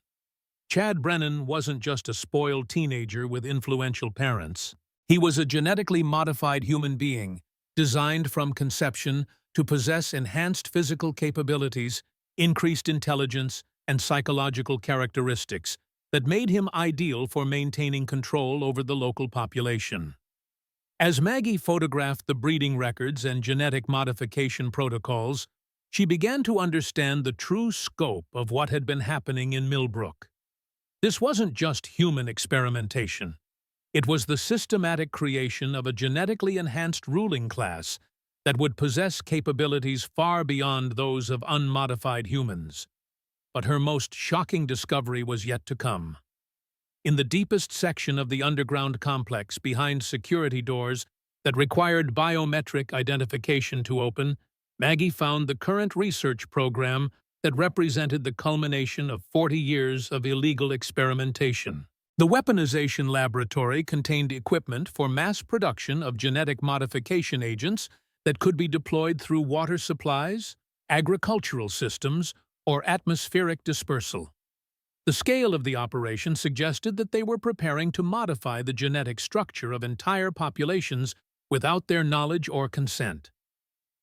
S1: Chad Brennan wasn't just a spoiled teenager with influential parents. He was a genetically modified human being, designed from conception to possess enhanced physical capabilities, increased intelligence, and psychological characteristics that made him ideal for maintaining control over the local population. As Maggie photographed the breeding records and genetic modification protocols, she began to understand the true scope of what had been happening in Millbrook. This wasn't just human experimentation. It was the systematic creation of a genetically enhanced ruling class that would possess capabilities far beyond those of unmodified humans. But her most shocking discovery was yet to come. In the deepest section of the underground complex, behind security doors that required biometric identification to open, Maggie found the current research program that represented the culmination of 40 years of illegal experimentation. The weaponization laboratory contained equipment for mass production of genetic modification agents that could be deployed through water supplies, agricultural systems, or atmospheric dispersal. The scale of the operation suggested that they were preparing to modify the genetic structure of entire populations without their knowledge or consent.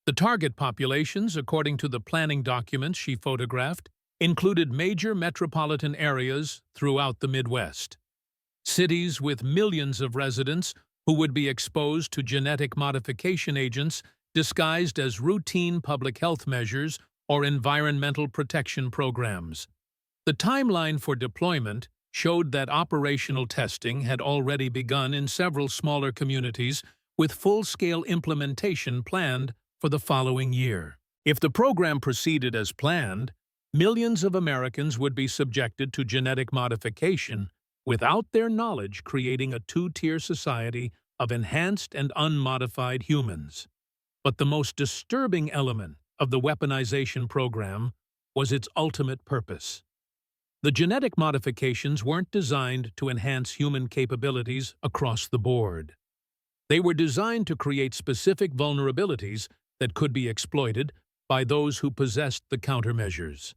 S1: The target populations, according to the planning documents she photographed, included major metropolitan areas throughout the Midwest. Cities with millions of residents who would be exposed to genetic modification agents disguised as routine public health measures or environmental protection programs. The timeline for deployment showed that operational testing had already begun in several smaller communities, with full-scale implementation planned for the following year. If the program proceeded as planned, millions of Americans would be subjected to genetic modification without their knowledge, creating a two-tier society of enhanced and unmodified humans. But the most disturbing element of the weaponization program was its ultimate purpose. The genetic modifications weren't designed to enhance human capabilities across the board. They were designed to create specific vulnerabilities that could be exploited by those who possessed the countermeasures.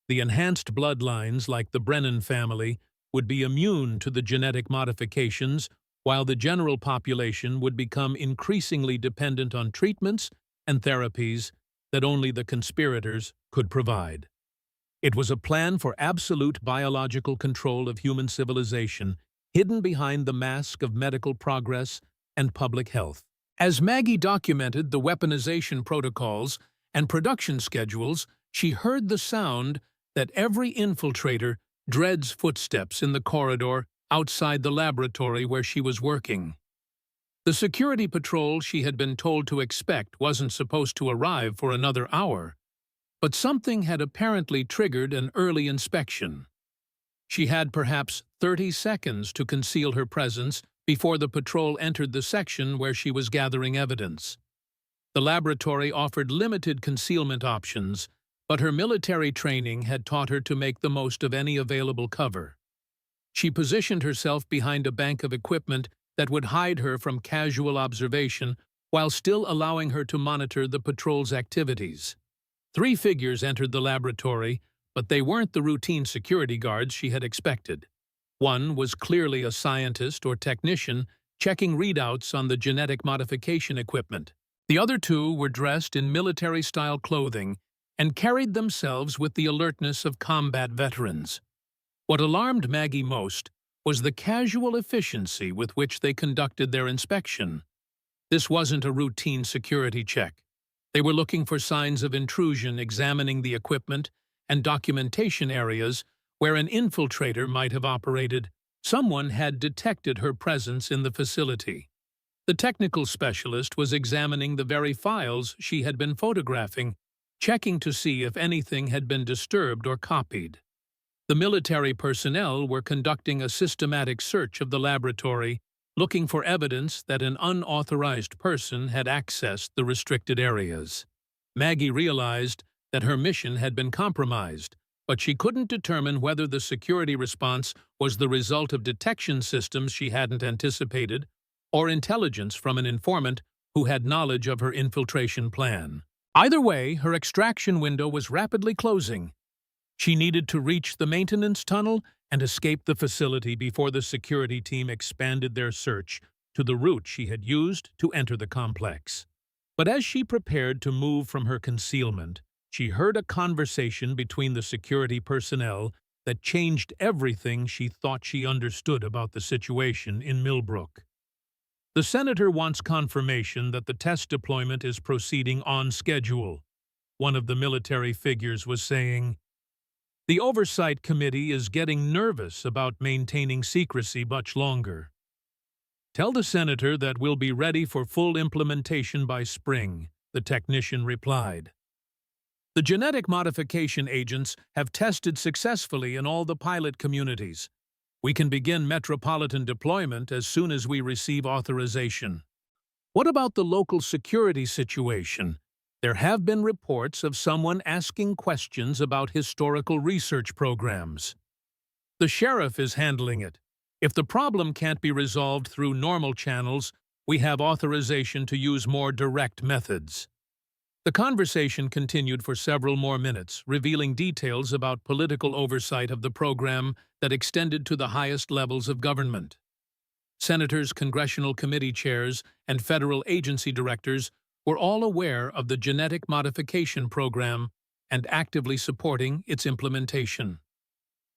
S1: The enhanced bloodlines, like the Brennan family, would be immune to the genetic modifications, while the general population would become increasingly dependent on treatments and therapies that only the conspirators could provide. It was a plan for absolute biological control of human civilization, hidden behind the mask of medical progress and public health. As Maggie documented the weaponization protocols and production schedules, she heard the sound that every infiltrator dreads footsteps in the corridor outside the laboratory where she was working. The security patrol she had been told to expect wasn't supposed to arrive for another hour, but something had apparently triggered an early inspection. She had perhaps 30 seconds to conceal her presence before the patrol entered the section where she was gathering evidence. The laboratory offered limited concealment options, but her military training had taught her to make the most of any available cover. She positioned herself behind a bank of equipment that would hide her from casual observation while still allowing her to monitor the patrol's activities. 3 figures entered the laboratory, but they weren't the routine security guards she had expected. One was clearly a scientist or technician checking readouts on the genetic modification equipment. The other 2 were dressed in military-style clothing and carried themselves with the alertness of combat veterans. What alarmed Maggie most was the casual efficiency with which they conducted their inspection. This wasn't a routine security check. They were looking for signs of intrusion, examining the equipment and documentation areas where an infiltrator might have operated. Someone had detected her presence in the facility. The technical specialist was examining the very files she had been photographing, checking to see if anything had been disturbed or copied. The military personnel were conducting a systematic search of the laboratory, looking for evidence that an unauthorized person had accessed the restricted areas. Maggie realized that her mission had been compromised, but she couldn't determine whether the security response was the result of detection systems she hadn't anticipated or intelligence from an informant who had knowledge of her infiltration plan. Either way, her extraction window was rapidly closing. She needed to reach the maintenance tunnel and escape the facility before the security team expanded their search to the route she had used to enter the complex. But as she prepared to move from her concealment, she heard a conversation between the security personnel that changed everything she thought she understood about the situation in Millbrook. "The senator wants confirmation that the test deployment is proceeding on schedule," one of the military figures was saying. "The Oversight Committee is getting nervous about maintaining secrecy much longer. Tell the senator that we'll be ready for full implementation by spring," the technician replied. The genetic modification agents have tested successfully in all the pilot communities. We can begin metropolitan deployment as soon as we receive authorization. What about the local security situation? There have been reports of someone asking questions about historical research programs. The sheriff is handling it. If the problem can't be resolved through normal channels, we have authorization to use more direct methods. The conversation continued for several more minutes, revealing details about political oversight of the program that extended to the highest levels of government. Senators, congressional committee chairs, and federal agency directors were all aware of the genetic modification program and actively supporting its implementation.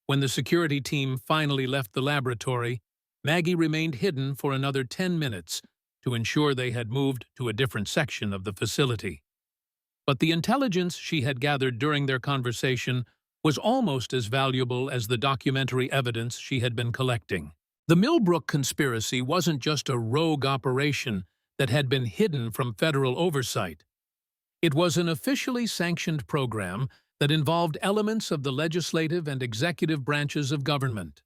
S1: When the security team finally left the laboratory, Maggie remained hidden for another 10 minutes to ensure they had moved to a different section of the facility. But the intelligence she had gathered during their conversation was almost as valuable as the documentary evidence she had been collecting. The Millbrook conspiracy wasn't just a rogue operation that had been hidden from federal oversight. It was an officially sanctioned program that involved elements of the legislative and executive branches of government.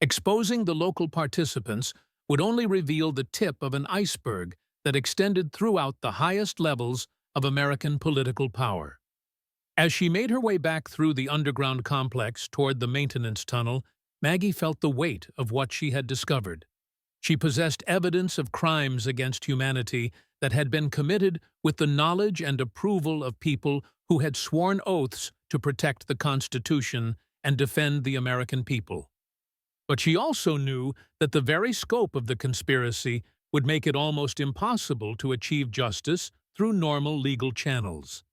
S1: Exposing the local participants would only reveal the tip of an iceberg that extended throughout the highest levels of American political power. As she made her way back through the underground complex toward the maintenance tunnel, Maggie felt the weight of what she had discovered. She possessed evidence of crimes against humanity that had been committed with the knowledge and approval of people who had sworn oaths to protect the Constitution and defend the American people. But she also knew that the very scope of the conspiracy would make it almost impossible to achieve justice through normal legal channels.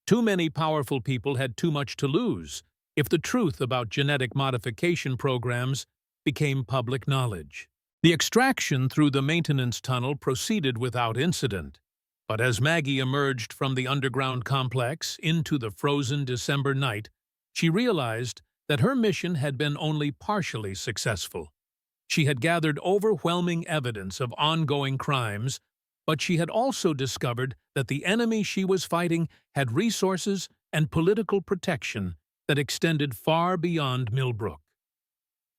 S1: Too many powerful people had too much to lose if the truth about genetic modification programs became public knowledge. The extraction through the maintenance tunnel proceeded without incident, but as Maggie emerged from the underground complex into the frozen December night, she realized that her mission had been only partially successful. She had gathered overwhelming evidence of ongoing crimes, but she had also discovered that the enemy she was fighting had resources and political protection that extended far beyond Millbrook.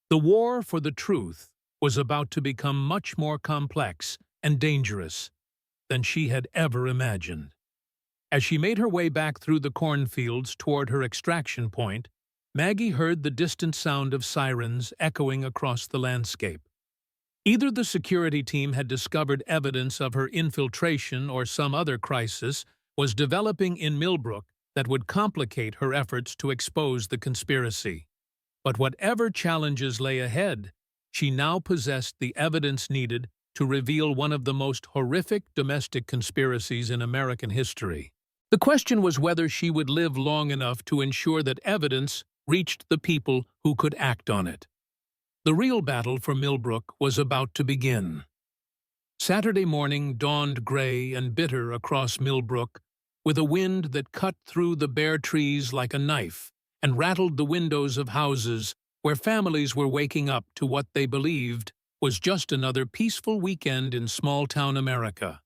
S1: The war for the truth was about to become much more complex and dangerous than she had ever imagined. As she made her way back through the cornfields toward her extraction point, Maggie heard the distant sound of sirens echoing across the landscape. Either the security team had discovered evidence of her infiltration or some other crisis was developing in Millbrook that would complicate her efforts to expose the conspiracy. But whatever challenges lay ahead, she now possessed the evidence needed to reveal one of the most horrific domestic conspiracies in American history. The question was whether she would live long enough to ensure that evidence reached the people who could act on it. The real battle for Millbrook was about to begin. Saturday morning dawned gray and bitter across Millbrook, with a wind that cut through the bare trees like a knife and rattled the windows of houses where families were waking up to what they believed was just another peaceful weekend in small-town America.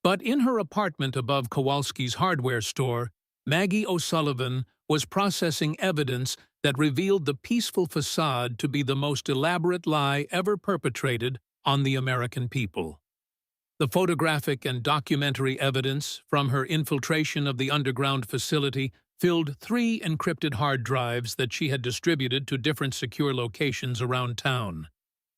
S1: But in her apartment above Kowalski's hardware store, Maggie O'Sullivan was processing evidence that revealed the peaceful facade to be the most elaborate lie ever perpetrated on the American people. The photographic and documentary evidence from her infiltration of the underground facility filled 3 encrypted hard drives that she had distributed to different secure locations around town.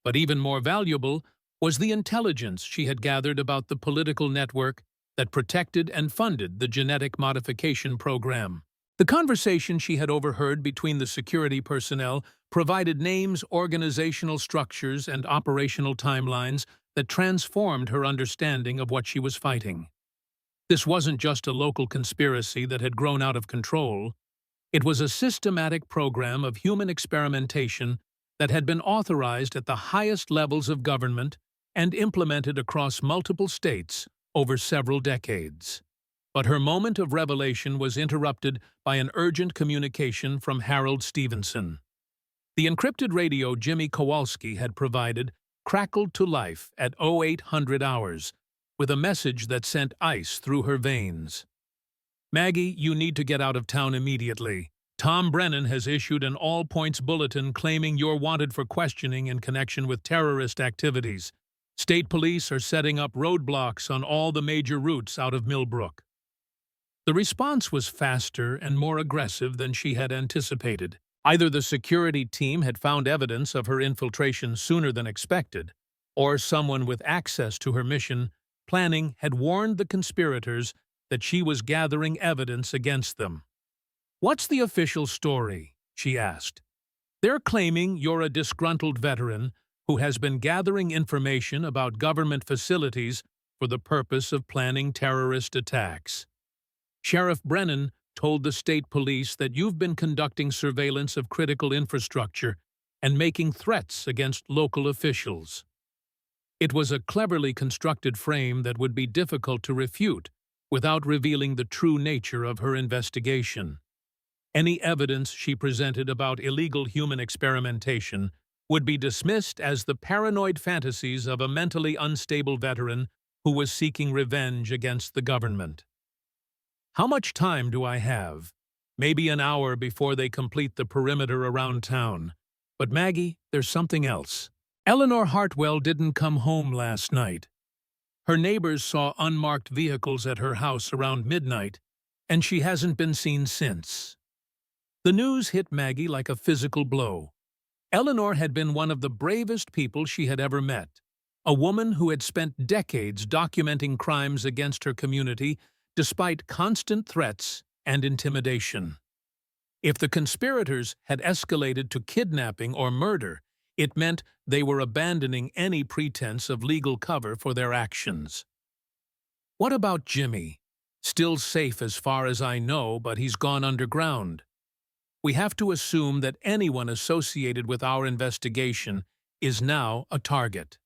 S1: But even more valuable was the intelligence she had gathered about the political network that protected and funded the genetic modification program. The conversation she had overheard between the security personnel provided names, organizational structures, and operational timelines that transformed her understanding of what she was fighting. This wasn't just a local conspiracy that had grown out of control. It was a systematic program of human experimentation that had been authorized at the highest levels of government and implemented across multiple states over several decades. But her moment of revelation was interrupted by an urgent communication from Harold Stevenson. The encrypted radio Jimmy Kowalski had provided crackled to life at 0800 hours, with a message that sent ice through her veins. Maggie, you need to get out of town immediately. Tom Brennan has issued an all-points bulletin claiming you're wanted for questioning in connection with terrorist activities. State police are setting up roadblocks on all the major routes out of Millbrook. The response was faster and more aggressive than she had anticipated. Either the security team had found evidence of her infiltration sooner than expected, or someone with access to her mission planning had warned the conspirators that she was gathering evidence against them. "What's the official story?" she asked. "They're claiming you're a disgruntled veteran who has been gathering information about government facilities for the purpose of planning terrorist attacks. Sheriff Brennan told the state police that you've been conducting surveillance of critical infrastructure and making threats against local officials." It was a cleverly constructed frame that would be difficult to refute without revealing the true nature of her investigation. Any evidence she presented about illegal human experimentation would be dismissed as the paranoid fantasies of a mentally unstable veteran who was seeking revenge against the government. "How much time do I have?" "Maybe an hour before they complete the perimeter around town. But Maggie, there's something else. Eleanor Hartwell didn't come home last night. Her neighbors saw unmarked vehicles at her house around midnight, and she hasn't been seen since." The news hit Maggie like a physical blow. Eleanor had been one of the bravest people she had ever met, a woman who had spent decades documenting crimes against her community despite constant threats and intimidation. If the conspirators had escalated to kidnapping or murder, it meant they were abandoning any pretense of legal cover for their actions. "What about Jimmy? Still safe as far as I know, but he's gone underground. We have to assume that anyone associated with our investigation is now a target."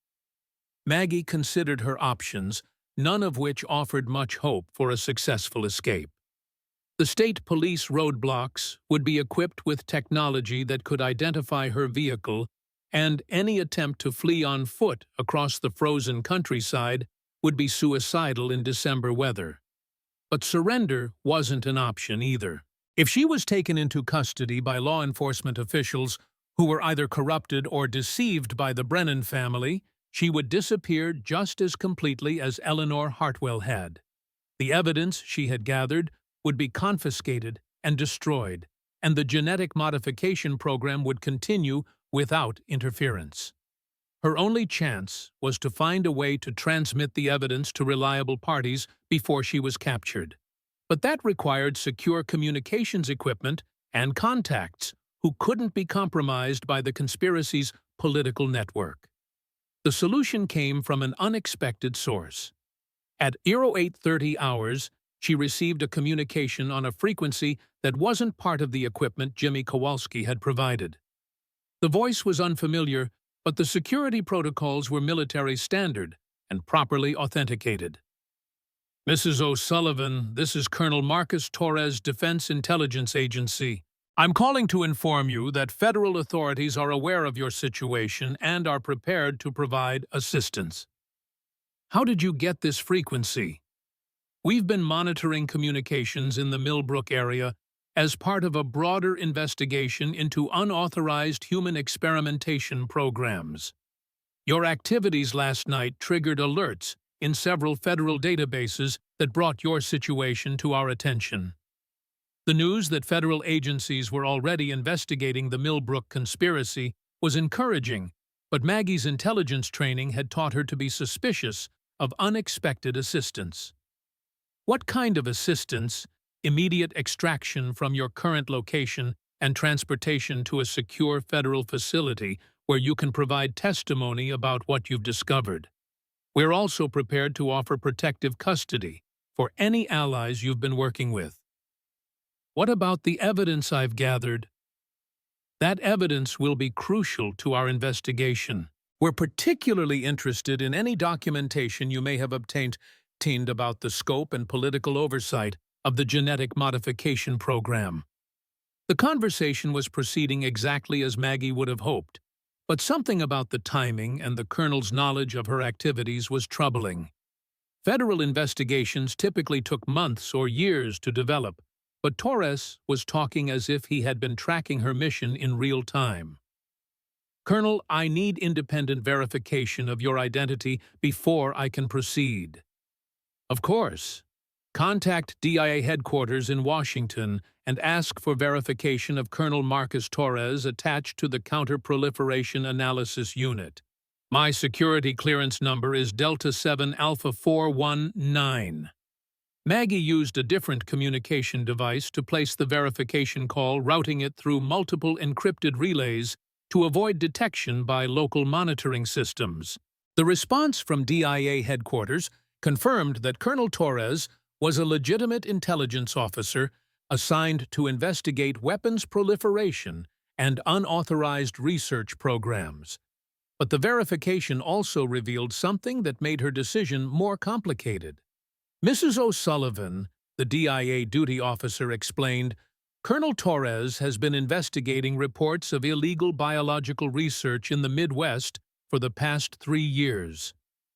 S1: Maggie considered her options, none of which offered much hope for a successful escape. The state police roadblocks would be equipped with technology that could identify her vehicle, and any attempt to flee on foot across the frozen countryside would be suicidal in December weather. But surrender wasn't an option either. If she was taken into custody by law enforcement officials who were either corrupted or deceived by the Brennan family, she would disappear just as completely as Eleanor Hartwell had. The evidence she had gathered would be confiscated and destroyed, and the genetic modification program would continue without interference. Her only chance was to find a way to transmit the evidence to reliable parties before she was captured. But that required secure communications equipment and contacts who couldn't be compromised by the conspiracy's political network. The solution came from an unexpected source. At 0830 hours, she received a communication on a frequency that wasn't part of the equipment Jimmy Kowalski had provided. The voice was unfamiliar, but the security protocols were military standard and properly authenticated. "Mrs. O'Sullivan, this is Colonel Marcus Torres, Defense Intelligence Agency. I'm calling to inform you that federal authorities are aware of your situation and are prepared to provide assistance." "How did you get this frequency?" "We've been monitoring communications in the Millbrook area as part of a broader investigation into unauthorized human experimentation programs. Your activities last night triggered alerts in several federal databases that brought your situation to our attention." The news that federal agencies were already investigating the Millbrook conspiracy was encouraging, but Maggie's intelligence training had taught her to be suspicious of unexpected assistance. "What kind of assistance?" "Immediate extraction from your current location and transportation to a secure federal facility where you can provide testimony about what you've discovered. We're also prepared to offer protective custody for any allies you've been working with." "What about the evidence I've gathered?" "That evidence will be crucial to our investigation. We're particularly interested in any documentation you may have obtained about the scope and political oversight of the genetic modification program." The conversation was proceeding exactly as Maggie would have hoped, but something about the timing and the colonel's knowledge of her activities was troubling. Federal investigations typically took months or years to develop, but Torres was talking as if he had been tracking her mission in real time. "Colonel, I need independent verification of your identity before I can proceed." "Of course. Contact DIA headquarters in Washington and ask for verification of Colonel Marcus Torres attached to the Counter-Proliferation Analysis Unit. My security clearance number is Delta 7 Alpha 419. Maggie used a different communication device to place the verification call, routing it through multiple encrypted relays to avoid detection by local monitoring systems. The response from DIA headquarters confirmed that Colonel Torres was a legitimate intelligence officer assigned to investigate weapons proliferation and unauthorized research programs. But the verification also revealed something that made her decision more complicated. Mrs. O'Sullivan, the DIA duty officer, explained, "Colonel Torres has been investigating reports of illegal biological research in the Midwest for the past 3 years.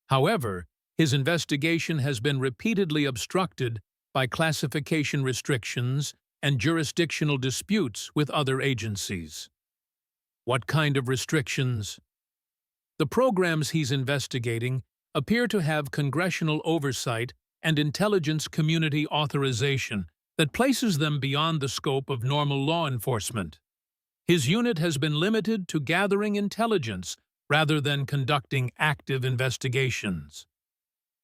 S1: However, his investigation has been repeatedly obstructed by classification restrictions and jurisdictional disputes with other agencies." "What kind of restrictions?" "The programs he's investigating appear to have congressional oversight and intelligence community authorization that places them beyond the scope of normal law enforcement. His unit has been limited to gathering intelligence rather than conducting active investigations."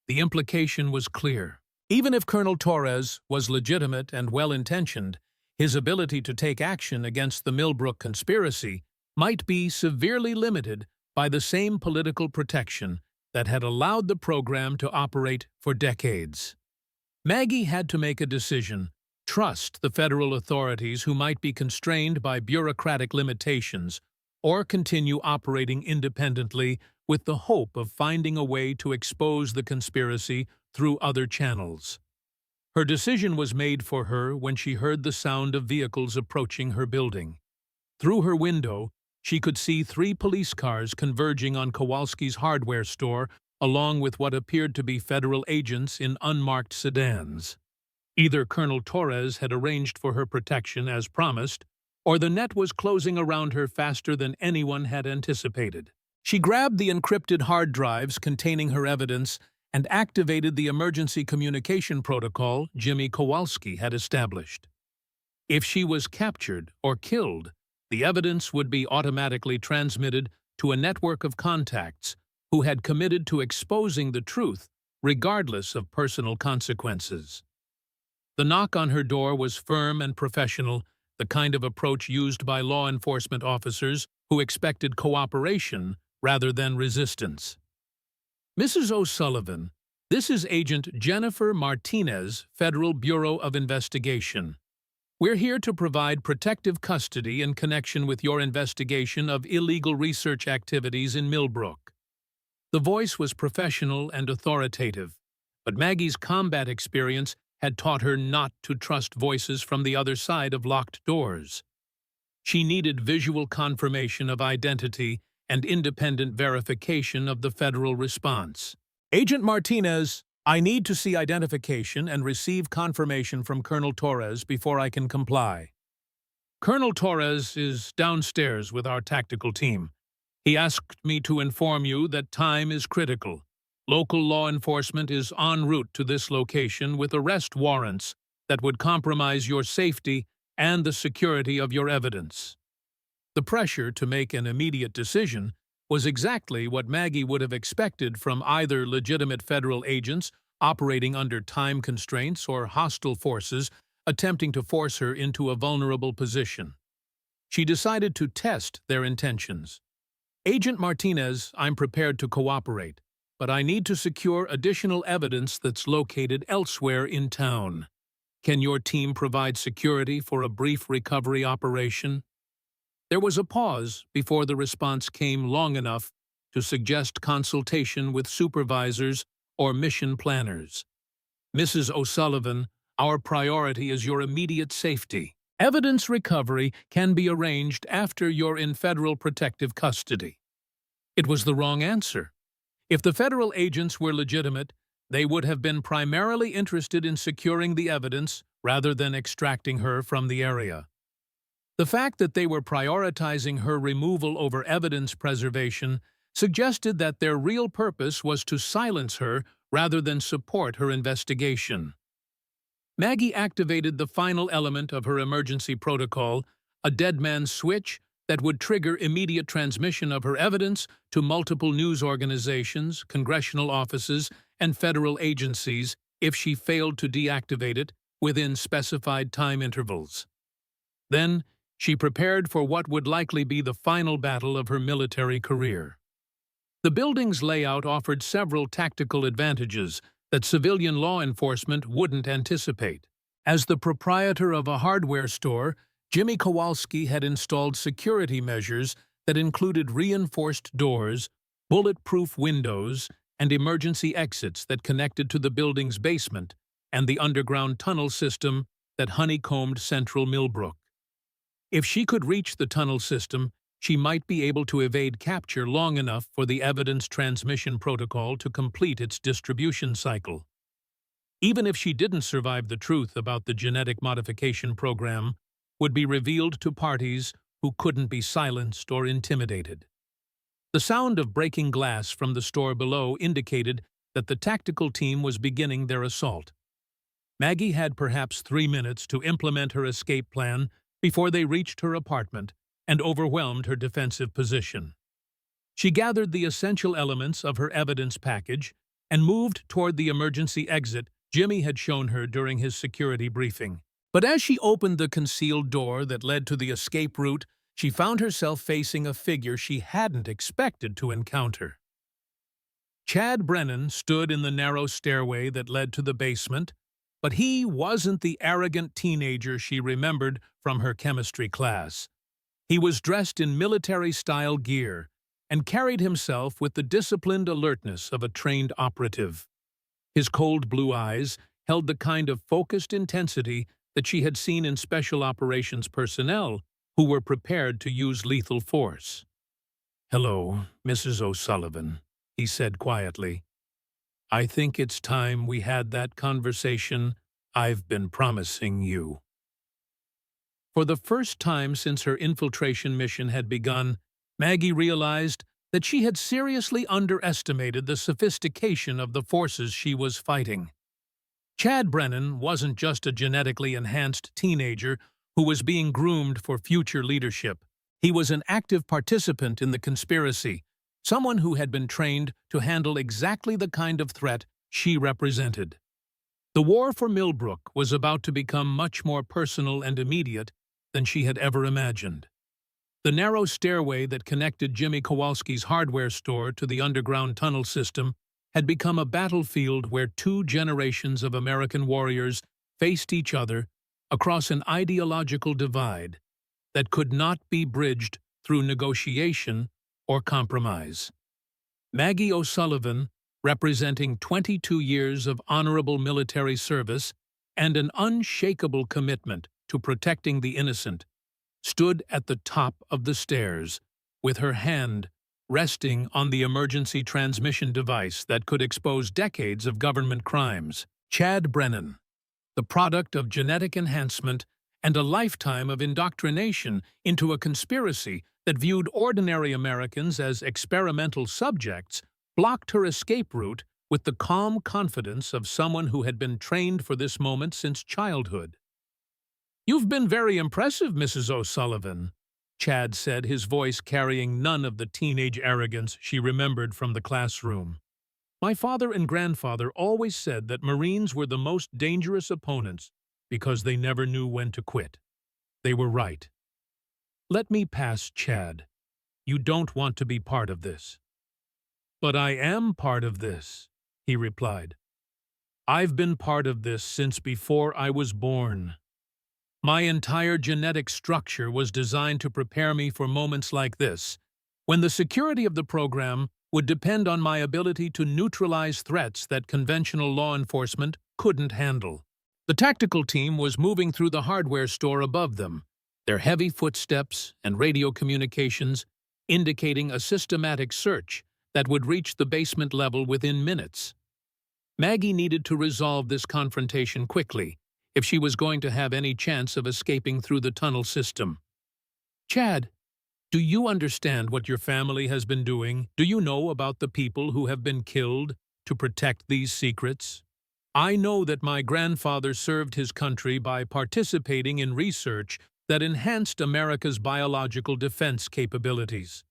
S1: The implication was clear. Even if Colonel Torres was legitimate and well-intentioned, his ability to take action against the Millbrook conspiracy might be severely limited by the same political protection that had allowed the program to operate for decades. Maggie had to make a decision: trust the federal authorities who might be constrained by bureaucratic limitations, or continue operating independently with the hope of finding a way to expose the conspiracy through other channels. Her decision was made for her when she heard the sound of vehicles approaching her building. Through her window, she could see 3 police cars converging on Kowalski's hardware store, along with what appeared to be federal agents in unmarked sedans. Either Colonel Torres had arranged for her protection as promised, or the net was closing around her faster than anyone had anticipated. She grabbed the encrypted hard drives containing her evidence and activated the emergency communication protocol Jimmy Kowalski had established. If she was captured or killed, the evidence would be automatically transmitted to a network of contacts who had committed to exposing the truth, regardless of personal consequences. The knock on her door was firm and professional, the kind of approach used by law enforcement officers who expected cooperation rather than resistance. "Mrs. O'Sullivan, this is Agent Jennifer Martinez, Federal Bureau of Investigation. We're here to provide protective custody in connection with your investigation of illegal research activities in Millbrook." The voice was professional and authoritative, but Maggie's combat experience had taught her not to trust voices from the other side of locked doors. She needed visual confirmation of identity and independent verification of the federal response. "Agent Martinez, I need to see identification and receive confirmation from Colonel Torres before I can comply." "Colonel Torres is downstairs with our tactical team. He asked me to inform you that time is critical. Local law enforcement is en route to this location with arrest warrants that would compromise your safety and the security of your evidence." The pressure to make an immediate decision was exactly what Maggie would have expected from either legitimate federal agents operating under time constraints or hostile forces attempting to force her into a vulnerable position. She decided to test their intentions. "Agent Martinez, I'm prepared to cooperate, but I need to secure additional evidence that's located elsewhere in town. Can your team provide security for a brief recovery operation?" There was a pause before the response came long enough to suggest consultation with supervisors or mission planners. "Mrs. O'Sullivan, our priority is your immediate safety. Evidence recovery can be arranged after you're in federal protective custody." It was the wrong answer. If the federal agents were legitimate, They would have been primarily interested in securing the evidence rather than extracting her from the area. The fact that they were prioritizing her removal over evidence preservation suggested that their real purpose was to silence her rather than support her investigation. Maggie activated the final element of her emergency protocol, a dead man's switch that would trigger immediate transmission of her evidence to multiple news organizations, congressional offices, and federal agencies if she failed to deactivate it within specified time intervals. Then, she prepared for what would likely be the final battle of her military career. The building's layout offered several tactical advantages that civilian law enforcement wouldn't anticipate. As the proprietor of a hardware store, Jimmy Kowalski had installed security measures that included reinforced doors, bulletproof windows, and emergency exits that connected to the building's basement and the underground tunnel system that honeycombed central Millbrook. If she could reach the tunnel system, she might be able to evade capture long enough for the evidence transmission protocol to complete its distribution cycle. Even if she didn't survive, the truth about the genetic modification program would be revealed to parties who couldn't be silenced or intimidated. The sound of breaking glass from the store below indicated that the tactical team was beginning their assault. Maggie had perhaps 3 minutes to implement her escape plan before they reached her apartment and overwhelmed her defensive position. She gathered the essential elements of her evidence package and moved toward the emergency exit Jimmy had shown her during his security briefing. But as she opened the concealed door that led to the escape route, she found herself facing a figure she hadn't expected to encounter. Chad Brennan stood in the narrow stairway that led to the basement, but he wasn't the arrogant teenager she remembered from her chemistry class. He was dressed in military-style gear and carried himself with the disciplined alertness of a trained operative. His cold blue eyes held the kind of focused intensity that she had seen in special operations personnel who were prepared to use lethal force. "Hello, Mrs. O'Sullivan," he said quietly. "I think it's time we had that conversation I've been promising you." For the first time since her infiltration mission had begun, Maggie realized that she had seriously underestimated the sophistication of the forces she was fighting. Chad Brennan wasn't just a genetically enhanced teenager who was being groomed for future leadership. He was an active participant in the conspiracy, someone who had been trained to handle exactly the kind of threat she represented. The war for Millbrook was about to become much more personal and immediate than she had ever imagined. The narrow stairway that connected Jimmy Kowalski's hardware store to the underground tunnel system had become a battlefield where 2 generations of American warriors faced each other across an ideological divide that could not be bridged through negotiation or compromise. Maggie O'Sullivan, representing 22 years of honorable military service and an unshakable commitment to protecting the innocent, stood at the top of the stairs, with her hand resting on the emergency transmission device that could expose decades of government crimes. Chad Brennan, the product of genetic enhancement and a lifetime of indoctrination into a conspiracy that viewed ordinary Americans as experimental subjects, blocked her escape route with the calm confidence of someone who had been trained for this moment since childhood. "You've been very impressive, Mrs. O'Sullivan," Chad said, his voice carrying none of the teenage arrogance she remembered from the classroom. "My father and grandfather always said that Marines were the most dangerous opponents because they never knew when to quit. They were right." "Let me pass, Chad. You don't want to be part of this." "But I am part of this," he replied. "I've been part of this since before I was born. My entire genetic structure was designed to prepare me for moments like this, when the security of the program would depend on my ability to neutralize threats that conventional law enforcement couldn't handle." The tactical team was moving through the hardware store above them, their heavy footsteps and radio communications indicating a systematic search that would reach the basement level within minutes. Maggie needed to resolve this confrontation quickly if she was going to have any chance of escaping through the tunnel system. "Chad, do you understand what your family has been doing? Do you know about the people who have been killed to protect these secrets? I know that my grandfather served his country by participating in research that enhanced America's biological defense capabilities.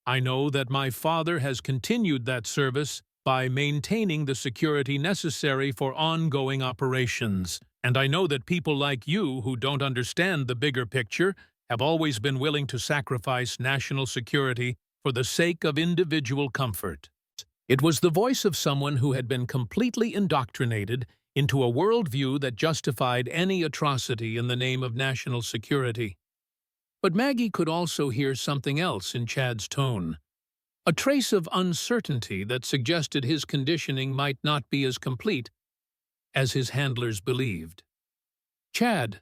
S1: I know that my father has continued that service by maintaining the security necessary for ongoing operations. And I know that people like you who don't understand the bigger picture have always been willing to sacrifice national security for the sake of individual comfort." It was the voice of someone who had been completely indoctrinated into a worldview that justified any atrocity in the name of national security. But Maggie could also hear something else in Chad's tone, a trace of uncertainty that suggested his conditioning might not be as complete as his handlers believed. "Chad,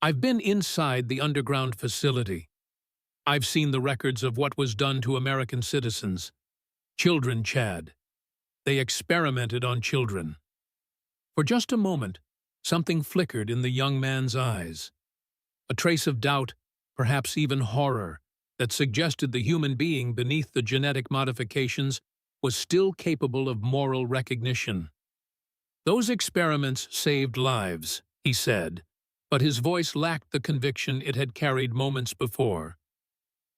S1: I've been inside the underground facility. I've seen the records of what was done to American citizens. Children, Chad. They experimented on children." For just a moment, something flickered in the young man's eyes, a trace of doubt, perhaps even horror, that suggested the human being beneath the genetic modifications was still capable of moral recognition. "Those experiments saved lives," he said, but his voice lacked the conviction it had carried moments before.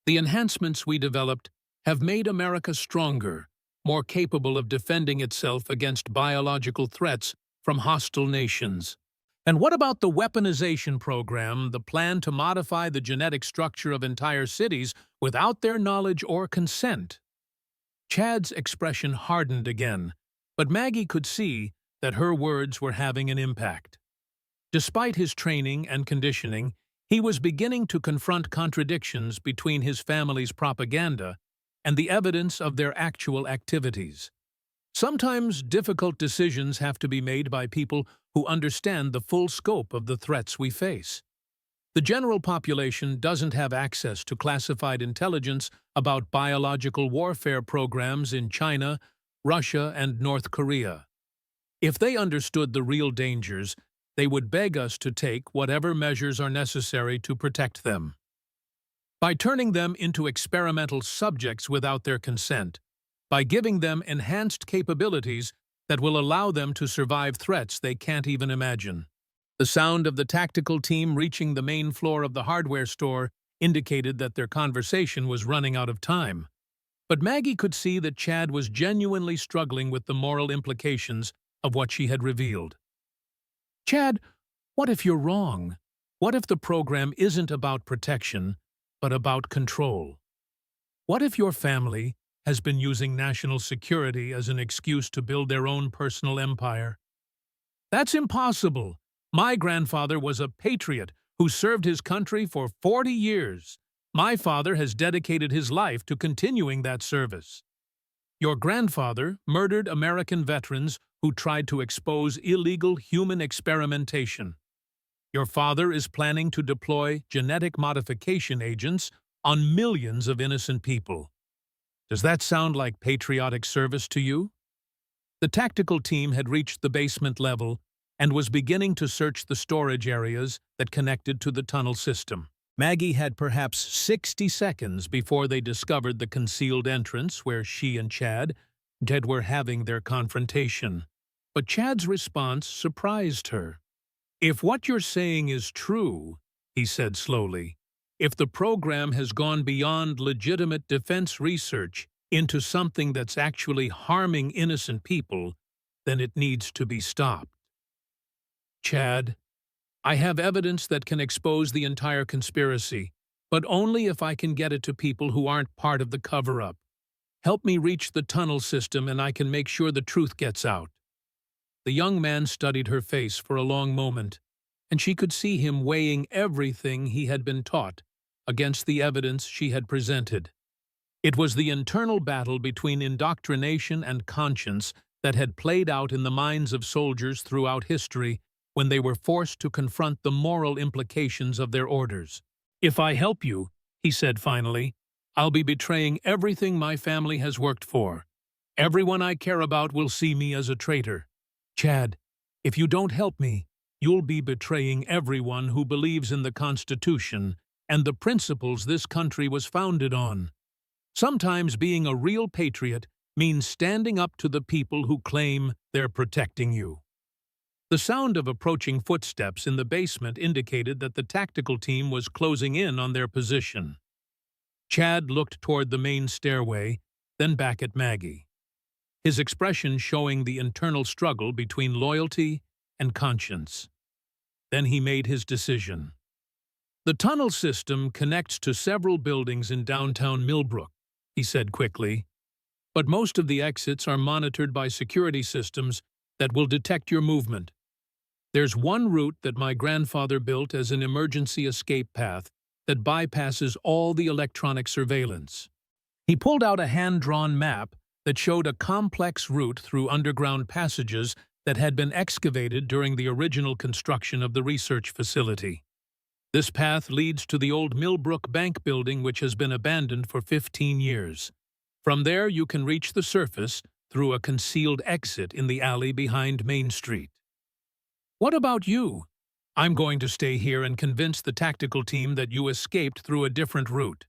S1: "The enhancements we developed have made America stronger, more capable of defending itself against biological threats from hostile nations." "And what about the weaponization program, the plan to modify the genetic structure of entire cities without their knowledge or consent?" Chad's expression hardened again, but Maggie could see that her words were having an impact. Despite his training and conditioning, he was beginning to confront contradictions between his family's propaganda and the evidence of their actual activities. Sometimes difficult decisions have to be made by people who understand the full scope of the threats we face. The general population doesn't have access to classified intelligence about biological warfare programs in China, Russia, and North Korea. If they understood the real dangers, they would beg us to take whatever measures are necessary to protect them. By turning them into experimental subjects without their consent, by giving them enhanced capabilities that will allow them to survive threats they can't even imagine. The sound of the tactical team reaching the main floor of the hardware store indicated that their conversation was running out of time. But Maggie could see that Chad was genuinely struggling with the moral implications of what she had revealed. "Chad, what if you're wrong? What if the program isn't about protection, but about control? What if your family has been using national security as an excuse to build their own personal empire?" "That's impossible. My grandfather was a patriot who served his country for 40 years. My father has dedicated his life to continuing that service." "Your grandfather murdered American veterans who tried to expose illegal human experimentation. Your father is planning to deploy genetic modification agents on millions of innocent people. Does that sound like patriotic service to you?" The tactical team had reached the basement level and was beginning to search the storage areas that connected to the tunnel system. Maggie had perhaps 60 seconds before they discovered the concealed entrance where she and Chad were having their confrontation. But Chad's response surprised her. "If what you're saying is true," he said slowly, "if the program has gone beyond legitimate defense research into something that's actually harming innocent people, then it needs to be stopped." "Chad, I have evidence that can expose the entire conspiracy, but only if I can get it to people who aren't part of the cover-up. Help me reach the tunnel system and I can make sure the truth gets out." The young man studied her face for a long moment, and she could see him weighing everything he had been taught against the evidence she had presented. It was the internal battle between indoctrination and conscience that had played out in the minds of soldiers throughout history when they were forced to confront the moral implications of their orders. "If I help you," he said finally, "I'll be betraying everything my family has worked for. Everyone I care about will see me as a traitor." Chad, if you don't help me, you'll be betraying everyone who believes in the Constitution and the principles this country was founded on. Sometimes being a real patriot means standing up to the people who claim they're protecting you. The sound of approaching footsteps in the basement indicated that the tactical team was closing in on their position. Chad looked toward the main stairway, then back at Maggie, his expression showing the internal struggle between loyalty and conscience. Then he made his decision. The tunnel system connects to several buildings in downtown Millbrook, he said quickly, but most of the exits are monitored by security systems that will detect your movement. There's one route that my grandfather built as an emergency escape path that bypasses all the electronic surveillance. He pulled out a hand-drawn map that showed a complex route through underground passages that had been excavated during the original construction of the research facility. This path leads to the old Millbrook Bank building, which has been abandoned for 15 years. From there, you can reach the surface through a concealed exit in the alley behind Main Street. What about you? I'm going to stay here and convince the tactical team that you escaped through a different route.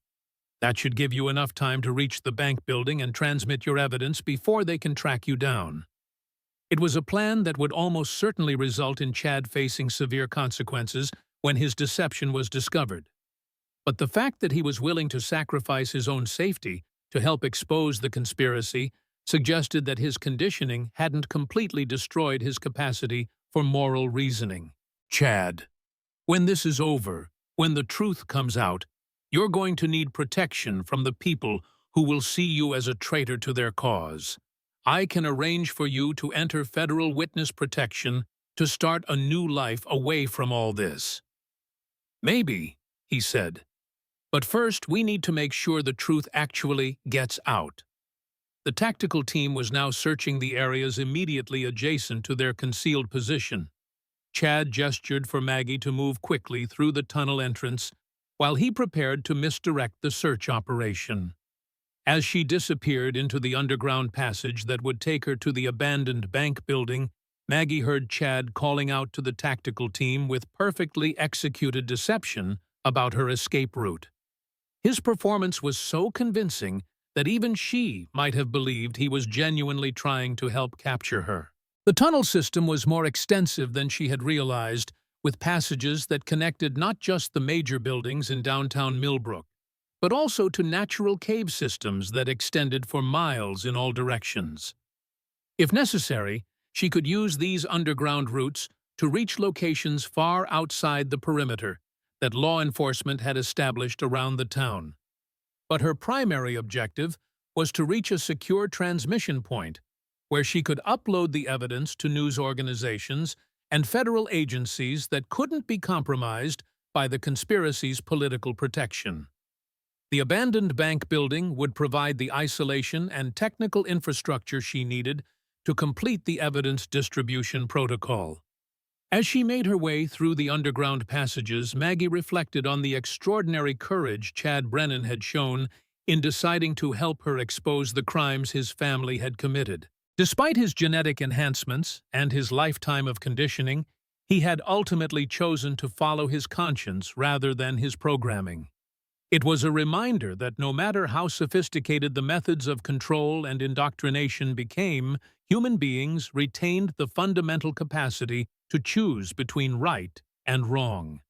S1: That should give you enough time to reach the bank building and transmit your evidence before they can track you down. It was a plan that would almost certainly result in Chad facing severe consequences when his deception was discovered. But the fact that he was willing to sacrifice his own safety to help expose the conspiracy suggested that his conditioning hadn't completely destroyed his capacity for moral reasoning. Chad, when this is over, when the truth comes out, you're going to need protection from the people who will see you as a traitor to their cause. I can arrange for you to enter federal witness protection to start a new life away from all this. Maybe, he said. But first, we need to make sure the truth actually gets out. The tactical team was now searching the areas immediately adjacent to their concealed position. Chad gestured for Maggie to move quickly through the tunnel entrance while he prepared to misdirect the search operation. As she disappeared into the underground passage that would take her to the abandoned bank building, Maggie heard Chad calling out to the tactical team with perfectly executed deception about her escape route. His performance was so convincing that even she might have believed he was genuinely trying to help capture her. The tunnel system was more extensive than she had realized, with passages that connected not just the major buildings in downtown Millbrook, but also to natural cave systems that extended for miles in all directions. If necessary, she could use these underground routes to reach locations far outside the perimeter that law enforcement had established around the town. But her primary objective was to reach a secure transmission point where she could upload the evidence to news organizations and federal agencies that couldn't be compromised by the conspiracy's political protection. The abandoned bank building would provide the isolation and technical infrastructure she needed to complete the evidence distribution protocol. As she made her way through the underground passages, Maggie reflected on the extraordinary courage Chad Brennan had shown in deciding to help her expose the crimes his family had committed. Despite his genetic enhancements and his lifetime of conditioning, he had ultimately chosen to follow his conscience rather than his programming. It was a reminder that no matter how sophisticated the methods of control and indoctrination became, human beings retained the fundamental capacity to choose between right and wrong.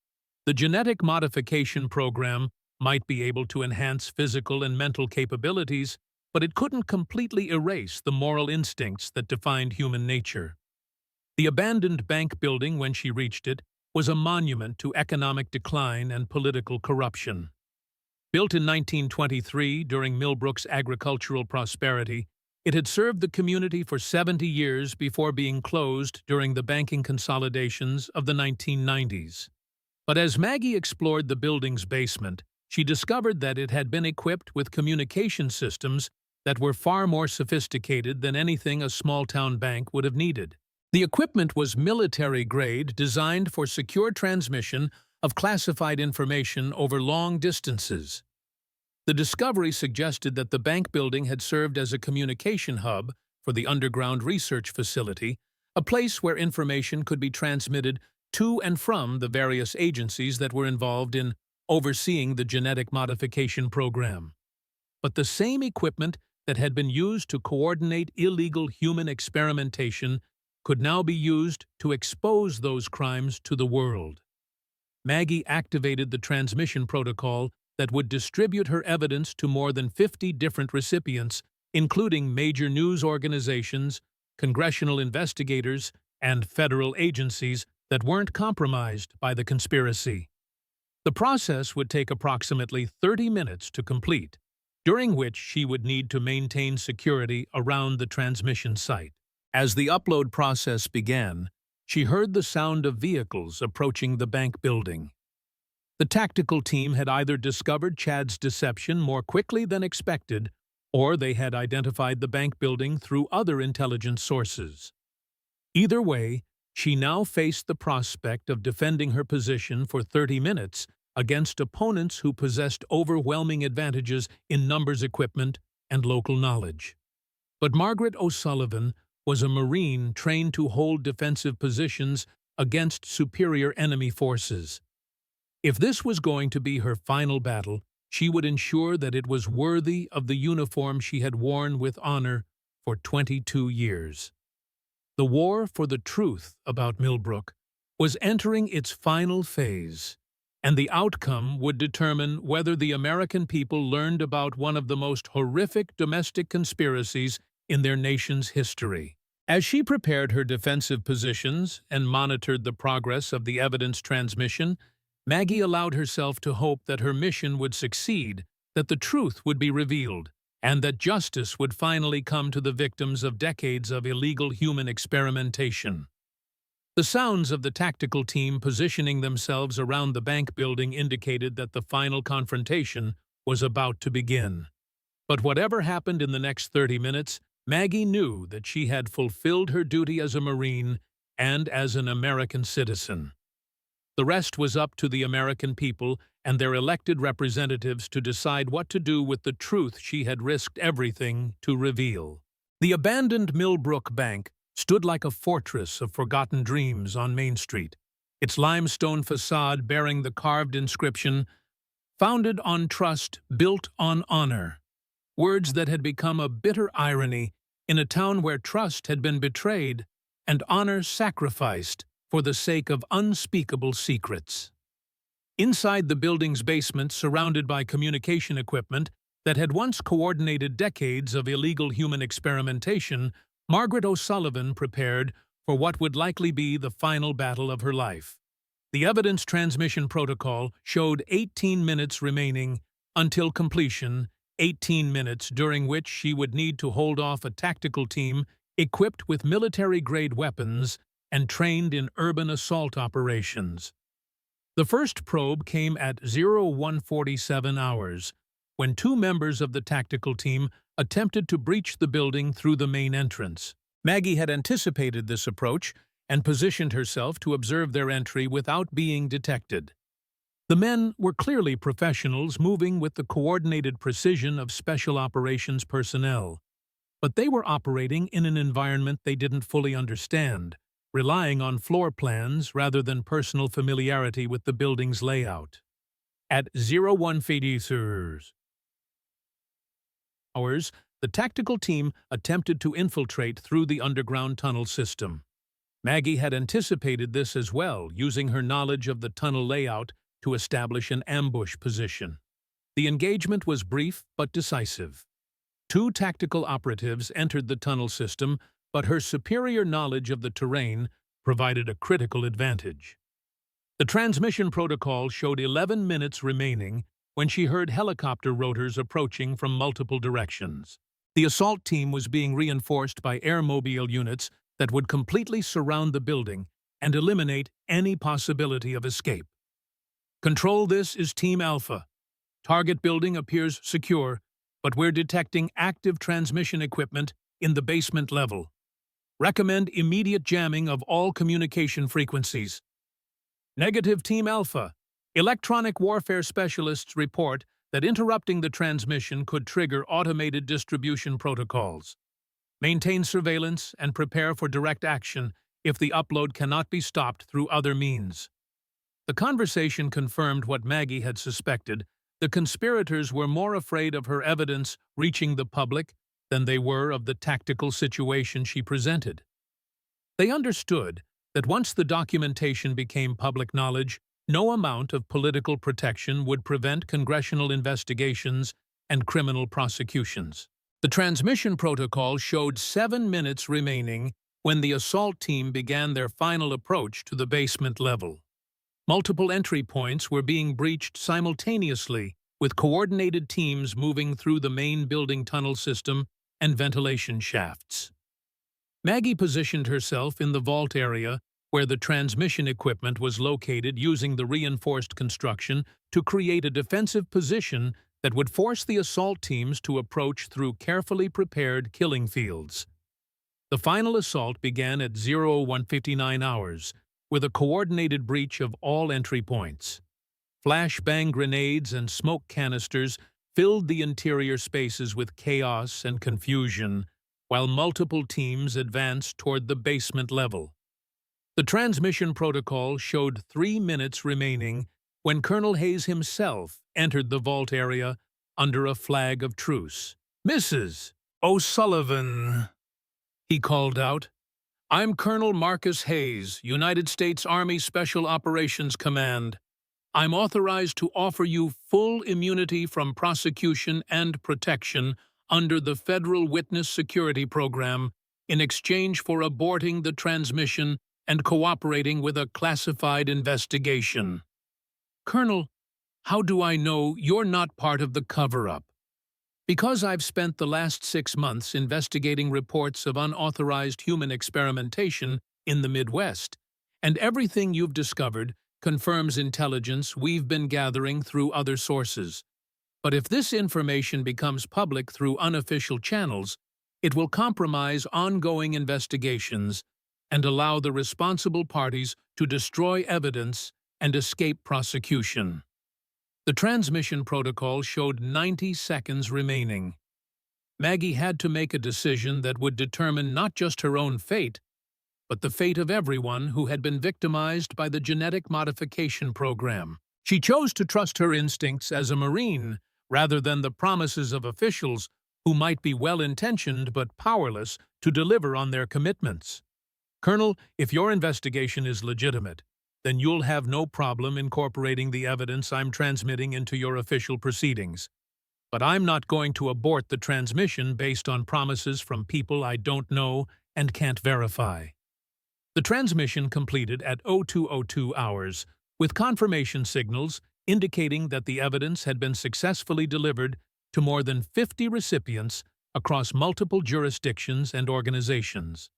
S1: The genetic modification program might be able to enhance physical and mental capabilities, but it couldn't completely erase the moral instincts that defined human nature. The abandoned bank building, when she reached it, was a monument to economic decline and political corruption. Built in 1923 during Millbrook's agricultural prosperity, it had served the community for 70 years before being closed during the banking consolidations of the 1990s. But as Maggie explored the building's basement, she discovered that it had been equipped with communication systems that were far more sophisticated than anything a small-town bank would have needed. The equipment was military-grade, designed for secure transmission of classified information over long distances. The discovery suggested that the bank building had served as a communication hub for the underground research facility, a place where information could be transmitted to and from the various agencies that were involved in overseeing the genetic modification program. But the same equipment that had been used to coordinate illegal human experimentation could now be used to expose those crimes to the world. Maggie activated the transmission protocol that would distribute her evidence to more than 50 different recipients, including major news organizations, congressional investigators, and federal agencies that weren't compromised by the conspiracy. The process would take approximately 30 minutes to complete, during which she would need to maintain security around the transmission site. As the upload process began, she heard the sound of vehicles approaching the bank building. The tactical team had either discovered Chad's deception more quickly than expected, or they had identified the bank building through other intelligence sources. Either way, she now faced the prospect of defending her position for 30 minutes against opponents who possessed overwhelming advantages in numbers equipment and local knowledge. But Margaret O'Sullivan was a Marine trained to hold defensive positions against superior enemy forces. If this was going to be her final battle, she would ensure that it was worthy of the uniform she had worn with honor for 22 years. The war for the truth about Millbrook was entering its final phase, and the outcome would determine whether the American people learned about one of the most horrific domestic conspiracies in their nation's history. As she prepared her defensive positions and monitored the progress of the evidence transmission, Maggie allowed herself to hope that her mission would succeed, that the truth would be revealed, and that justice would finally come to the victims of decades of illegal human experimentation. The sounds of the tactical team positioning themselves around the bank building indicated that the final confrontation was about to begin. But whatever happened in the next 30 minutes, Maggie knew that she had fulfilled her duty as a Marine and as an American citizen. The rest was up to the American people and their elected representatives to decide what to do with the truth she had risked everything to reveal. The abandoned Millbrook Bank stood like a fortress of forgotten dreams on Main Street, its limestone facade bearing the carved inscription, "Founded on trust, built on honor," words that had become a bitter irony in a town where trust had been betrayed and honor sacrificed for the sake of unspeakable secrets. Inside the building's basement, surrounded by communication equipment that had once coordinated decades of illegal human experimentation, Margaret O'Sullivan prepared for what would likely be the final battle of her life. The evidence transmission protocol showed 18 minutes remaining until completion, 18 minutes during which she would need to hold off a tactical team equipped with military-grade weapons and trained in urban assault operations. The first probe came at 0147 hours, when two members of the tactical team attempted to breach the building through the main entrance. Maggie had anticipated this approach and positioned herself to observe their entry without being detected. The men were clearly professionals moving with the coordinated precision of special operations personnel, but they were operating in an environment they didn't fully understand, relying on floor plans rather than personal familiarity with the building's layout. At 0150 hours, the tactical team attempted to infiltrate through the underground tunnel system. Maggie had anticipated this as well, using her knowledge of the tunnel layout to establish an ambush position. The engagement was brief but decisive. Two tactical operatives entered the tunnel system, but her superior knowledge of the terrain provided a critical advantage. The transmission protocol showed 11 minutes remaining when she heard helicopter rotors approaching from multiple directions. The assault team was being reinforced by airmobile units that would completely surround the building and eliminate any possibility of escape. Control, this is Team Alpha. Target building appears secure, but we're detecting active transmission equipment in the basement level. Recommend immediate jamming of all communication frequencies. Negative, Team Alpha. Electronic warfare specialists report that interrupting the transmission could trigger automated distribution protocols. Maintain surveillance and prepare for direct action if the upload cannot be stopped through other means. The conversation confirmed what Maggie had suspected. The conspirators were more afraid of her evidence reaching the public than they were of the tactical situation she presented. They understood that once the documentation became public knowledge, no amount of political protection would prevent congressional investigations and criminal prosecutions. The transmission protocol showed 7 minutes remaining when the assault team began their final approach to the basement level. Multiple entry points were being breached simultaneously, with coordinated teams moving through the main building tunnel system and ventilation shafts. Maggie positioned herself in the vault area where the transmission equipment was located, using the reinforced construction to create a defensive position that would force the assault teams to approach through carefully prepared killing fields. The final assault began at 01:59 hours, with a coordinated breach of all entry points. Flashbang grenades and smoke canisters filled the interior spaces with chaos and confusion, while multiple teams advanced toward the basement level. The transmission protocol showed 3 minutes remaining when Colonel Hayes himself entered the vault area under a flag of truce. "Mrs. O'Sullivan," he called out, "I'm Colonel Marcus Hayes, United States Army Special Operations Command. I'm authorized to offer you full immunity from prosecution and protection under the Federal Witness Security Program in exchange for aborting the transmission and cooperating with a classified investigation." "Colonel, how do I know you're not part of the cover-up?" "Because I've spent the last 6 months investigating reports of unauthorized human experimentation in the Midwest, and everything you've discovered confirms intelligence we've been gathering through other sources. But if this information becomes public through unofficial channels, it will compromise ongoing investigations and allow the responsible parties to destroy evidence and escape prosecution." The transmission protocol showed 90 seconds remaining. Maggie had to make a decision that would determine not just her own fate, but the fate of everyone who had been victimized by the genetic modification program. She chose to trust her instincts as a Marine rather than the promises of officials who might be well-intentioned but powerless to deliver on their commitments. "Colonel, if your investigation is legitimate, then you'll have no problem incorporating the evidence I'm transmitting into your official proceedings. But I'm not going to abort the transmission based on promises from people I don't know and can't verify." The transmission completed at 02:02 hours, with confirmation signals indicating that the evidence had been successfully delivered to more than 50 recipients across multiple jurisdictions and organizations.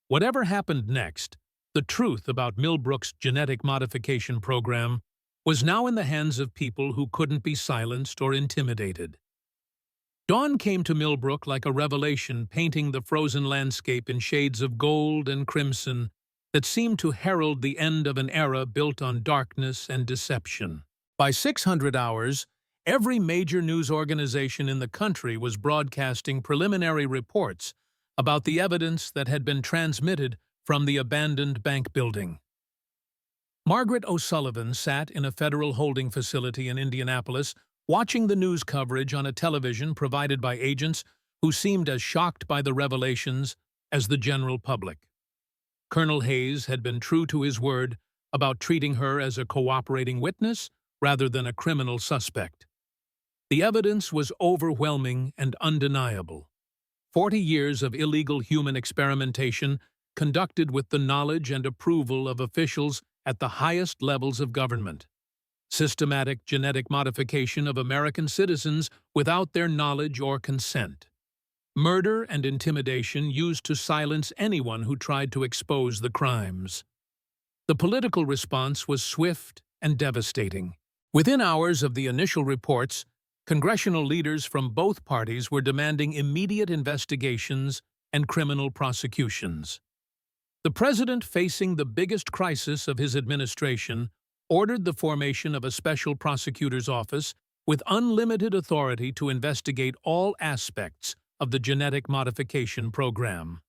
S1: Whatever happened next, the truth about Millbrook's genetic modification program was now in the hands of people who couldn't be silenced or intimidated. Dawn came to Millbrook like a revelation, painting the frozen landscape in shades of gold and crimson that seemed to herald the end of an era built on darkness and deception. By 600 hours, every major news organization in the country was broadcasting preliminary reports about the evidence that had been transmitted from the abandoned bank building. Margaret O'Sullivan sat in a federal holding facility in Indianapolis, watching the news coverage on a television provided by agents who seemed as shocked by the revelations as the general public. Colonel Hayes had been true to his word about treating her as a cooperating witness rather than a criminal suspect. The evidence was overwhelming and undeniable. 40 years of illegal human experimentation conducted with the knowledge and approval of officials at the highest levels of government. Systematic genetic modification of American citizens without their knowledge or consent. Murder and intimidation used to silence anyone who tried to expose the crimes. The political response was swift and devastating. Within hours of the initial reports, congressional leaders from both parties were demanding immediate investigations and criminal prosecutions. The president, facing the biggest crisis of his administration, ordered the formation of a special prosecutor's office with unlimited authority to investigate all aspects of the genetic modification program.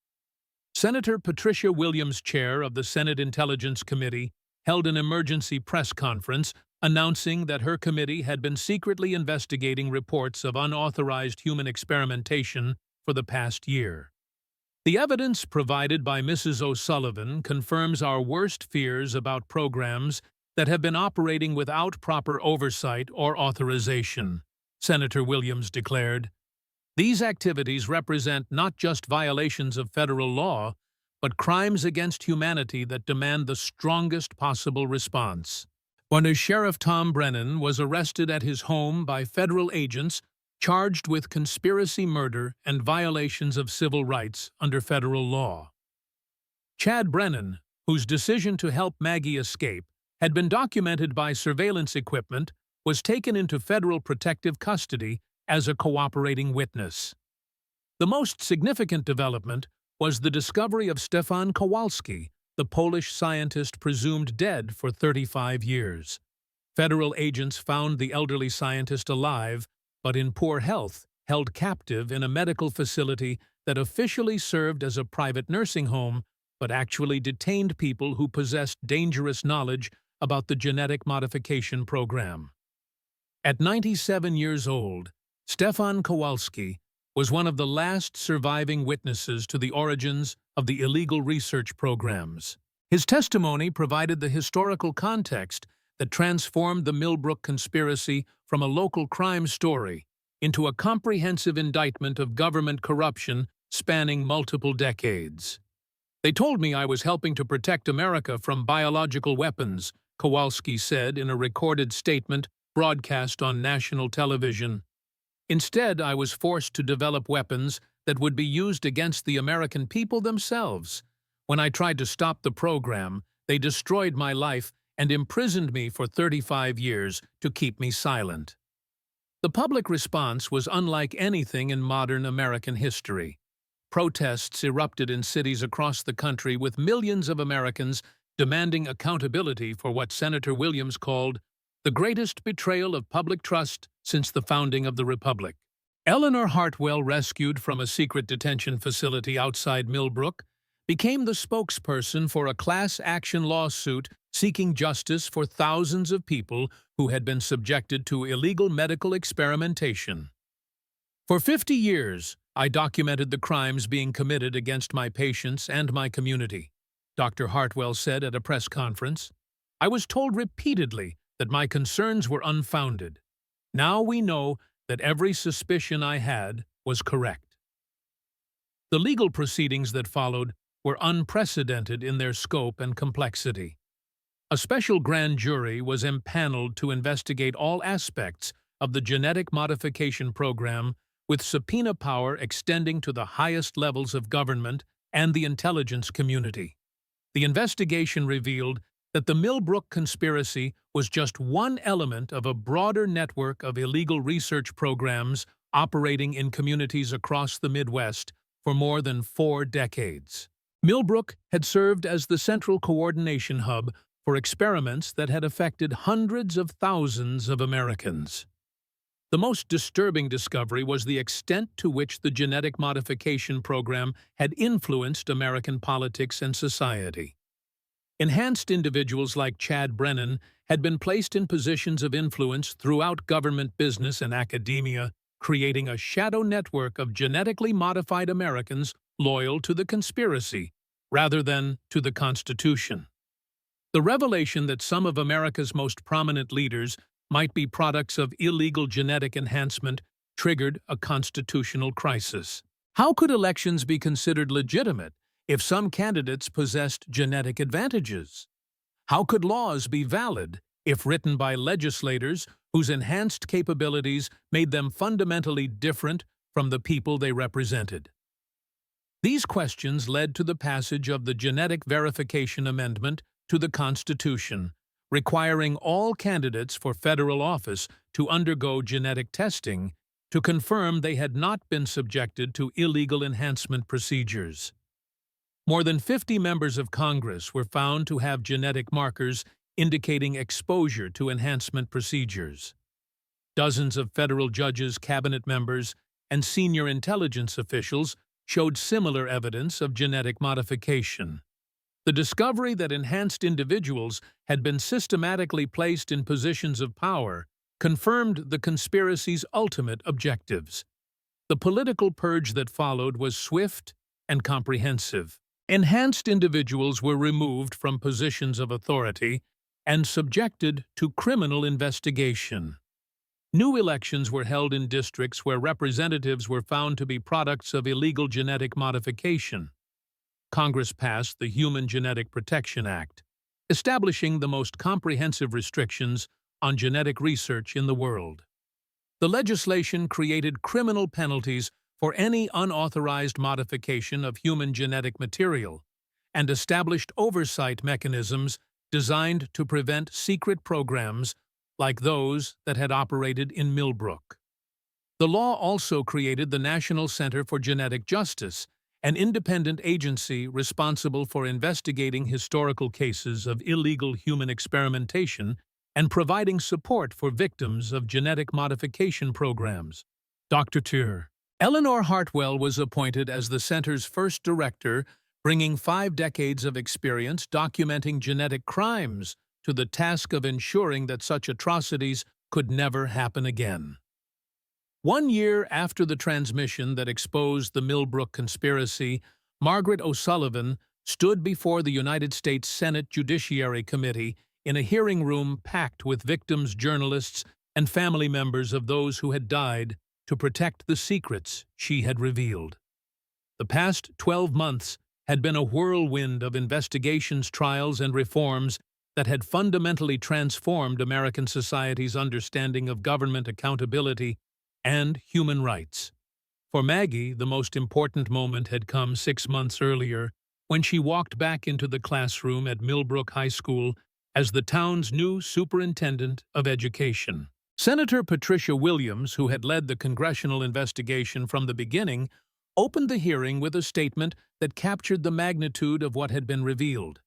S1: Senator Patricia Williams, chair of the Senate Intelligence Committee, held an emergency press conference announcing that her committee had been secretly investigating reports of unauthorized human experimentation for the past year. The evidence provided by Mrs. O'Sullivan confirms our worst fears about programs that have been operating without proper oversight or authorization, Senator Williams declared. These activities represent not just violations of federal law, but crimes against humanity that demand the strongest possible response. When Sheriff Tom Brennan was arrested at his home by federal agents charged with conspiracy murder and violations of civil rights under federal law. Chad Brennan, whose decision to help Maggie escape had been documented by surveillance equipment, was taken into federal protective custody as a cooperating witness. The most significant development was the discovery of Stefan Kowalski, the Polish scientist presumed dead for 35 years. Federal agents found the elderly scientist alive, but in poor health, held captive in a medical facility that officially served as a private nursing home, but actually detained people who possessed dangerous knowledge about the genetic modification program. At 97 years old, Stefan Kowalski was one of the last surviving witnesses to the origins of the illegal research programs. His testimony provided the historical context that transformed the Millbrook conspiracy from a local crime story into a comprehensive indictment of government corruption spanning multiple decades. They told me I was helping to protect America from biological weapons, Kowalski said in a recorded statement broadcast on national television. Instead, I was forced to develop weapons that would be used against the American people themselves. When I tried to stop the program, they destroyed my life and imprisoned me for 35 years to keep me silent. The public response was unlike anything in modern American history. Protests erupted in cities across the country with millions of Americans demanding accountability for what Senator Williams called the greatest betrayal of public trust since the founding of the Republic. Eleanor Hartwell, rescued from a secret detention facility outside Millbrook, became the spokesperson for a class action lawsuit seeking justice for thousands of people who had been subjected to illegal medical experimentation. For 50 years, I documented the crimes being committed against my patients and my community, Dr. Hartwell said at a press conference. I was told repeatedly that my concerns were unfounded. Now we know that every suspicion I had was correct. The legal proceedings that followed were unprecedented in their scope and complexity. A special grand jury was empaneled to investigate all aspects of the genetic modification program, with subpoena power extending to the highest levels of government and the intelligence community. The investigation revealed that the Millbrook conspiracy was just one element of a broader network of illegal research programs operating in communities across the Midwest for more than 4 decades. Millbrook had served as the central coordination hub for experiments that had affected hundreds of thousands of Americans. The most disturbing discovery was the extent to which the genetic modification program had influenced American politics and society. Enhanced individuals like Chad Brennan had been placed in positions of influence throughout government, business, and academia, creating a shadow network of genetically modified Americans loyal to the conspiracy rather than to the Constitution. The revelation that some of America's most prominent leaders might be products of illegal genetic enhancement triggered a constitutional crisis. How could elections be considered legitimate if some candidates possessed genetic advantages? How could laws be valid if written by legislators whose enhanced capabilities made them fundamentally different from the people they represented? These questions led to the passage of the Genetic Verification Amendment to the Constitution, requiring all candidates for federal office to undergo genetic testing to confirm they had not been subjected to illegal enhancement procedures. More than 50 members of Congress were found to have genetic markers indicating exposure to enhancement procedures. Dozens of federal judges, cabinet members, and senior intelligence officials showed similar evidence of genetic modification. The discovery that enhanced individuals had been systematically placed in positions of power confirmed the conspiracy's ultimate objectives. The political purge that followed was swift and comprehensive. Enhanced individuals were removed from positions of authority and subjected to criminal investigation. New elections were held in districts where representatives were found to be products of illegal genetic modification. Congress passed the Human Genetic Protection Act, establishing the most comprehensive restrictions on genetic research in the world. The legislation created criminal penalties for any unauthorized modification of human genetic material and established oversight mechanisms designed to prevent secret programs like those that had operated in Millbrook. The law also created the National Center for Genetic Justice, an independent agency responsible for investigating historical cases of illegal human experimentation and providing support for victims of genetic modification programs. Dr. Tur. Eleanor Hartwell was appointed as the center's first director, bringing 5 decades of experience documenting genetic crimes to the task of ensuring that such atrocities could never happen again. 1 year after the transmission that exposed the Millbrook conspiracy, Margaret O'Sullivan stood before the United States Senate Judiciary Committee in a hearing room packed with victims, journalists, and family members of those who had died to protect the secrets she had revealed. The past 12 months had been a whirlwind of investigations, trials, and reforms that had fundamentally transformed American society's understanding of government accountability and human rights. For Maggie, the most important moment had come 6 months earlier when she walked back into the classroom at Millbrook High School as the town's new superintendent of education. Senator Patricia Williams, who had led the congressional investigation from the beginning, opened the hearing with a statement that captured the magnitude of what had been revealed.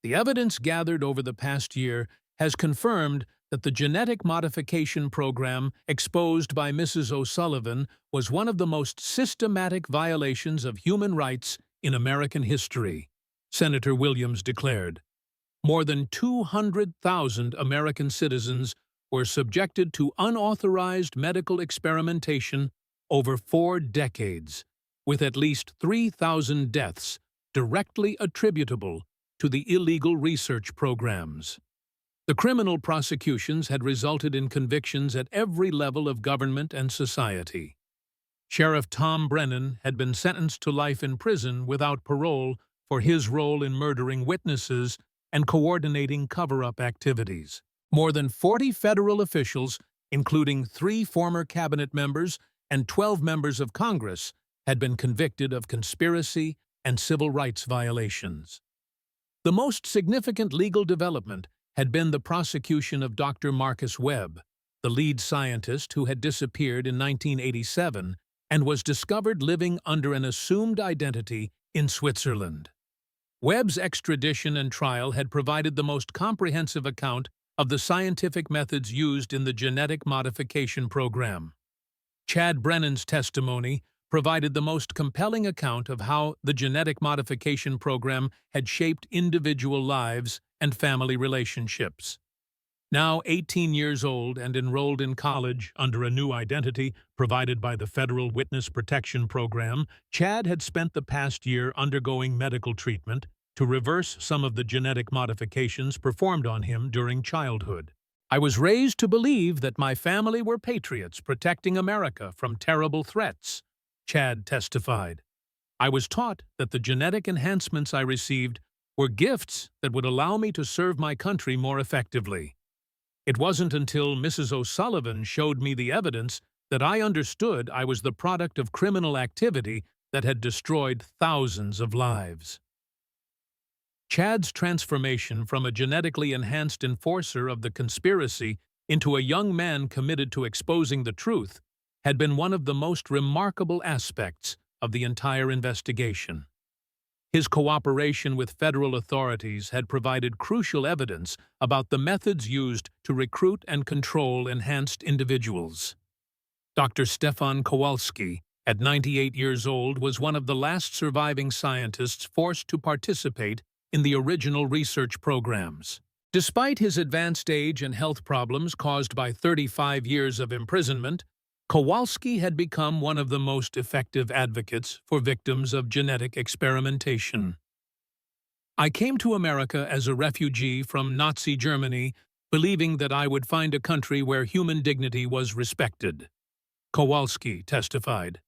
S1: The evidence gathered over the past year has confirmed that the genetic modification program exposed by Mrs. O'Sullivan was one of the most systematic violations of human rights in American history, Senator Williams declared. More than 200,000 American citizens were subjected to unauthorized medical experimentation over 4 decades, with at least 3,000 deaths directly attributable to the illegal research programs. The criminal prosecutions had resulted in convictions at every level of government and society. Sheriff Tom Brennan had been sentenced to life in prison without parole for his role in murdering witnesses and coordinating cover-up activities. More than 40 federal officials, including 3 former cabinet members and 12 members of Congress, had been convicted of conspiracy and civil rights violations. The most significant legal development had been the prosecution of Dr. Marcus Webb, the lead scientist who had disappeared in 1987 and was discovered living under an assumed identity in Switzerland. Webb's extradition and trial had provided the most comprehensive account of the scientific methods used in the genetic modification program. Chad Brennan's testimony provided the most compelling account of how the genetic modification program had shaped individual lives and family relationships. Now 18 years old and enrolled in college under a new identity provided by the Federal Witness Protection Program, Chad had spent the past year undergoing medical treatment to reverse some of the genetic modifications performed on him during childhood. I was raised to believe that my family were patriots protecting America from terrible threats, Chad testified. I was taught that the genetic enhancements I received were gifts that would allow me to serve my country more effectively. It wasn't until Mrs. O'Sullivan showed me the evidence that I understood I was the product of criminal activity that had destroyed thousands of lives. Chad's transformation from a genetically enhanced enforcer of the conspiracy into a young man committed to exposing the truth had been one of the most remarkable aspects of the entire investigation. His cooperation with federal authorities had provided crucial evidence about the methods used to recruit and control enhanced individuals. Dr. Stefan Kowalski, At 98 years old, was one of the last surviving scientists forced to participate in the original research programs. Despite his advanced age and health problems caused by 35 years of imprisonment, Kowalski had become one of the most effective advocates for victims of genetic experimentation. I came to America as a refugee from Nazi Germany, believing that I would find a country where human dignity was respected, Kowalski testified.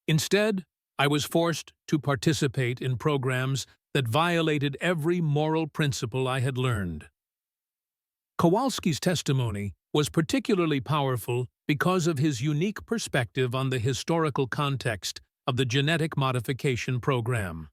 S1: Instead, I was forced to participate in programs that violated every moral principle I had learned. Kowalski's testimony was particularly powerful because of his unique perspective on the historical context of the genetic modification program.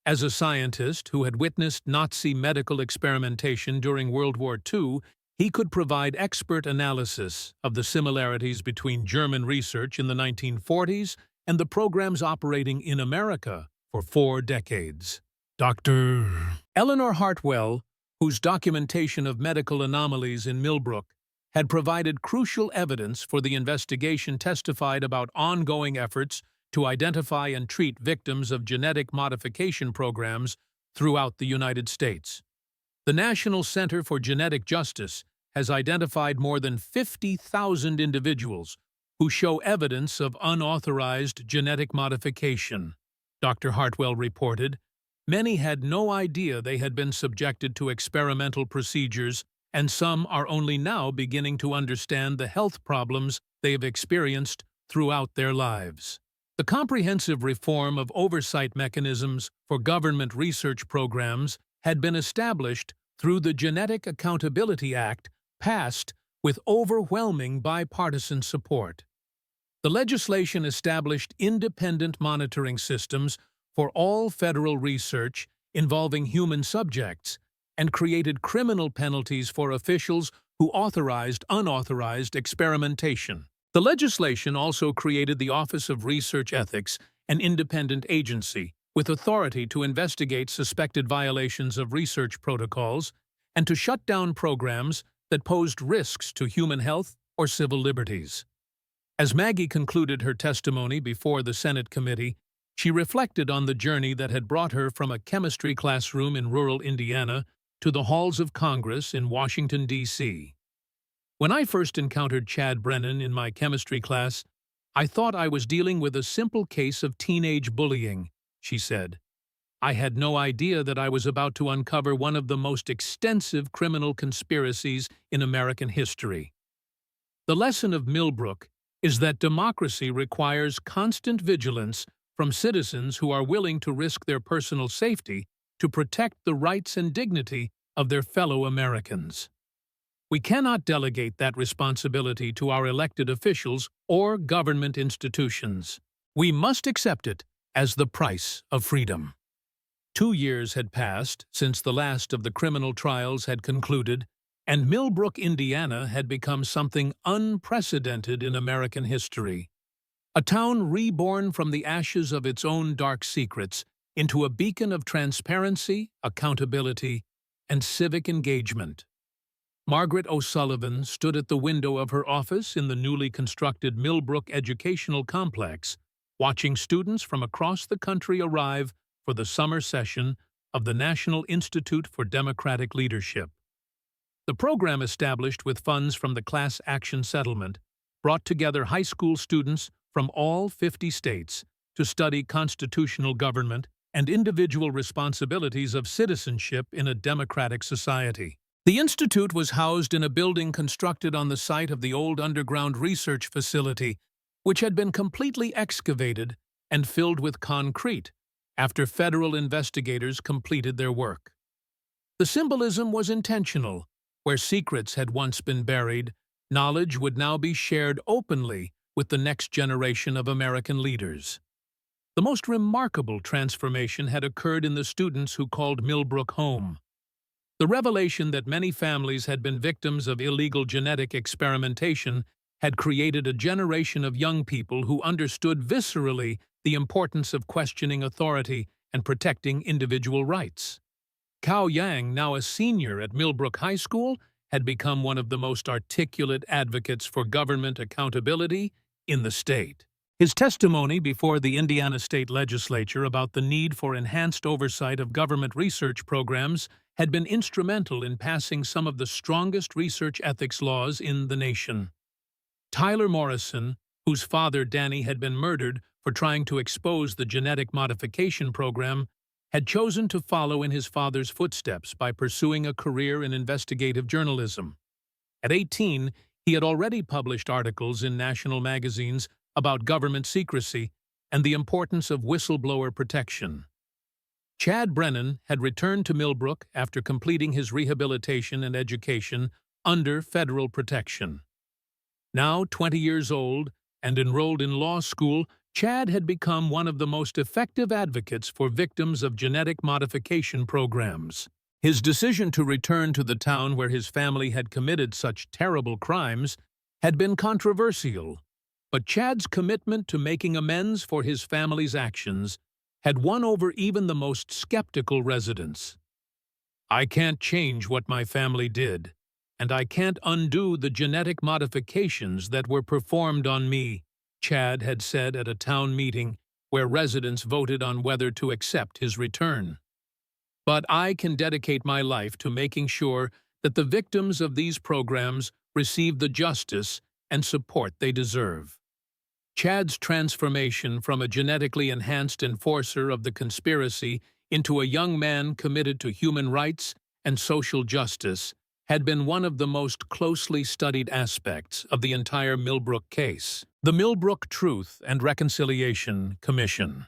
S1: As a scientist who had witnessed Nazi medical experimentation during World War II, he could provide expert analysis of the similarities between German research in the 1940s and the programs operating in America for 4 decades. Dr. Eleanor Hartwell, whose documentation of medical anomalies in Millbrook had provided crucial evidence for the investigation, testified about ongoing efforts to identify and treat victims of genetic modification programs throughout the United States. The National Center for Genetic Justice has identified more than 50,000 individuals who show evidence of unauthorized genetic modification, Dr. Hartwell reported. Many had no idea they had been subjected to experimental procedures, and some are only now beginning to understand the health problems they have experienced throughout their lives. The comprehensive reform of oversight mechanisms for government research programs had been established through the Genetic Accountability Act, passed with overwhelming bipartisan support. The legislation established independent monitoring systems for all federal research involving human subjects and created criminal penalties for officials who authorized unauthorized experimentation. The legislation also created the Office of Research Ethics, an independent agency with authority to investigate suspected violations of research protocols and to shut down programs that posed risks to human health or civil liberties. As Maggie concluded her testimony before the Senate committee, she reflected on the journey that had brought her from a chemistry classroom in rural Indiana to the halls of Congress in Washington, D.C. When I first encountered Chad Brennan in my chemistry class, I thought I was dealing with a simple case of teenage bullying, she said. I had no idea that I was about to uncover one of the most extensive criminal conspiracies in American history. The lesson of Millbrook is that democracy requires constant vigilance from citizens who are willing to risk their personal safety to protect the rights and dignity of their fellow Americans. We cannot delegate that responsibility to our elected officials or government institutions. We must accept it as the price of freedom. 2 years had passed since the last of the criminal trials had concluded, and Millbrook, Indiana had become something unprecedented in American history. A town reborn from the ashes of its own dark secrets into a beacon of transparency, accountability, and civic engagement. Margaret O'Sullivan stood at the window of her office in the newly constructed Millbrook Educational Complex, watching students from across the country arrive for the summer session of the National Institute for Democratic Leadership. The program, established with funds from the Class Action Settlement, brought together high school students from all 50 states to study constitutional government and individual responsibilities of citizenship in a democratic society. The institute was housed in a building constructed on the site of the old underground research facility, which had been completely excavated and filled with concrete after federal investigators completed their work. The symbolism was intentional. Where secrets had once been buried, knowledge would now be shared openly with the next generation of American leaders. The most remarkable transformation had occurred in the students who called Millbrook home. The revelation that many families had been victims of illegal genetic experimentation had created a generation of young people who understood viscerally the importance of questioning authority and protecting individual rights. Cao Yang, now a senior at Millbrook High School, had become one of the most articulate advocates for government accountability in the state. His testimony before the Indiana State Legislature about the need for enhanced oversight of government research programs had been instrumental in passing some of the strongest research ethics laws in the nation. Tyler Morrison, whose father Danny had been murdered for trying to expose the genetic modification program, had chosen to follow in his father's footsteps by pursuing a career in investigative journalism. At 18, he had already published articles in national magazines about government secrecy and the importance of whistleblower protection. Chad Brennan had returned to Millbrook after completing his rehabilitation and education under federal protection. Now 20 years old and enrolled in law school, Chad had become one of the most effective advocates for victims of genetic modification programs. His decision to return to the town where his family had committed such terrible crimes had been controversial, but Chad's commitment to making amends for his family's actions had won over even the most skeptical residents. "I can't change what my family did, and I can't undo the genetic modifications that were performed on me," Chad had said at a town meeting where residents voted on whether to accept his return. "But I can dedicate my life to making sure that the victims of these programs receive the justice and support they deserve." Chad's transformation from a genetically enhanced enforcer of the conspiracy into a young man committed to human rights and social justice had been one of the most closely studied aspects of the entire Millbrook case. The Millbrook Truth and Reconciliation Commission,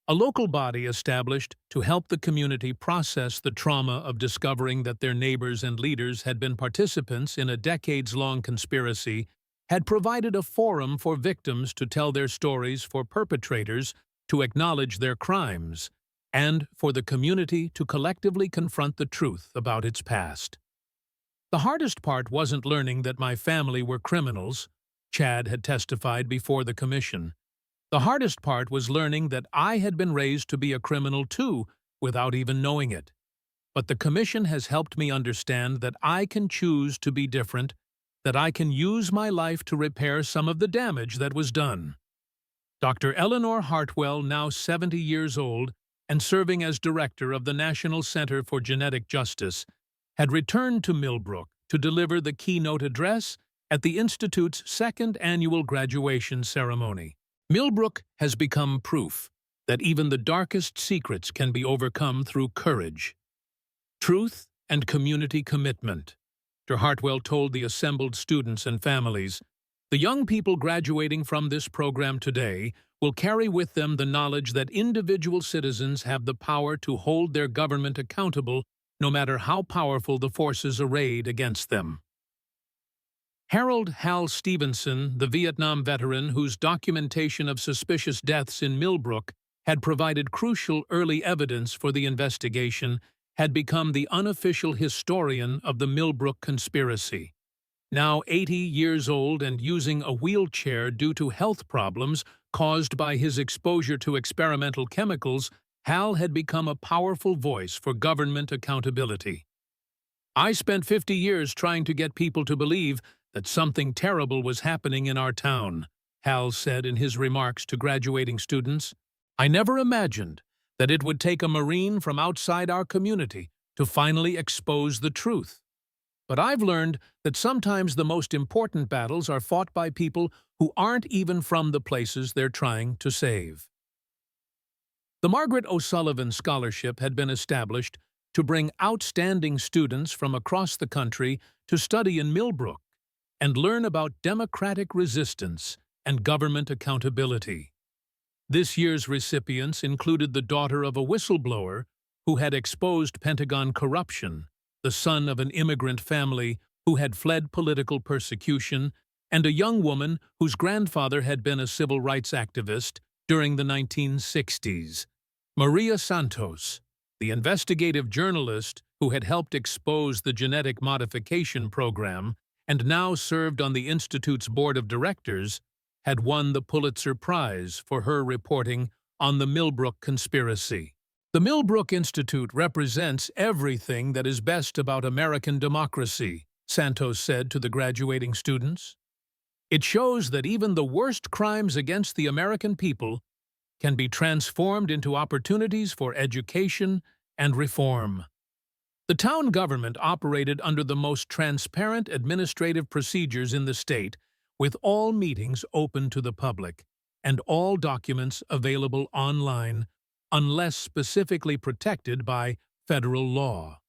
S1: a local body established to help the community process the trauma of discovering that their neighbors and leaders had been participants in a decades-long conspiracy, had provided a forum for victims to tell their stories, for perpetrators to acknowledge their crimes, and for the community to collectively confront the truth about its past. "The hardest part wasn't learning that my family were criminals," Chad had testified before the commission. "The hardest part was learning that I had been raised to be a criminal too, without even knowing it. But the commission has helped me understand that I can choose to be different, that I can use my life to repair some of the damage that was done." Dr. Eleanor Hartwell, now 70 years old and serving as director of the National Center for Genetic Justice, had returned to Millbrook to deliver the keynote address at the Institute's second annual graduation ceremony. "Millbrook has become proof that even the darkest secrets can be overcome through courage, truth, and community commitment," Dr. Hartwell told the assembled students and families. "The young people graduating from this program today will carry with them the knowledge that individual citizens have the power to hold their government accountable no matter how powerful the forces arrayed against them." Harold "Hal" Stevenson, the Vietnam veteran whose documentation of suspicious deaths in Millbrook had provided crucial early evidence for the investigation, had become the unofficial historian of the Millbrook conspiracy. Now 80 years old and using a wheelchair due to health problems caused by his exposure to experimental chemicals, Hal had become a powerful voice for government accountability. "I spent 50 years trying to get people to believe that something terrible was happening in our town," Hal said in his remarks to graduating students. "I never imagined that it would take a Marine from outside our community to finally expose the truth. But I've learned that sometimes the most important battles are fought by people who aren't even from the places they're trying to save." The Margaret O'Sullivan Scholarship had been established to bring outstanding students from across the country to study in Millbrook and learn about democratic resistance and government accountability. This year's recipients included the daughter of a whistleblower who had exposed Pentagon corruption, the son of an immigrant family who had fled political persecution, and a young woman whose grandfather had been a civil rights activist during the 1960s. Maria Santos, the investigative journalist who had helped expose the genetic modification program and now served on the Institute's board of directors, had won the Pulitzer Prize for her reporting on the Millbrook conspiracy. "The Millbrook Institute represents everything that is best about American democracy," Santos said to the graduating students. It shows that even the worst crimes against the American people can be transformed into opportunities for education and reform. The town government operated under the most transparent administrative procedures in the state, with all meetings open to the public and all documents available online, unless specifically protected by federal law.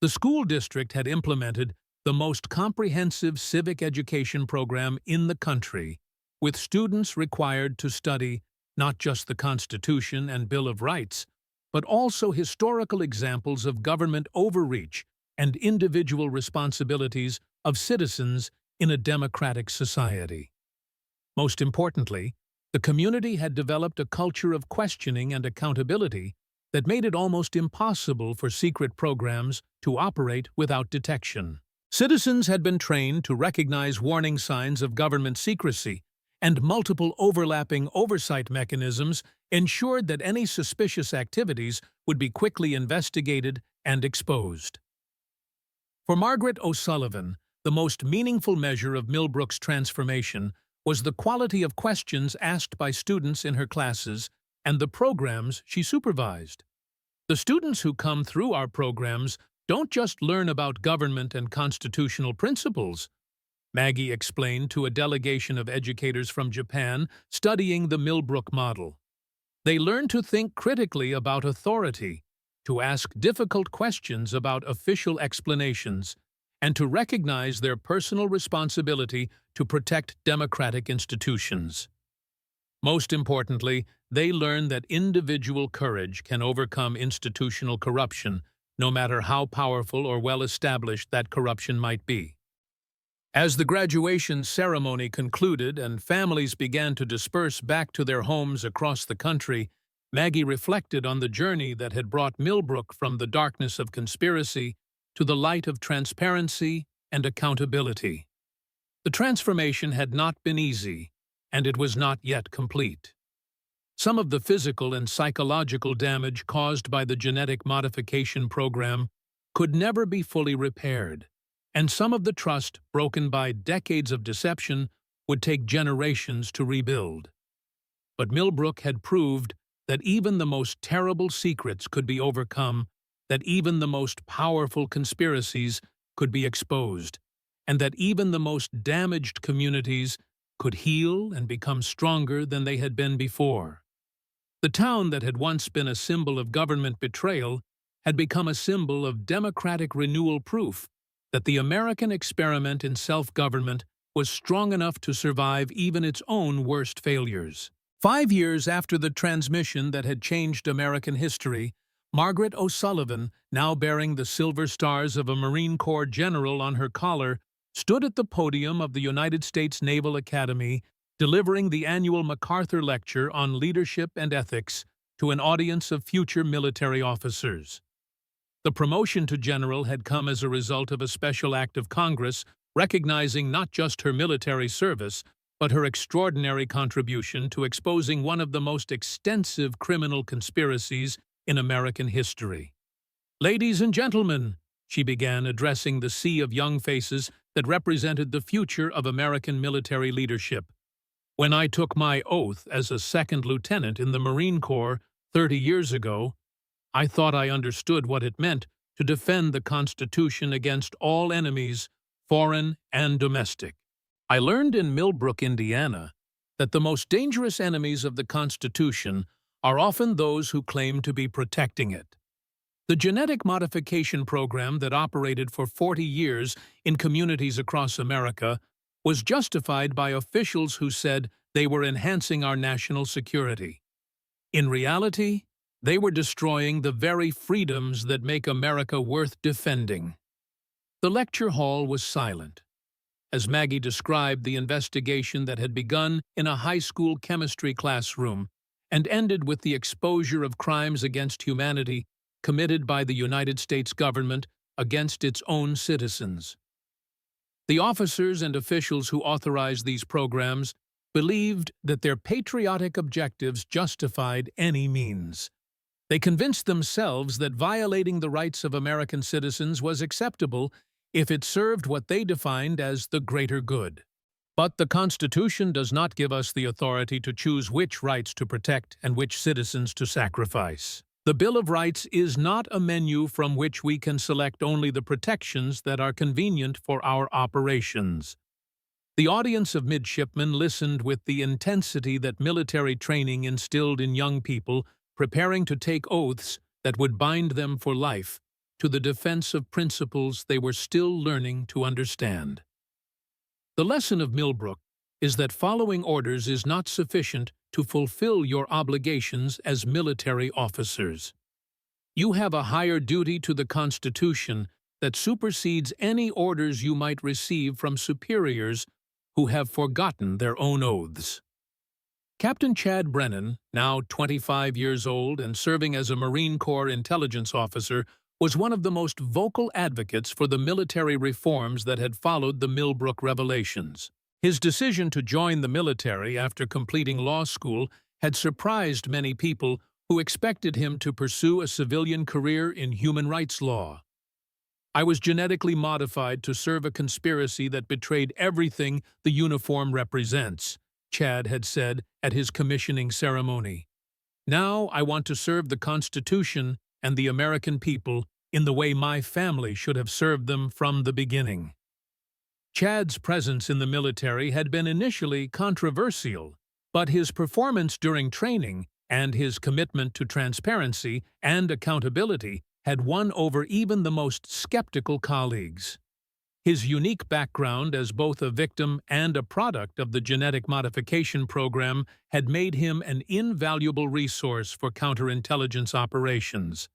S1: The school district had implemented the most comprehensive civic education program in the country, with students required to study not just the Constitution and Bill of Rights, but also historical examples of government overreach and individual responsibilities of citizens in a democratic society. Most importantly, the community had developed a culture of questioning and accountability that made it almost impossible for secret programs to operate without detection. Citizens had been trained to recognize warning signs of government secrecy, and multiple overlapping oversight mechanisms ensured that any suspicious activities would be quickly investigated and exposed. For Margaret O'Sullivan, the most meaningful measure of Millbrook's transformation was the quality of questions asked by students in her classes and the programs she supervised. The students who come through our programs don't just learn about government and constitutional principles, Maggie explained to a delegation of educators from Japan studying the Millbrook model. They learn to think critically about authority, to ask difficult questions about official explanations, and to recognize their personal responsibility to protect democratic institutions. Most importantly, they learn that individual courage can overcome institutional corruption, no matter how powerful or well-established that corruption might be. As the graduation ceremony concluded and families began to disperse back to their homes across the country, Maggie reflected on the journey that had brought Millbrook from the darkness of conspiracy to the light of transparency and accountability. The transformation had not been easy, and it was not yet complete. Some of the physical and psychological damage caused by the genetic modification program could never be fully repaired, and some of the trust broken by decades of deception would take generations to rebuild. But Millbrook had proved that even the most terrible secrets could be overcome, that even the most powerful conspiracies could be exposed, and that even the most damaged communities could heal and become stronger than they had been before. The town that had once been a symbol of government betrayal had become a symbol of democratic renewal, proof that the American experiment in self-government was strong enough to survive even its own worst failures. 5 years after the transmission that had changed American history, Margaret O'Sullivan, now bearing the silver stars of a Marine Corps general on her collar, stood at the podium of the United States Naval Academy, delivering the annual MacArthur Lecture on Leadership and Ethics to an audience of future military officers. The promotion to general had come as a result of a special act of Congress recognizing not just her military service, but her extraordinary contribution to exposing one of the most extensive criminal conspiracies in American history. "Ladies and gentlemen," she began, addressing the sea of young faces that represented the future of American military leadership. "When I took my oath as a second lieutenant in the Marine Corps 30 years ago, I thought I understood what it meant to defend the Constitution against all enemies, foreign and domestic. I learned in Millbrook, Indiana, that the most dangerous enemies of the Constitution are often those who claim to be protecting it. The genetic modification program that operated for 40 years in communities across America was justified by officials who said they were enhancing our national security. In reality, they were destroying the very freedoms that make America worth defending." The lecture hall was silent as Maggie described the investigation that had begun in a high school chemistry classroom and ended with the exposure of crimes against humanity committed by the United States government against its own citizens. The officers and officials who authorized these programs believed that their patriotic objectives justified any means. They convinced themselves that violating the rights of American citizens was acceptable if it served what they defined as the greater good. But the Constitution does not give us the authority to choose which rights to protect and which citizens to sacrifice. The Bill of Rights is not a menu from which we can select only the protections that are convenient for our operations. The audience of midshipmen listened with the intensity that military training instilled in young people preparing to take oaths that would bind them for life to the defense of principles they were still learning to understand. The lesson of Millbrook is that following orders is not sufficient to fulfill your obligations as military officers. You have a higher duty to the Constitution that supersedes any orders you might receive from superiors who have forgotten their own oaths. Captain Chad Brennan, now 25 years old and serving as a Marine Corps intelligence officer, was one of the most vocal advocates for the military reforms that had followed the Millbrook revelations. His decision to join the military after completing law school had surprised many people who expected him to pursue a civilian career in human rights law. "I was genetically modified to serve a conspiracy that betrayed everything the uniform represents," Chad had said at his commissioning ceremony. "Now I want to serve the Constitution and the American people in the way my family should have served them from the beginning." Chad's presence in the military had been initially controversial, but his performance during training and his commitment to transparency and accountability had won over even the most skeptical colleagues. His unique background as both a victim and a product of the genetic modification program had made him an invaluable resource for counterintelligence operations.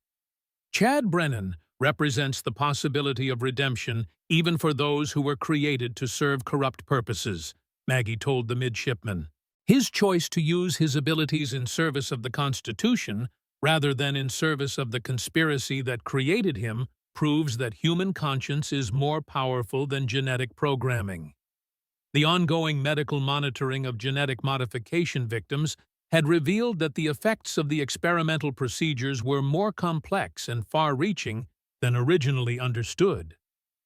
S1: Chad Brennan represents the possibility of redemption even for those who were created to serve corrupt purposes, Maggie told the midshipman. His choice to use his abilities in service of the Constitution rather than in service of the conspiracy that created him proves that human conscience is more powerful than genetic programming. The ongoing medical monitoring of genetic modification victims had revealed that the effects of the experimental procedures were more complex and far-reaching than originally understood.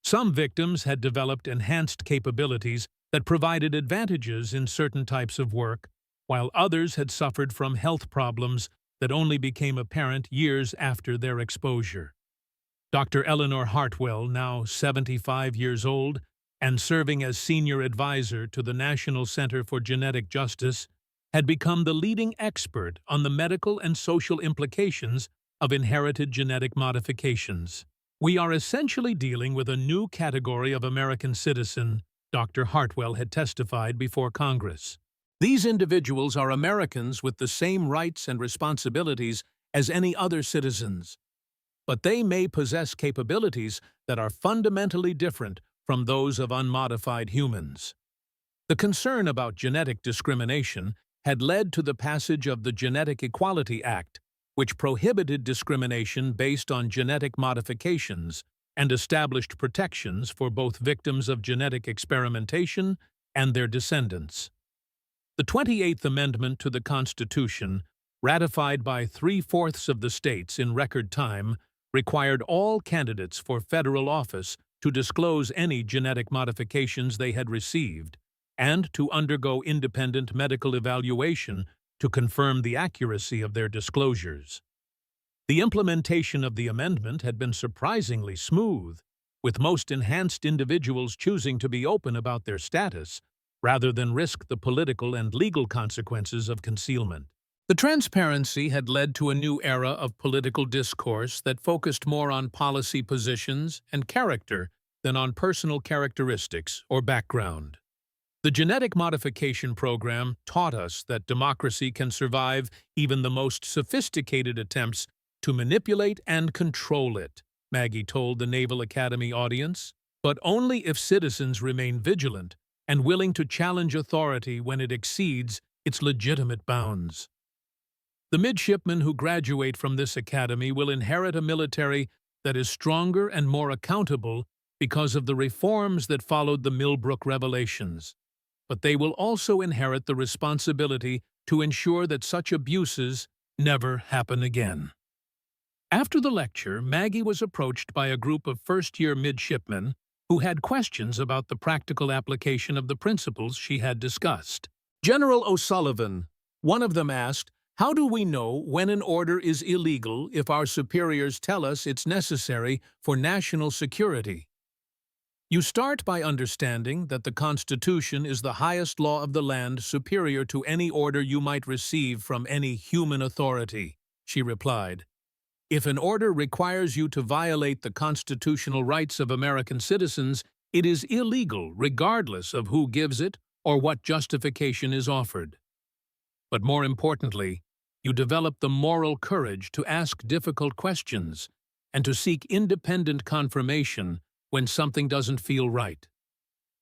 S1: Some victims had developed enhanced capabilities that provided advantages in certain types of work, while others had suffered from health problems that only became apparent years after their exposure. Dr. Eleanor Hartwell, now 75 years old and serving as senior advisor to the National Center for Genetic Justice, had become the leading expert on the medical and social implications of inherited genetic modifications. "We are essentially dealing with a new category of American citizen," Dr. Hartwell had testified before Congress. "These individuals are Americans with the same rights and responsibilities as any other citizens, but they may possess capabilities that are fundamentally different from those of unmodified humans." The concern about genetic discrimination had led to the passage of the Genetic Equality Act, which prohibited discrimination based on genetic modifications and established protections for both victims of genetic experimentation and their descendants. The 28th Amendment to the Constitution, ratified by 3/4 of the states in record time, required all candidates for federal office to disclose any genetic modifications they had received and to undergo independent medical evaluation to confirm the accuracy of their disclosures. The implementation of the amendment had been surprisingly smooth, with most enhanced individuals choosing to be open about their status rather than risk the political and legal consequences of concealment. The transparency had led to a new era of political discourse that focused more on policy positions and character than on personal characteristics or background. The genetic modification program taught us that democracy can survive even the most sophisticated attempts to manipulate and control it, Maggie told the Naval Academy audience, but only if citizens remain vigilant and willing to challenge authority when it exceeds its legitimate bounds. The midshipmen who graduate from this academy will inherit a military that is stronger and more accountable because of the reforms that followed the Millbrook revelations. But they will also inherit the responsibility to ensure that such abuses never happen again. After the lecture, Maggie was approached by a group of first-year midshipmen who had questions about the practical application of the principles she had discussed. General O'Sullivan, one of them asked, "How do we know when an order is illegal if our superiors tell us it's necessary for national security?" You start by understanding that the Constitution is the highest law of the land, superior to any order you might receive from any human authority, she replied. If an order requires you to violate the constitutional rights of American citizens, it is illegal regardless of who gives it or what justification is offered. But more importantly, you develop the moral courage to ask difficult questions and to seek independent confirmation when something doesn't feel right.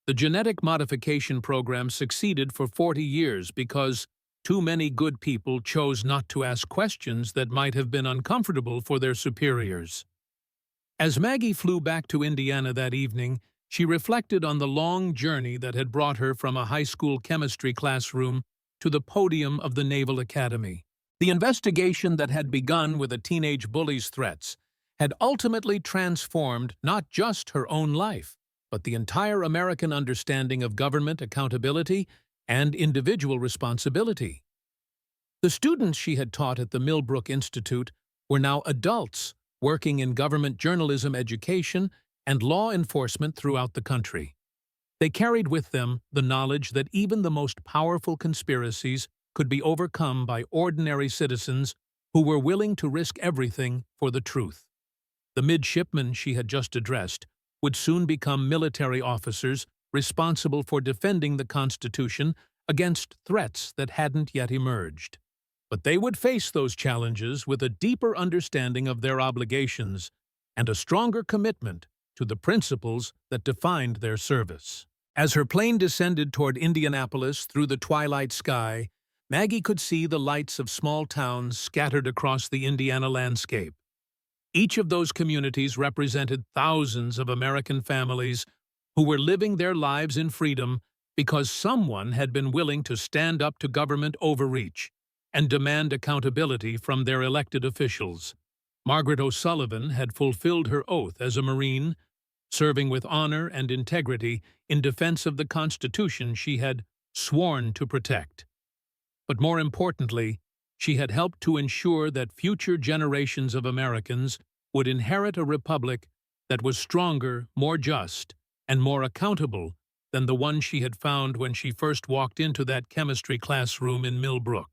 S1: The genetic modification program succeeded for 40 years because too many good people chose not to ask questions that might have been uncomfortable for their superiors. As Maggie flew back to Indiana that evening, she reflected on the long journey that had brought her from a high school chemistry classroom to the podium of the Naval Academy. The investigation that had begun with a teenage bully's threats had ultimately transformed not just her own life, but the entire American understanding of government accountability and individual responsibility. The students she had taught at the Millbrook Institute were now adults working in government journalism education and law enforcement throughout the country. They carried with them the knowledge that even the most powerful conspiracies could be overcome by ordinary citizens who were willing to risk everything for the truth. The midshipmen she had just addressed would soon become military officers responsible for defending the Constitution against threats that hadn't yet emerged. But they would face those challenges with a deeper understanding of their obligations and a stronger commitment to the principles that defined their service. As her plane descended toward Indianapolis through the twilight sky, Maggie could see the lights of small towns scattered across the Indiana landscape. Each of those communities represented thousands of American families who were living their lives in freedom because someone had been willing to stand up to government overreach and demand accountability from their elected officials. Margaret O'Sullivan had fulfilled her oath as a Marine, serving with honor and integrity in defense of the Constitution she had sworn to protect. But more importantly, she had helped to ensure that future generations of Americans would inherit a republic that was stronger, more just, and more accountable than the one she had found when she first walked into that chemistry classroom in Millbrook.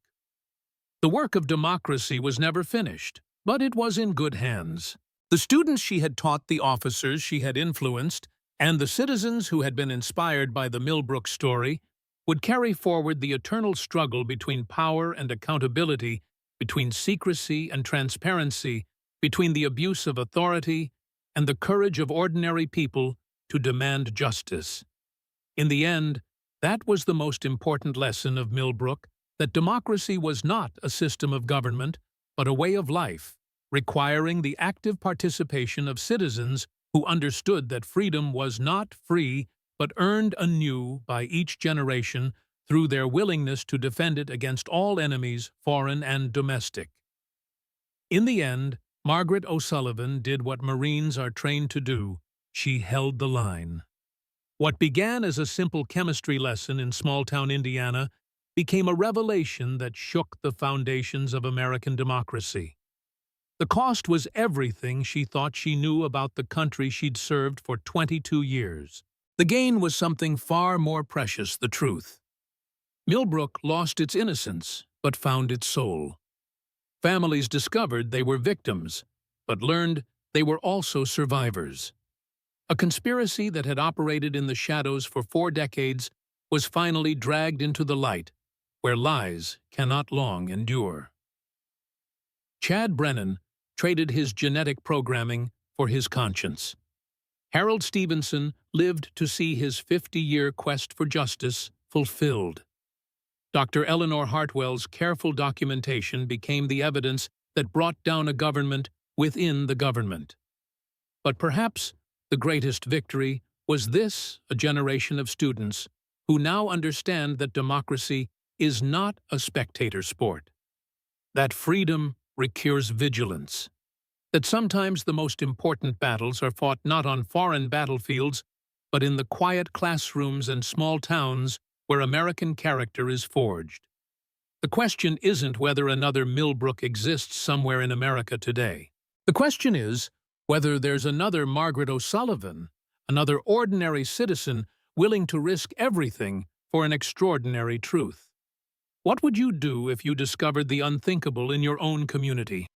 S1: The work of democracy was never finished, but it was in good hands. The students she had taught, the officers she had influenced, and the citizens who had been inspired by the Millbrook story would carry forward the eternal struggle between power and accountability, between secrecy and transparency, between the abuse of authority and the courage of ordinary people to demand justice. In the end, that was the most important lesson of Millbrook, that democracy was not a system of government, but a way of life, requiring the active participation of citizens who understood that freedom was not free but earned anew by each generation through their willingness to defend it against all enemies, foreign and domestic. In the end, Margaret O'Sullivan did what Marines are trained to do. She held the line. What began as a simple chemistry lesson in small-town Indiana became a revelation that shook the foundations of American democracy. The cost was everything she thought she knew about the country she'd served for 22 years. The gain was something far more precious, the truth. Millbrook lost its innocence, but found its soul. Families discovered they were victims, but learned they were also survivors. A conspiracy that had operated in the shadows for 4 decades was finally dragged into the light, where lies cannot long endure. Chad Brennan traded his genetic programming for his conscience. Harold Stevenson lived to see his 50-year quest for justice fulfilled. Dr. Eleanor Hartwell's careful documentation became the evidence that brought down a government within the government. But perhaps the greatest victory was this: a generation of students who now understand that democracy is not a spectator sport, that freedom requires vigilance, that sometimes the most important battles are fought not on foreign battlefields but in the quiet classrooms and small towns where American character is forged. The question isn't whether another Millbrook exists somewhere in America today. The question is whether there's another Margaret O'Sullivan, another ordinary citizen willing to risk everything for an extraordinary truth. What would you do if you discovered the unthinkable in your own community?